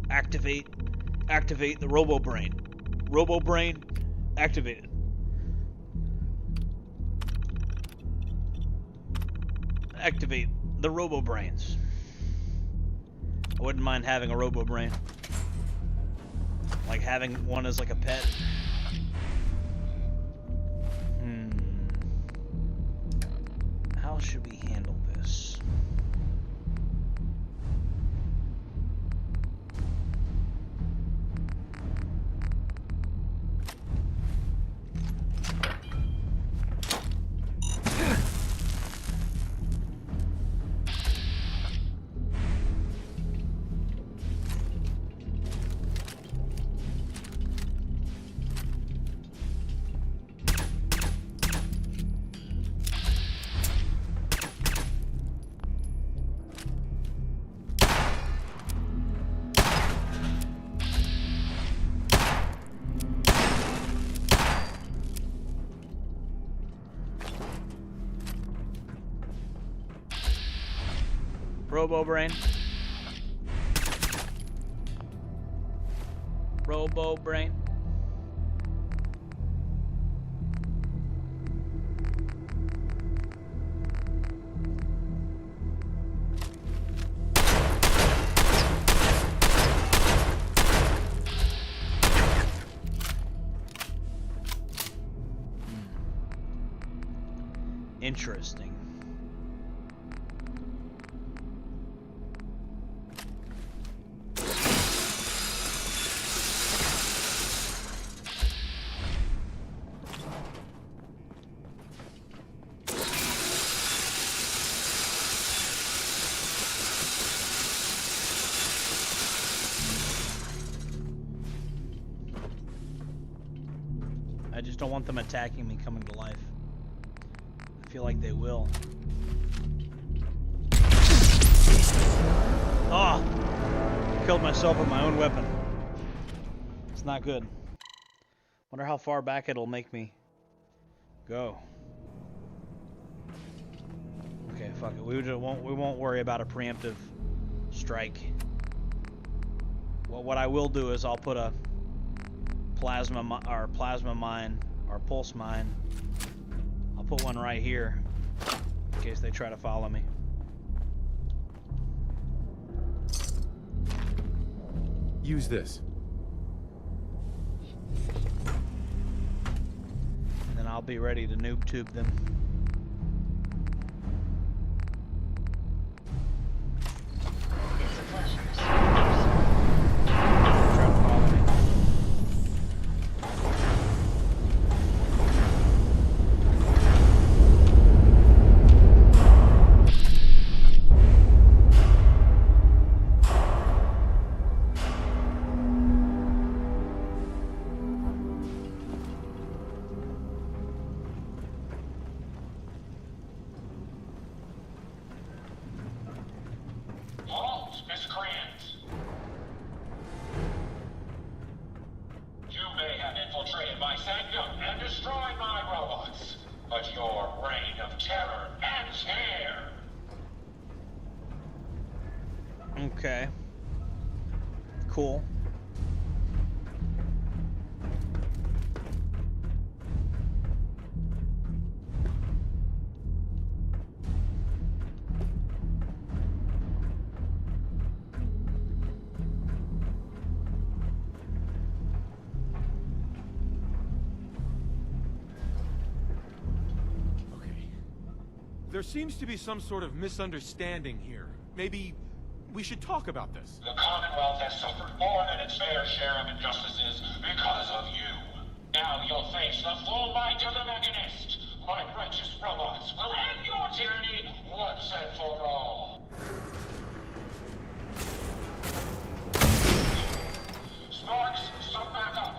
A: Activate the Robo Brain. Robo Brain activated. Activate the Robo Brains. I wouldn't mind having a Robo Brain. Like having one as like a pet. How should we handle this? Robo Brain. Robo Brain. Interesting. I just don't want them attacking me coming to life. I feel like they will. Oh! Killed myself with my own weapon. It's not good. Wonder how far back it'll make me go. Okay, fuck it. We won't worry about a preemptive strike. Well, what I will do is I'll put a plasma mine or pulse mine. I'll put one right here in case they try to follow me.
H: Use this.
A: And then I'll be ready to noob tube them.
F: It's a pleasure.
A: Try to follow me.
I: Halt, miscreants! You may have infiltrated my sanctum and destroyed my robots, but your reign of terror ends here!
A: Okay. Cool.
K: There seems to be some sort of misunderstanding here. Maybe we should talk about this.
I: The Commonwealth has suffered more than its fair share of injustices because of you. Now you'll face the full might of the Mechanist. My righteous robots will end your tyranny once and for all. Sparks, some backup.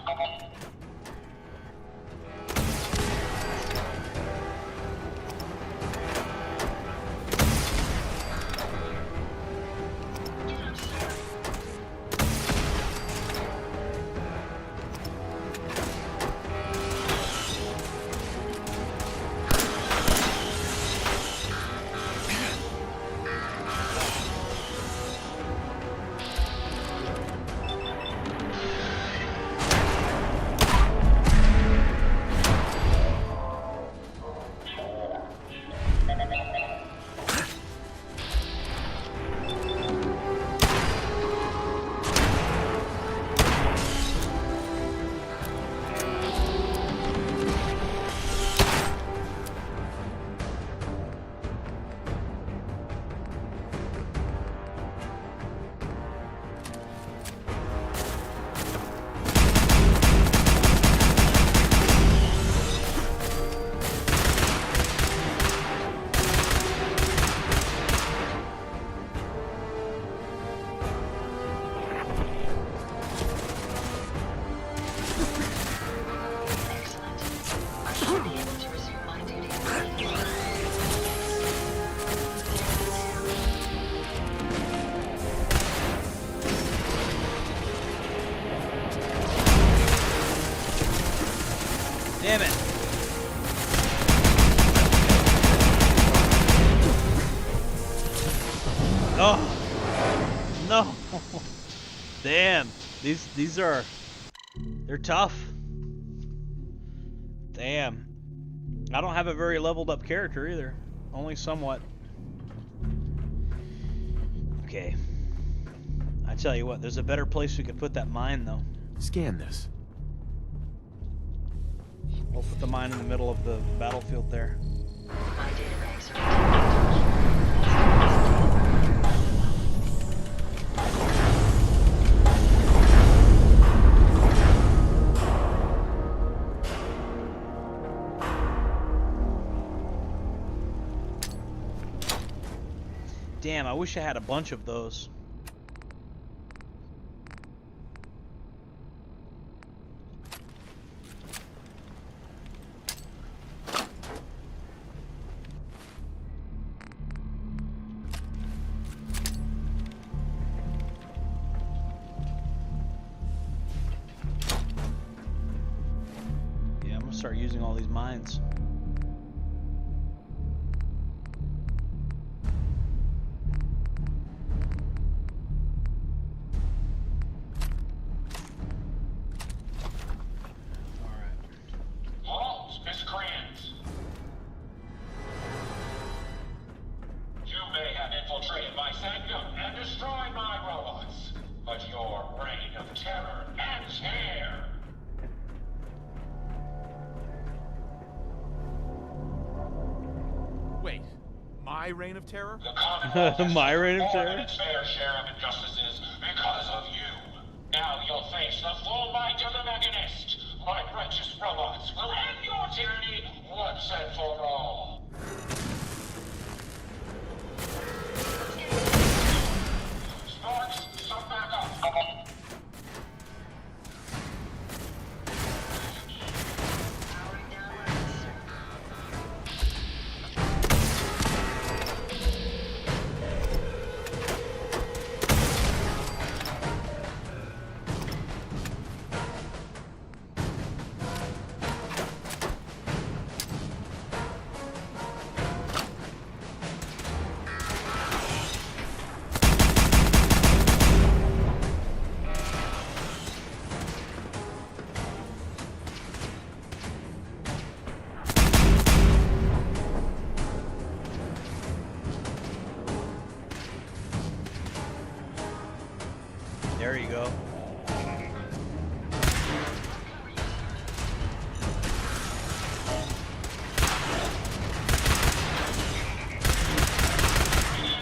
A: Damn it. Oh. No. Damn. These are... They're tough. Damn. I don't have a very leveled up character either. Only somewhat. Okay. I tell you what, there's a better place we could put that mine though.
H: Scan this.
A: We'll put the mine in the middle of the battlefield there.
F: My
A: Damn, I wish I had a bunch of those. Yeah, I'm gonna start using all these mines.
I: Halt, miscreants! You may have infiltrated my sanctum and destroyed my robots, but your reign of terror ends here!
K: Wait, my reign of terror?
I: The Commonwealth has
A: My reign of
I: more
A: terror?
I: than its fair share of injustices because of you. Now you'll face the full might of the Mechanist. My righteous robots will end your tyranny once and for all. Sparks, some backup.
A: There you go.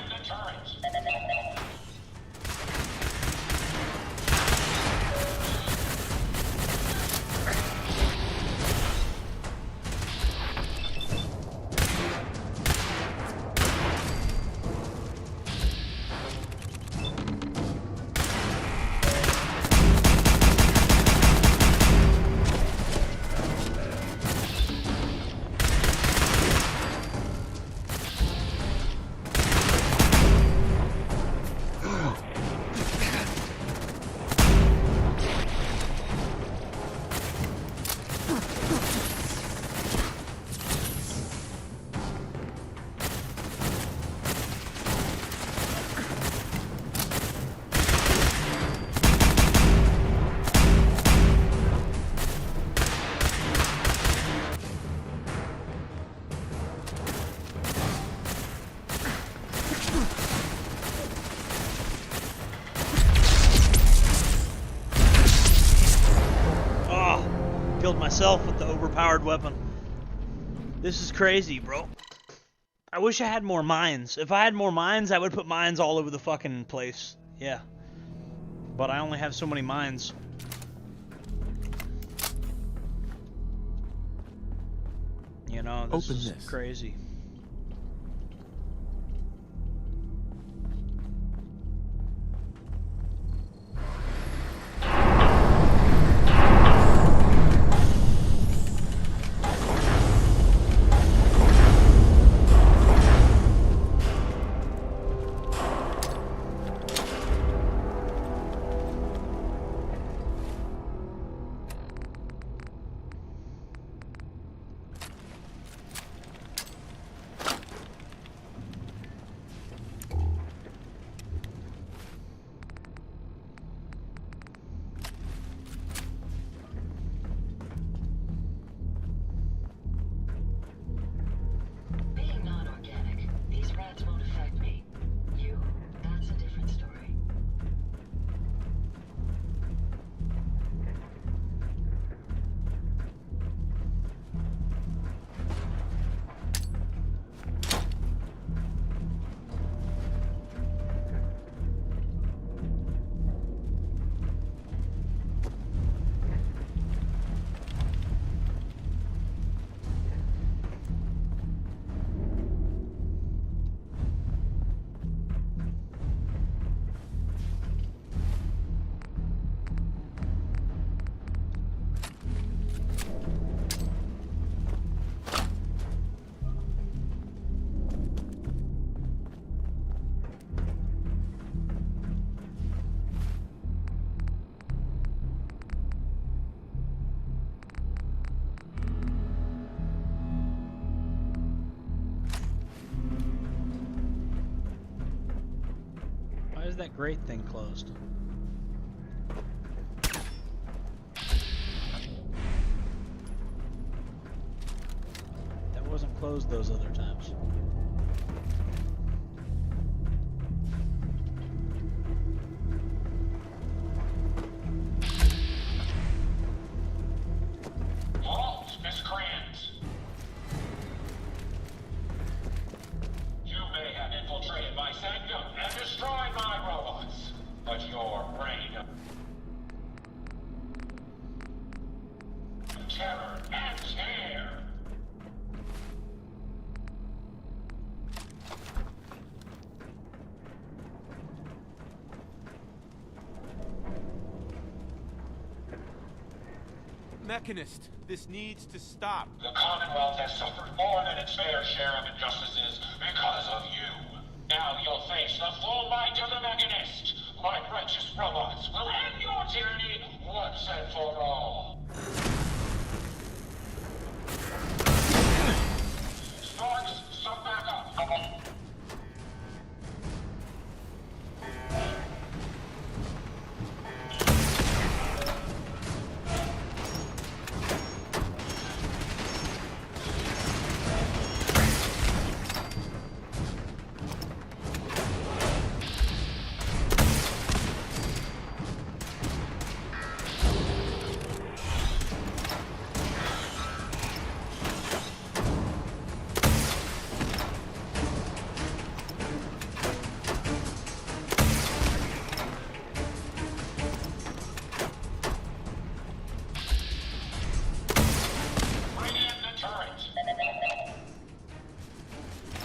I: The turret.
A: Killed myself with the overpowered weapon. This is crazy, bro. I wish I had more mines. If I had more mines, I would put mines all over the fucking place. Yeah. But I only have so many mines. You know, this
H: Open
A: is
H: this.
A: crazy. is that grate thing closed? That wasn't closed those other times.
I: Halt, miscreants! You may have infiltrated my sanctum and destroyed my robots, but your reign of terror and tear.
K: Mechanist, this needs to stop.
I: The Commonwealth has suffered more than its fair share of injustices because of you. Now you'll face the full might of the Mechanist. My righteous robots will end your tyranny once and for all. Storks, some backup.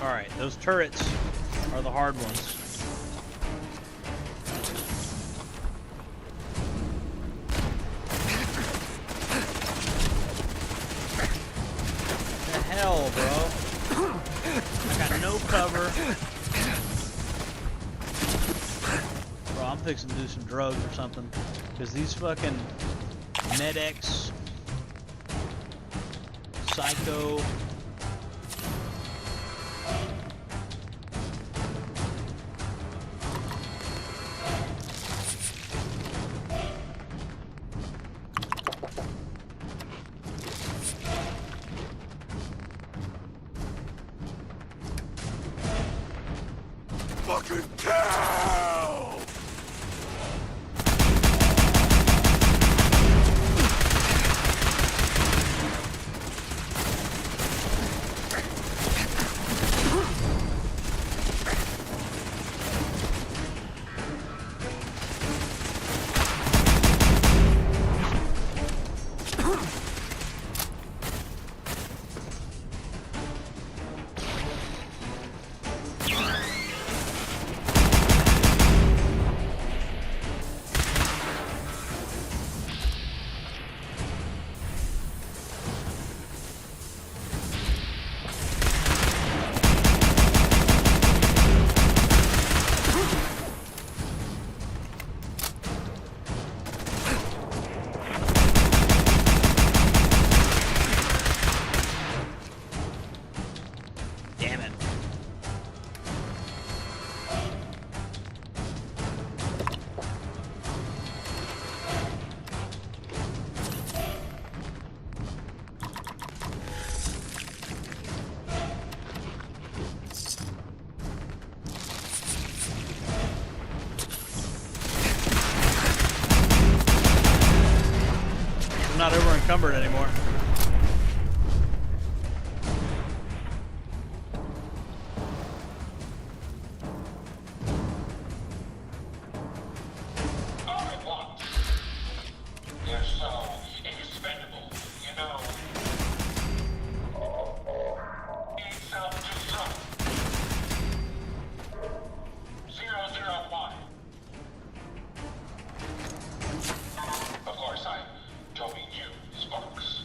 A: Alright, those turrets are the hard ones. The hell, bro? I got no cover. Bro, I'm fixing to do some drugs or something. Because these fucking Med-X, Psycho...
L: Fucking kill!
A: Not over encumbered anymore.
I: They're so expendable, you know. Self-destruct. 001. Of course, I don't mean you, Sparks.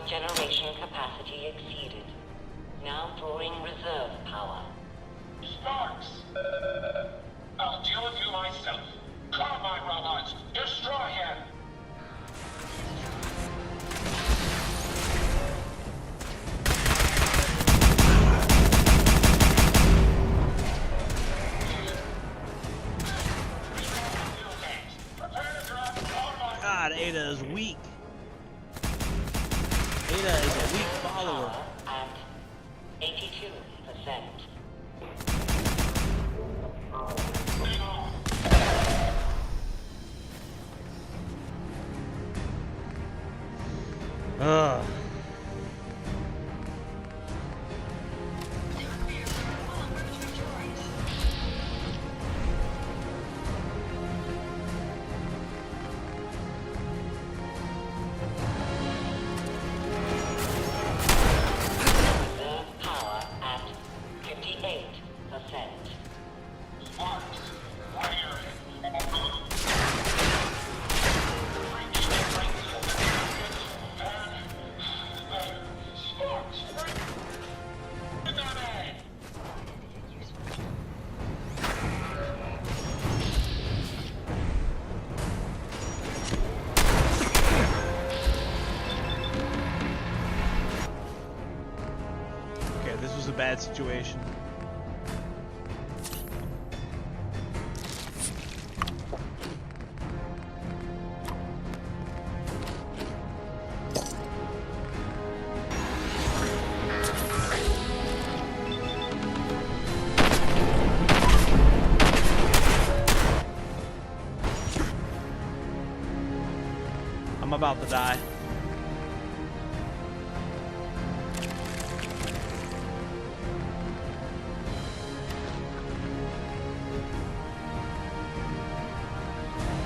F: generation capacity exceeded. Now drawing reserve power.
I: Sparks! I'll deal with you myself. Come, my robots! Destroy him!
A: God, Ada is weak. Ada is a weak follower.
F: At 82%.
A: Ugh.
F: Reserve power at 58%.
I: Sparks! Fire!
A: Okay, this was a bad situation. I'm about to die.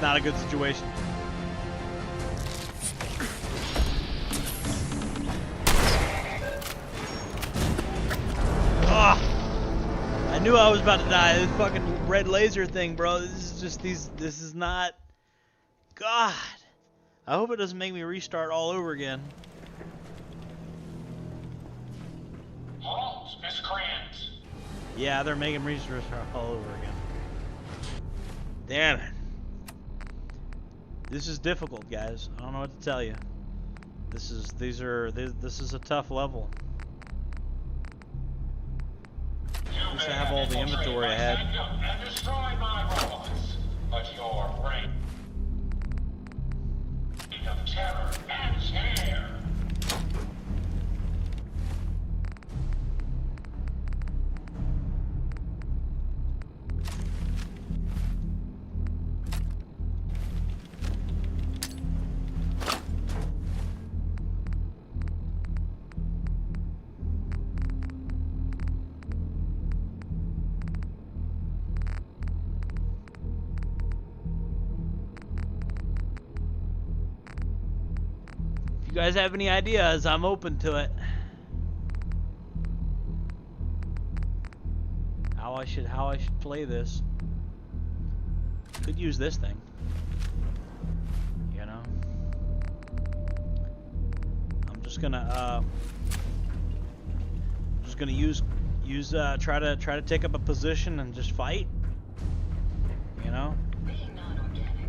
A: Not a good situation. Ugh. I knew I was about to die. This fucking red laser thing, bro. This is just this is not. God. I hope it doesn't make me restart all over again.
I: Halt, miscreants!
A: Yeah, they're making me restart all over again. Damn it. This is difficult, guys. I don't know what to tell you. This is a tough level. At least I have all the inventory I had.
I: And destroy my robots, but your reign of terror ends here.
A: If you guys have any ideas, I'm open to it. How I should play this. Could use this thing. You know. I'm just gonna try to take up a position and just fight. You know.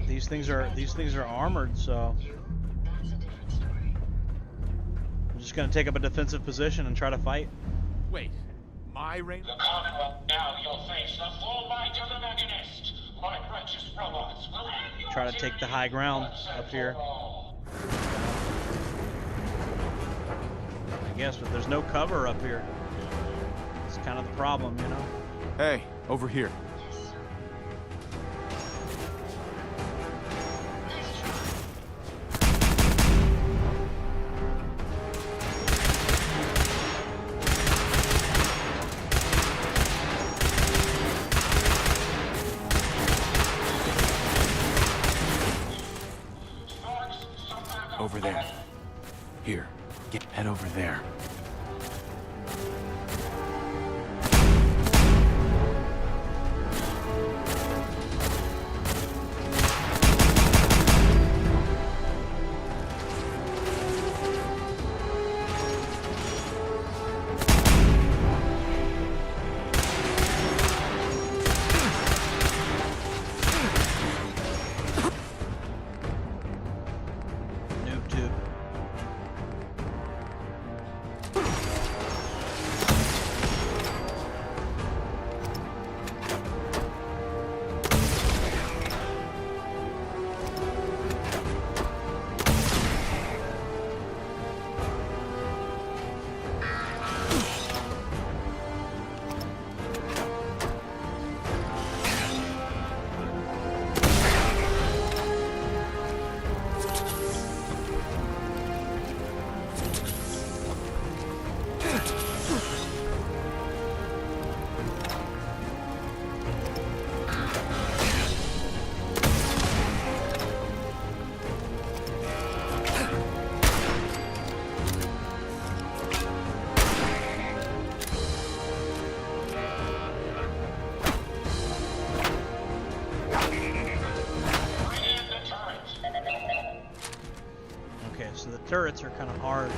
A: These things are armored, so I'm just gonna take up a defensive position and try to fight.
K: Wait, my reign?
I: The Commonwealth, now you'll face the full might of the Mechanist. My righteous robots will end your
A: Try to take the high ground up here. I guess, but there's no cover up here. It's kind of the problem, you know.
K: Hey, over here.
H: Over there. Here, head over there.
A: turrets are kind of hard.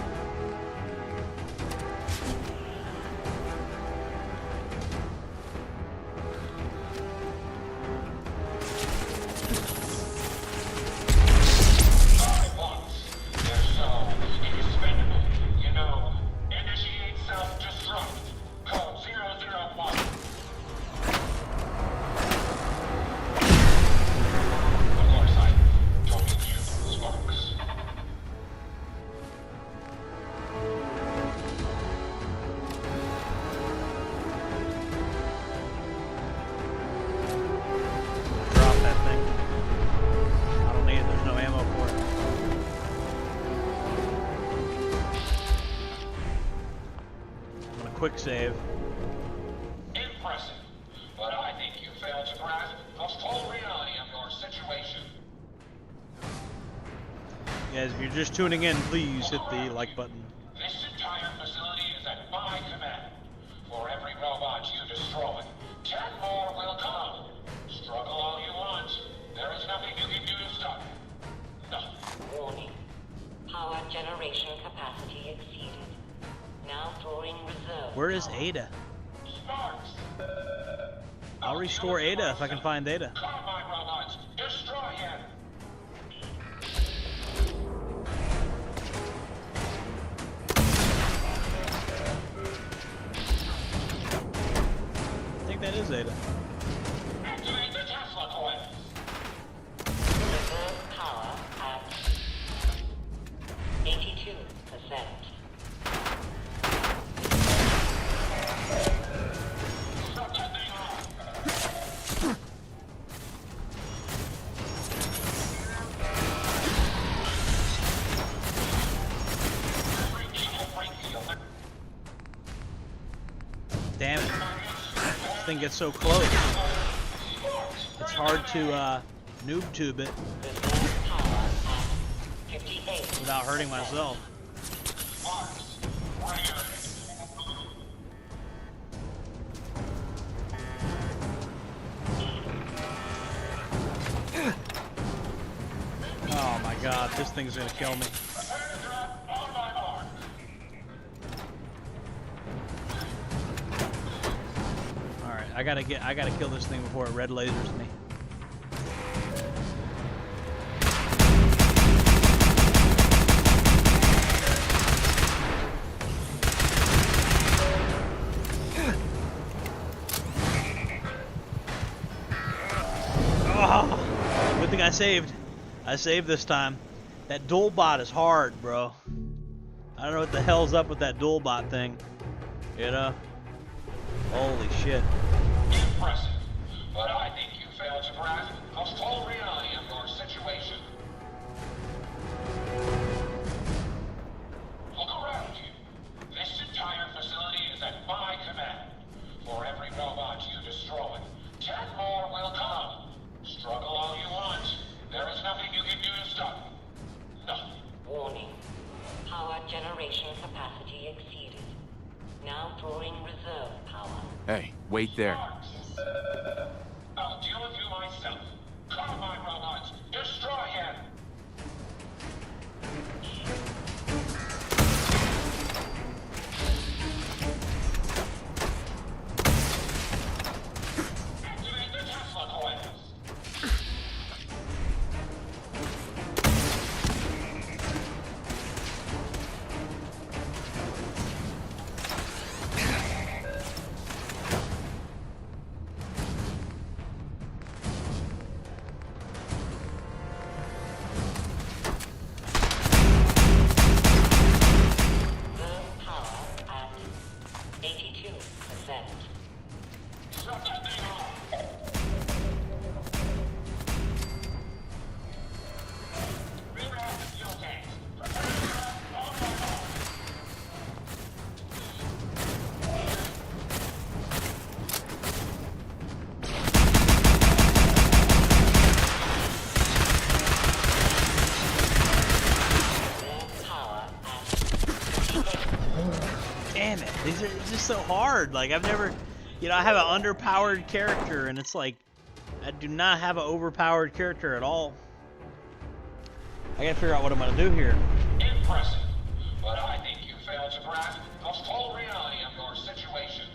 A: Quick save.
I: Impressive, but I think you failed to grasp the full reality of your situation.
A: Guys, if you're just tuning in, please hit the like button.
I: This entire facility is at my command. For every robot you destroy, 10 more will come. Struggle all you want. There is nothing you can do to stop it. Nothing.
F: Warning. Power generation capacity exceeded. Now throwing reserve.
A: Where is Ada?
I: Sparks.
A: I'll restore Ada if I can find Ada.
I: Come my robots. Destroy him.
A: I think that is Ada.
I: Activate the Tesla coils.
F: Reserve power at 82%.
A: Damn it. This thing gets so close. It's hard to noob tube it without hurting myself. Oh my god, this thing's gonna kill me. Alright, I gotta kill this thing before it red lasers me. Oh, good thing I saved. I saved this time. That dual bot is hard, bro. I don't know what the hell's up with that dual bot thing. You know? Holy shit.
I: Impressive, but I think you failed to grasp the full reality of your situation. Look around you. This entire facility is at my command. For every robot you destroy, 10 more will come. Struggle all you want. There is nothing you can do to stop it. Nothing.
F: Warning. Power generation capacity exceeded. Now throwing reserve power.
H: Hey, wait there.
I: I'll deal with you myself. Come my robots. Destroy him. Activate the Tesla coils.
A: Damn it. These are just so hard. Like, I've never, you know, I have an underpowered character, and it's like, I do not have an overpowered character at all. I gotta figure out what I'm gonna do here.
I: impressive, but I think you failed to grasp the full reality of your situation.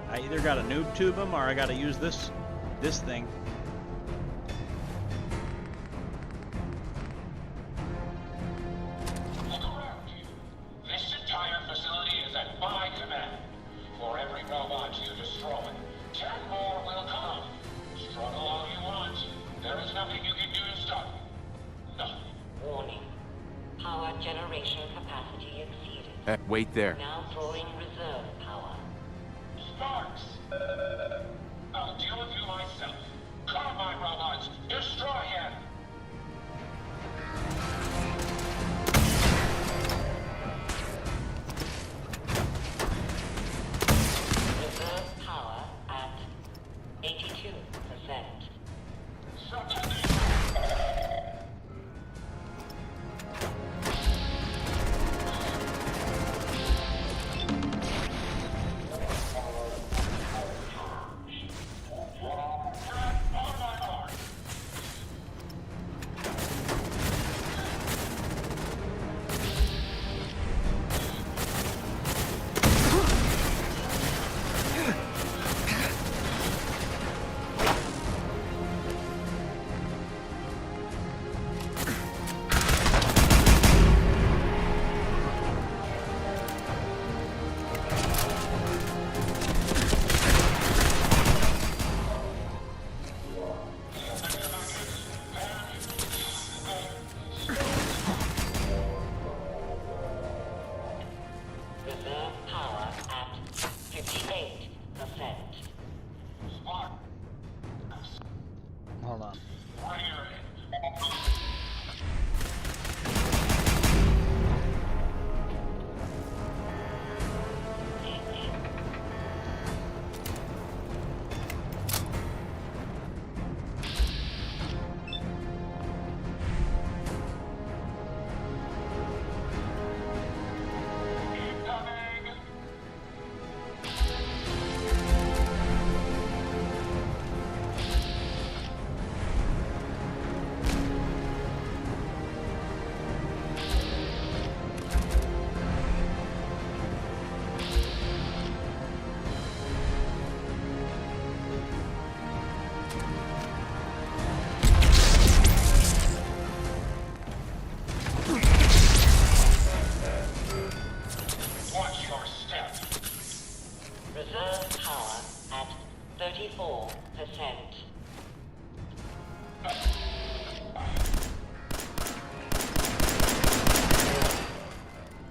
A: I either gotta noob tube him or I gotta use this thing.
I: Look around you. This entire facility is at my command. For every robot you destroy, 10 more will come. Struggle all you want. There is nothing you can do to stop me. Nothing.
F: Warning. Power generation capacity exceeded.
H: Wait there.
F: Now drawing reserve power.
I: Sparks! I'll deal with you myself. Combine robots, destroy him!
F: Reserve power at 82%. Reserve power at 58%.
A: Hold on.
I: Watch your step.
F: Reserve power at 34%.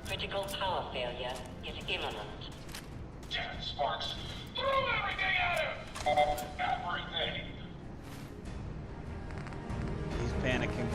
F: Critical power failure is imminent.
I: Damn it, Sparks. Throw everything at him! Everything!
A: He's panicking.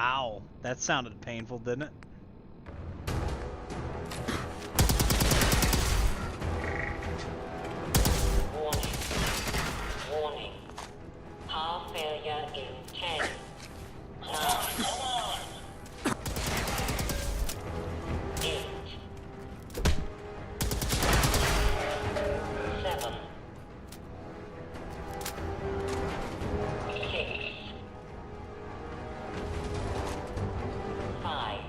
A: Ow. That sounded painful, didn't it?
F: Warning. Warning. Power failure in 10. 9. 8. 7. 6. 5.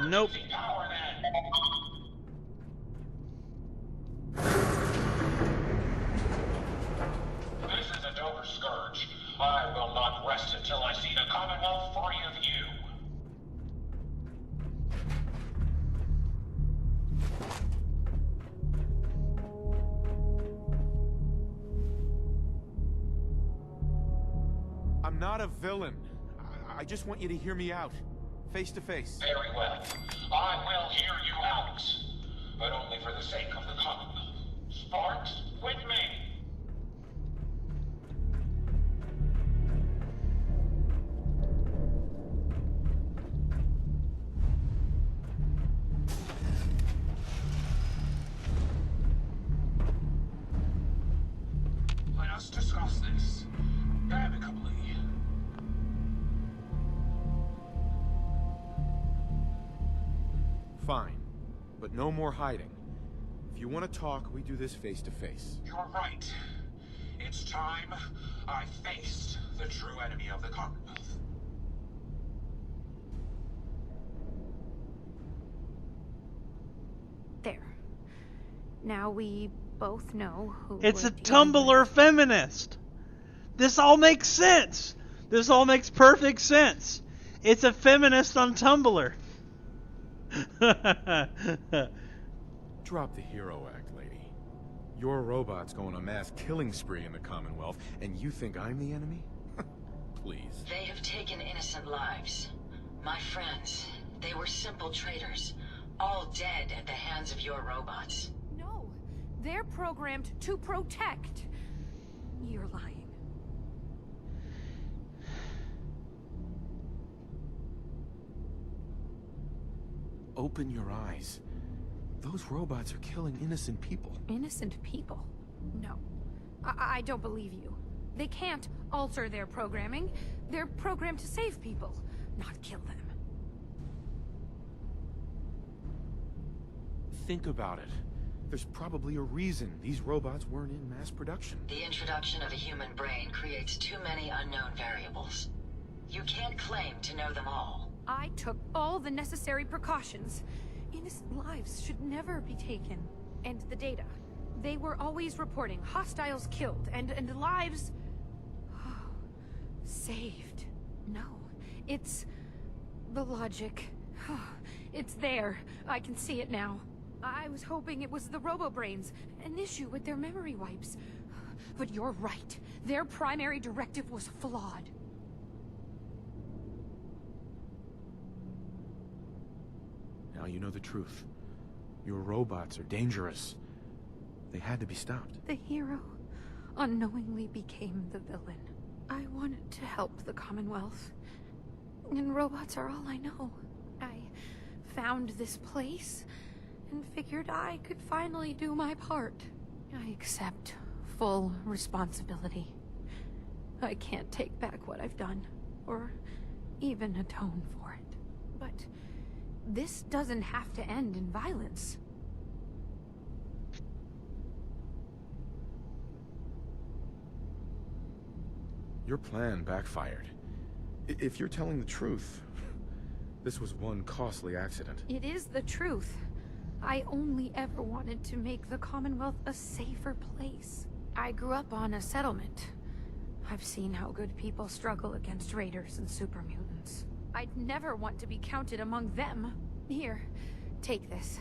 A: Nope.
I: Power then. This is a Dover Scourge. I will not rest until I see the Commonwealth free of you.
K: I'm not a villain. I just want you to hear me out. Face to face.
I: Very well. I will hear you out. But only for the sake of the Commonwealth. Sparks, with me. Let us discuss this amicably.
K: Fine. But no more hiding. If you want to talk, we do this face to face.
I: You're right. It's time I faced the true enemy of the Commonwealth.
M: There. Now we both know who
A: It's
M: we're
A: a
M: dealing
A: Tumblr
M: with.
A: feminist. This all makes sense. This all makes perfect sense. It's a feminist on Tumblr.
K: Drop the hero act, lady. Your robots go on a mass killing spree in the Commonwealth, and you think I'm the enemy? Please.
F: They have taken innocent lives. My friends, they were simple traitors, all dead at the hands of your robots.
M: No, they're programmed to protect. You're lying.
H: Open your eyes. Those robots are killing innocent people.
M: Innocent people? No. I don't believe you. They can't alter their programming. They're programmed to save people, not kill them.
K: Think about it. There's probably a reason these robots weren't in mass production.
F: The introduction of a human brain creates too many unknown variables. You can't claim to know them all.
M: I took all the necessary precautions. Innocent lives should never be taken. And the data. They were always reporting hostiles killed and lives saved. No, it's the logic. It's there. I can see it now. I was hoping it was the RoboBrains, an issue with their memory wipes. But you're right. Their primary directive was flawed.
H: Now you know the truth. Your robots are dangerous. They had to be stopped.
M: The hero unknowingly became the villain. I wanted to help the Commonwealth. And robots are all I know. I found this place and figured I could finally do my part. I accept full responsibility. I can't take back what I've done, or even atone for it. But this doesn't have to end in violence.
H: Your plan backfired. If you're telling the truth, this was one costly accident.
M: It is the truth. I only ever wanted to make the Commonwealth a safer place. I grew up on a settlement. I've seen how good people struggle against raiders and super mutants. I'd never want to be counted among them. Here, take this.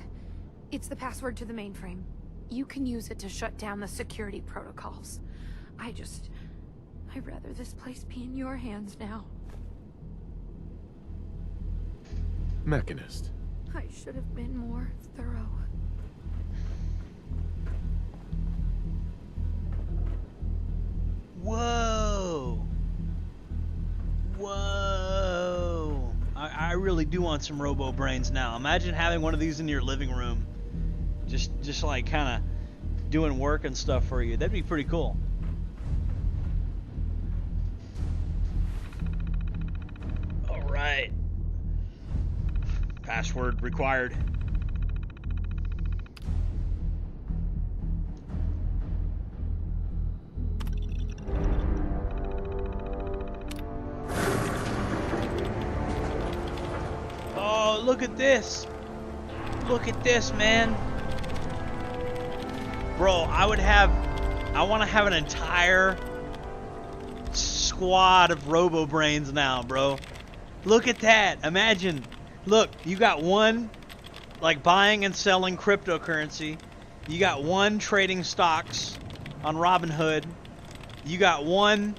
M: It's the password to the mainframe. You can use it to shut down the security protocols. I'd rather this place be in your hands now.
H: Mechanist.
M: I should have been more thorough.
A: Whoa. Whoa. I really do want some RoboBrains now. Imagine having one of these in your living room. Just like kind of doing work and stuff for you. That'd be pretty cool. All right. Password required. Look at this. Look at this, man. Bro, I want to have an entire squad of RoboBrains now, bro. Look at that. Imagine. Look, you got one, like, buying and selling cryptocurrency. You got one trading stocks on Robinhood. You got one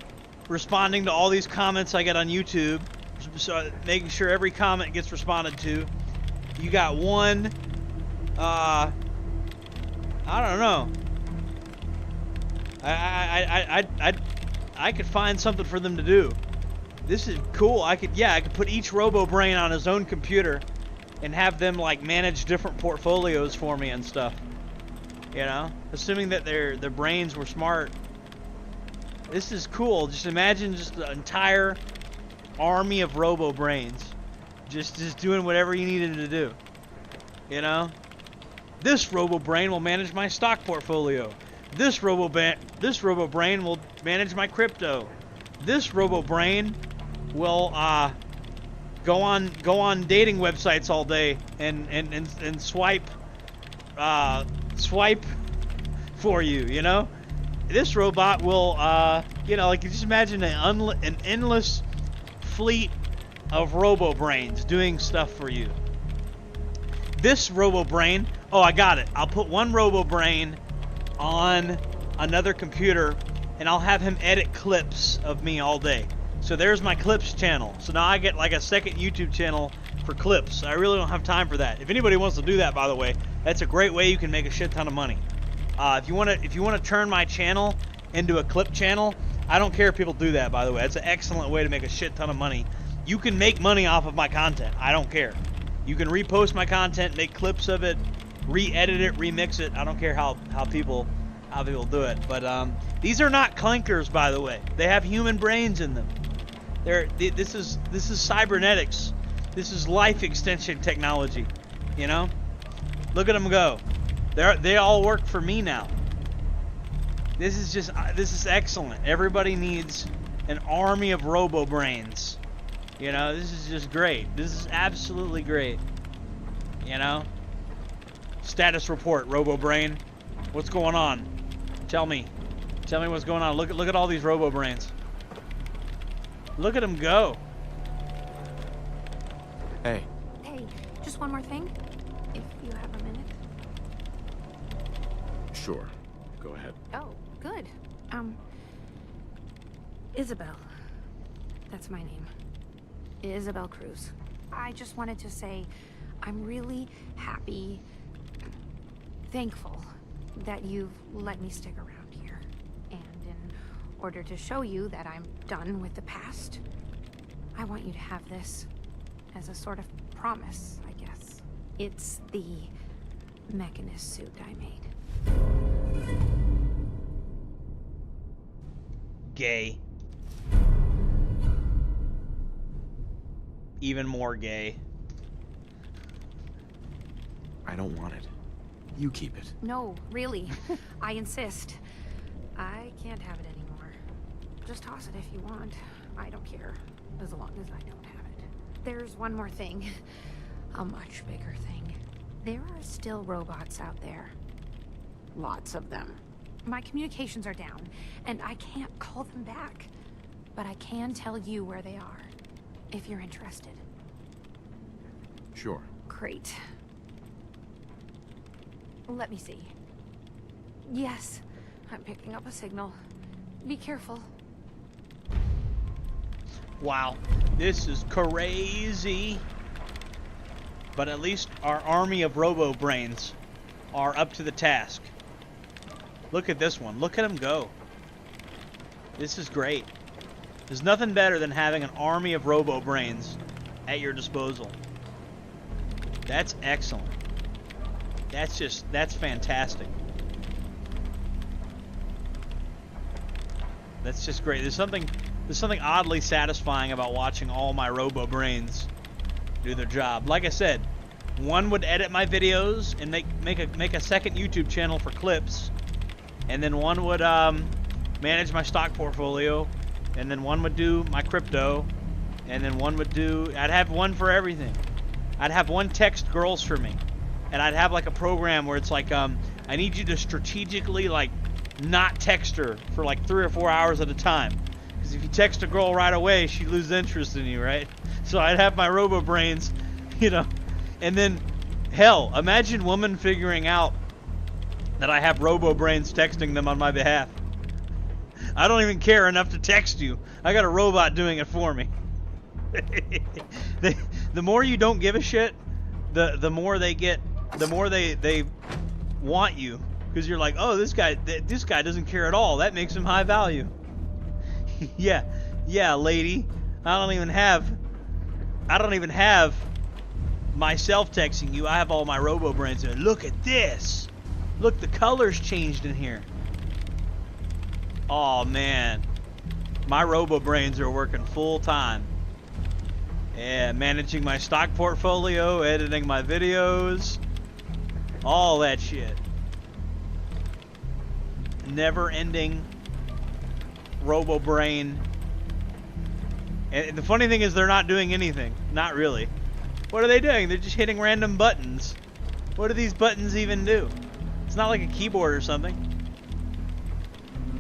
A: responding to all these comments I get on YouTube. So making sure every comment gets responded to. You got one, I don't know. I could find something for them to do. This is cool. I could put each RoboBrain on his own computer and have them like manage different portfolios for me and stuff. You know, assuming that their brains were smart. This is cool. Just imagine just the entire army of RoboBrains just doing whatever you needed to do. You know, this RoboBrain will manage my stock portfolio. This RoboBrain will manage my crypto. This RoboBrain will go on dating websites all day and swipe for you. You know, this robot will you know, like, just imagine an endless fleet of RoboBrains doing stuff for you. This RoboBrain, oh, I got it. I'll put one RoboBrain on another computer and I'll have him edit clips of me all day. So there's my clips channel. So now I get like a second YouTube channel for clips. I really don't have time for that. If anybody wants to do that, by the way, that's a great way you can make a shit ton of money. If you want to turn my channel into a clip channel, I don't care if people do that, by the way. That's an excellent way to make a shit ton of money. You can make money off of my content. I don't care. You can repost my content, make clips of it, re-edit it, remix it. I don't care how people do it. But these are not clunkers, by the way. They have human brains in them. This is cybernetics. This is life extension technology. You know? Look at them go. They all work for me now. This is excellent. Everybody needs an army of RoboBrains. You know, this is just great. This is absolutely great. You know? Status report, RoboBrain. What's going on? Tell me what's going on. Look at all these RoboBrains. Look at them go.
H: Hey.
M: Hey, just one more thing, if you have a minute.
H: Sure. Go ahead.
M: Oh, good. Isabel. That's my name. Isabel Cruz. I just wanted to say I'm really happy, thankful that you've let me stick around here. And in order to show you that I'm done with the past, I want you to have this as a sort of promise, I guess. It's the Mechanist suit I made.
A: Gay. Even more gay.
H: I don't want it. You keep it.
M: No, really. I insist. I can't have it anymore. Just toss it if you want. I don't care, as long as I don't have it. There's one more thing. A much bigger thing. There are still robots out there. Lots of them. My communications are down, and I can't call them back. But I can tell you where they are, if you're interested.
H: Sure.
M: Great. Let me see. Yes, I'm picking up a signal. Be careful.
A: Wow, this is crazy. But at least our army of RoboBrains are up to the task. Look at this one. Look at him go. This is great. There's nothing better than having an army of RoboBrains at your disposal. That's excellent. That's fantastic. That's just great. There's something oddly satisfying about watching all my RoboBrains do their job. Like I said, one would edit my videos and make a second YouTube channel for clips, and then one would manage my stock portfolio, and then one would do my crypto, and then one would do. I'd have one for everything. I'd have one text girls for me, and I'd have like a program where it's like, I need you to strategically like not text her for like 3 or 4 hours at a time, because if you text a girl right away, she loses interest in you, right? So I'd have my robo-brains, you know, and then hell, imagine women figuring out that I have robo-brains texting them on my behalf. I don't even care enough to text you. I got a robot doing it for me. The more you don't give a shit, the more they get, the more they want you, because you're like, oh, this guy doesn't care at all. That makes him high value. yeah, lady. I don't even have myself texting you. I have all my robo-brains in. Look at this. Look, the colors changed in here. Oh man, my robo-brains are working full time. Yeah, managing my stock portfolio, editing my videos, all that shit. Never-ending robo-brain. And the funny thing is, they're not doing anything. Not really. What are they doing? They're just hitting random buttons. What do these buttons even do? It's not like a keyboard or something.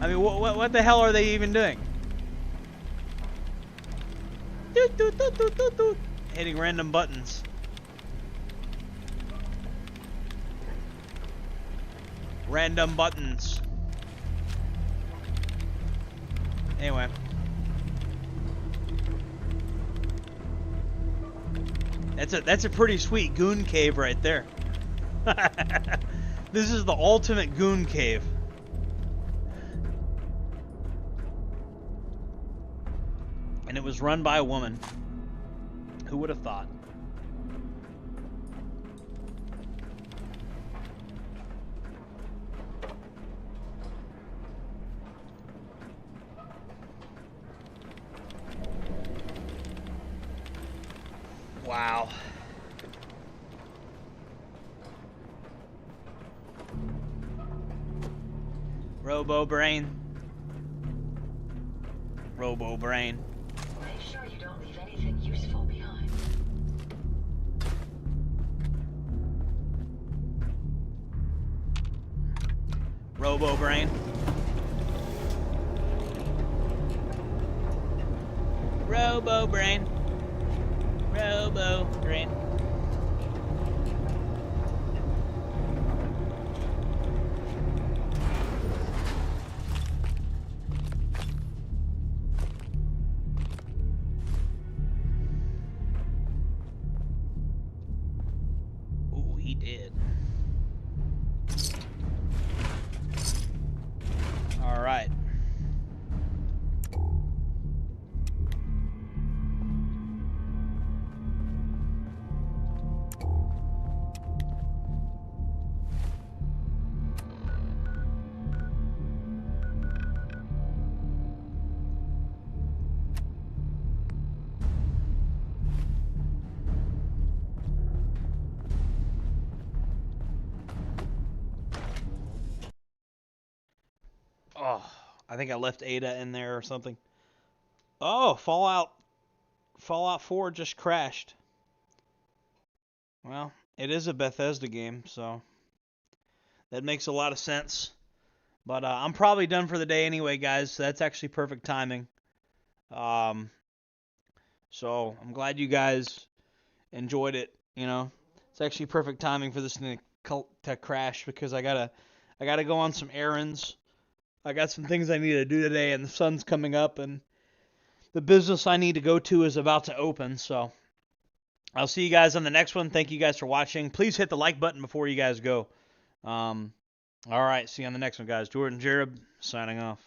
A: I mean, what the hell are they even doing? Doot, doot, doot, doot, doot, doot. Hitting random buttons. Random buttons. Anyway. That's a pretty sweet goon cave right there. This is the ultimate goon cave. And it was run by a woman. Who would have thought? Wow. Robo-brain. Robo-brain.
F: Make sure you don't leave anything useful behind.
A: Robo-brain. Robo-brain. Robo-brain. Ooh, he did. All right. Oh, I think I left Ada in there or something. Oh, Fallout 4 just crashed. Well, it is a Bethesda game, so that makes a lot of sense. But I'm probably done for the day anyway, guys. So that's actually perfect timing. So I'm glad you guys enjoyed it. You know, it's actually perfect timing for this thing to crash, because I gotta go on some errands. I got some things I need to do today, and the sun's coming up, and the business I need to go to is about to open. So I'll see you guys on the next one. Thank you guys for watching. Please hit the like button before you guys go. All right, see you on the next one, guys. Jordan Jareb signing off.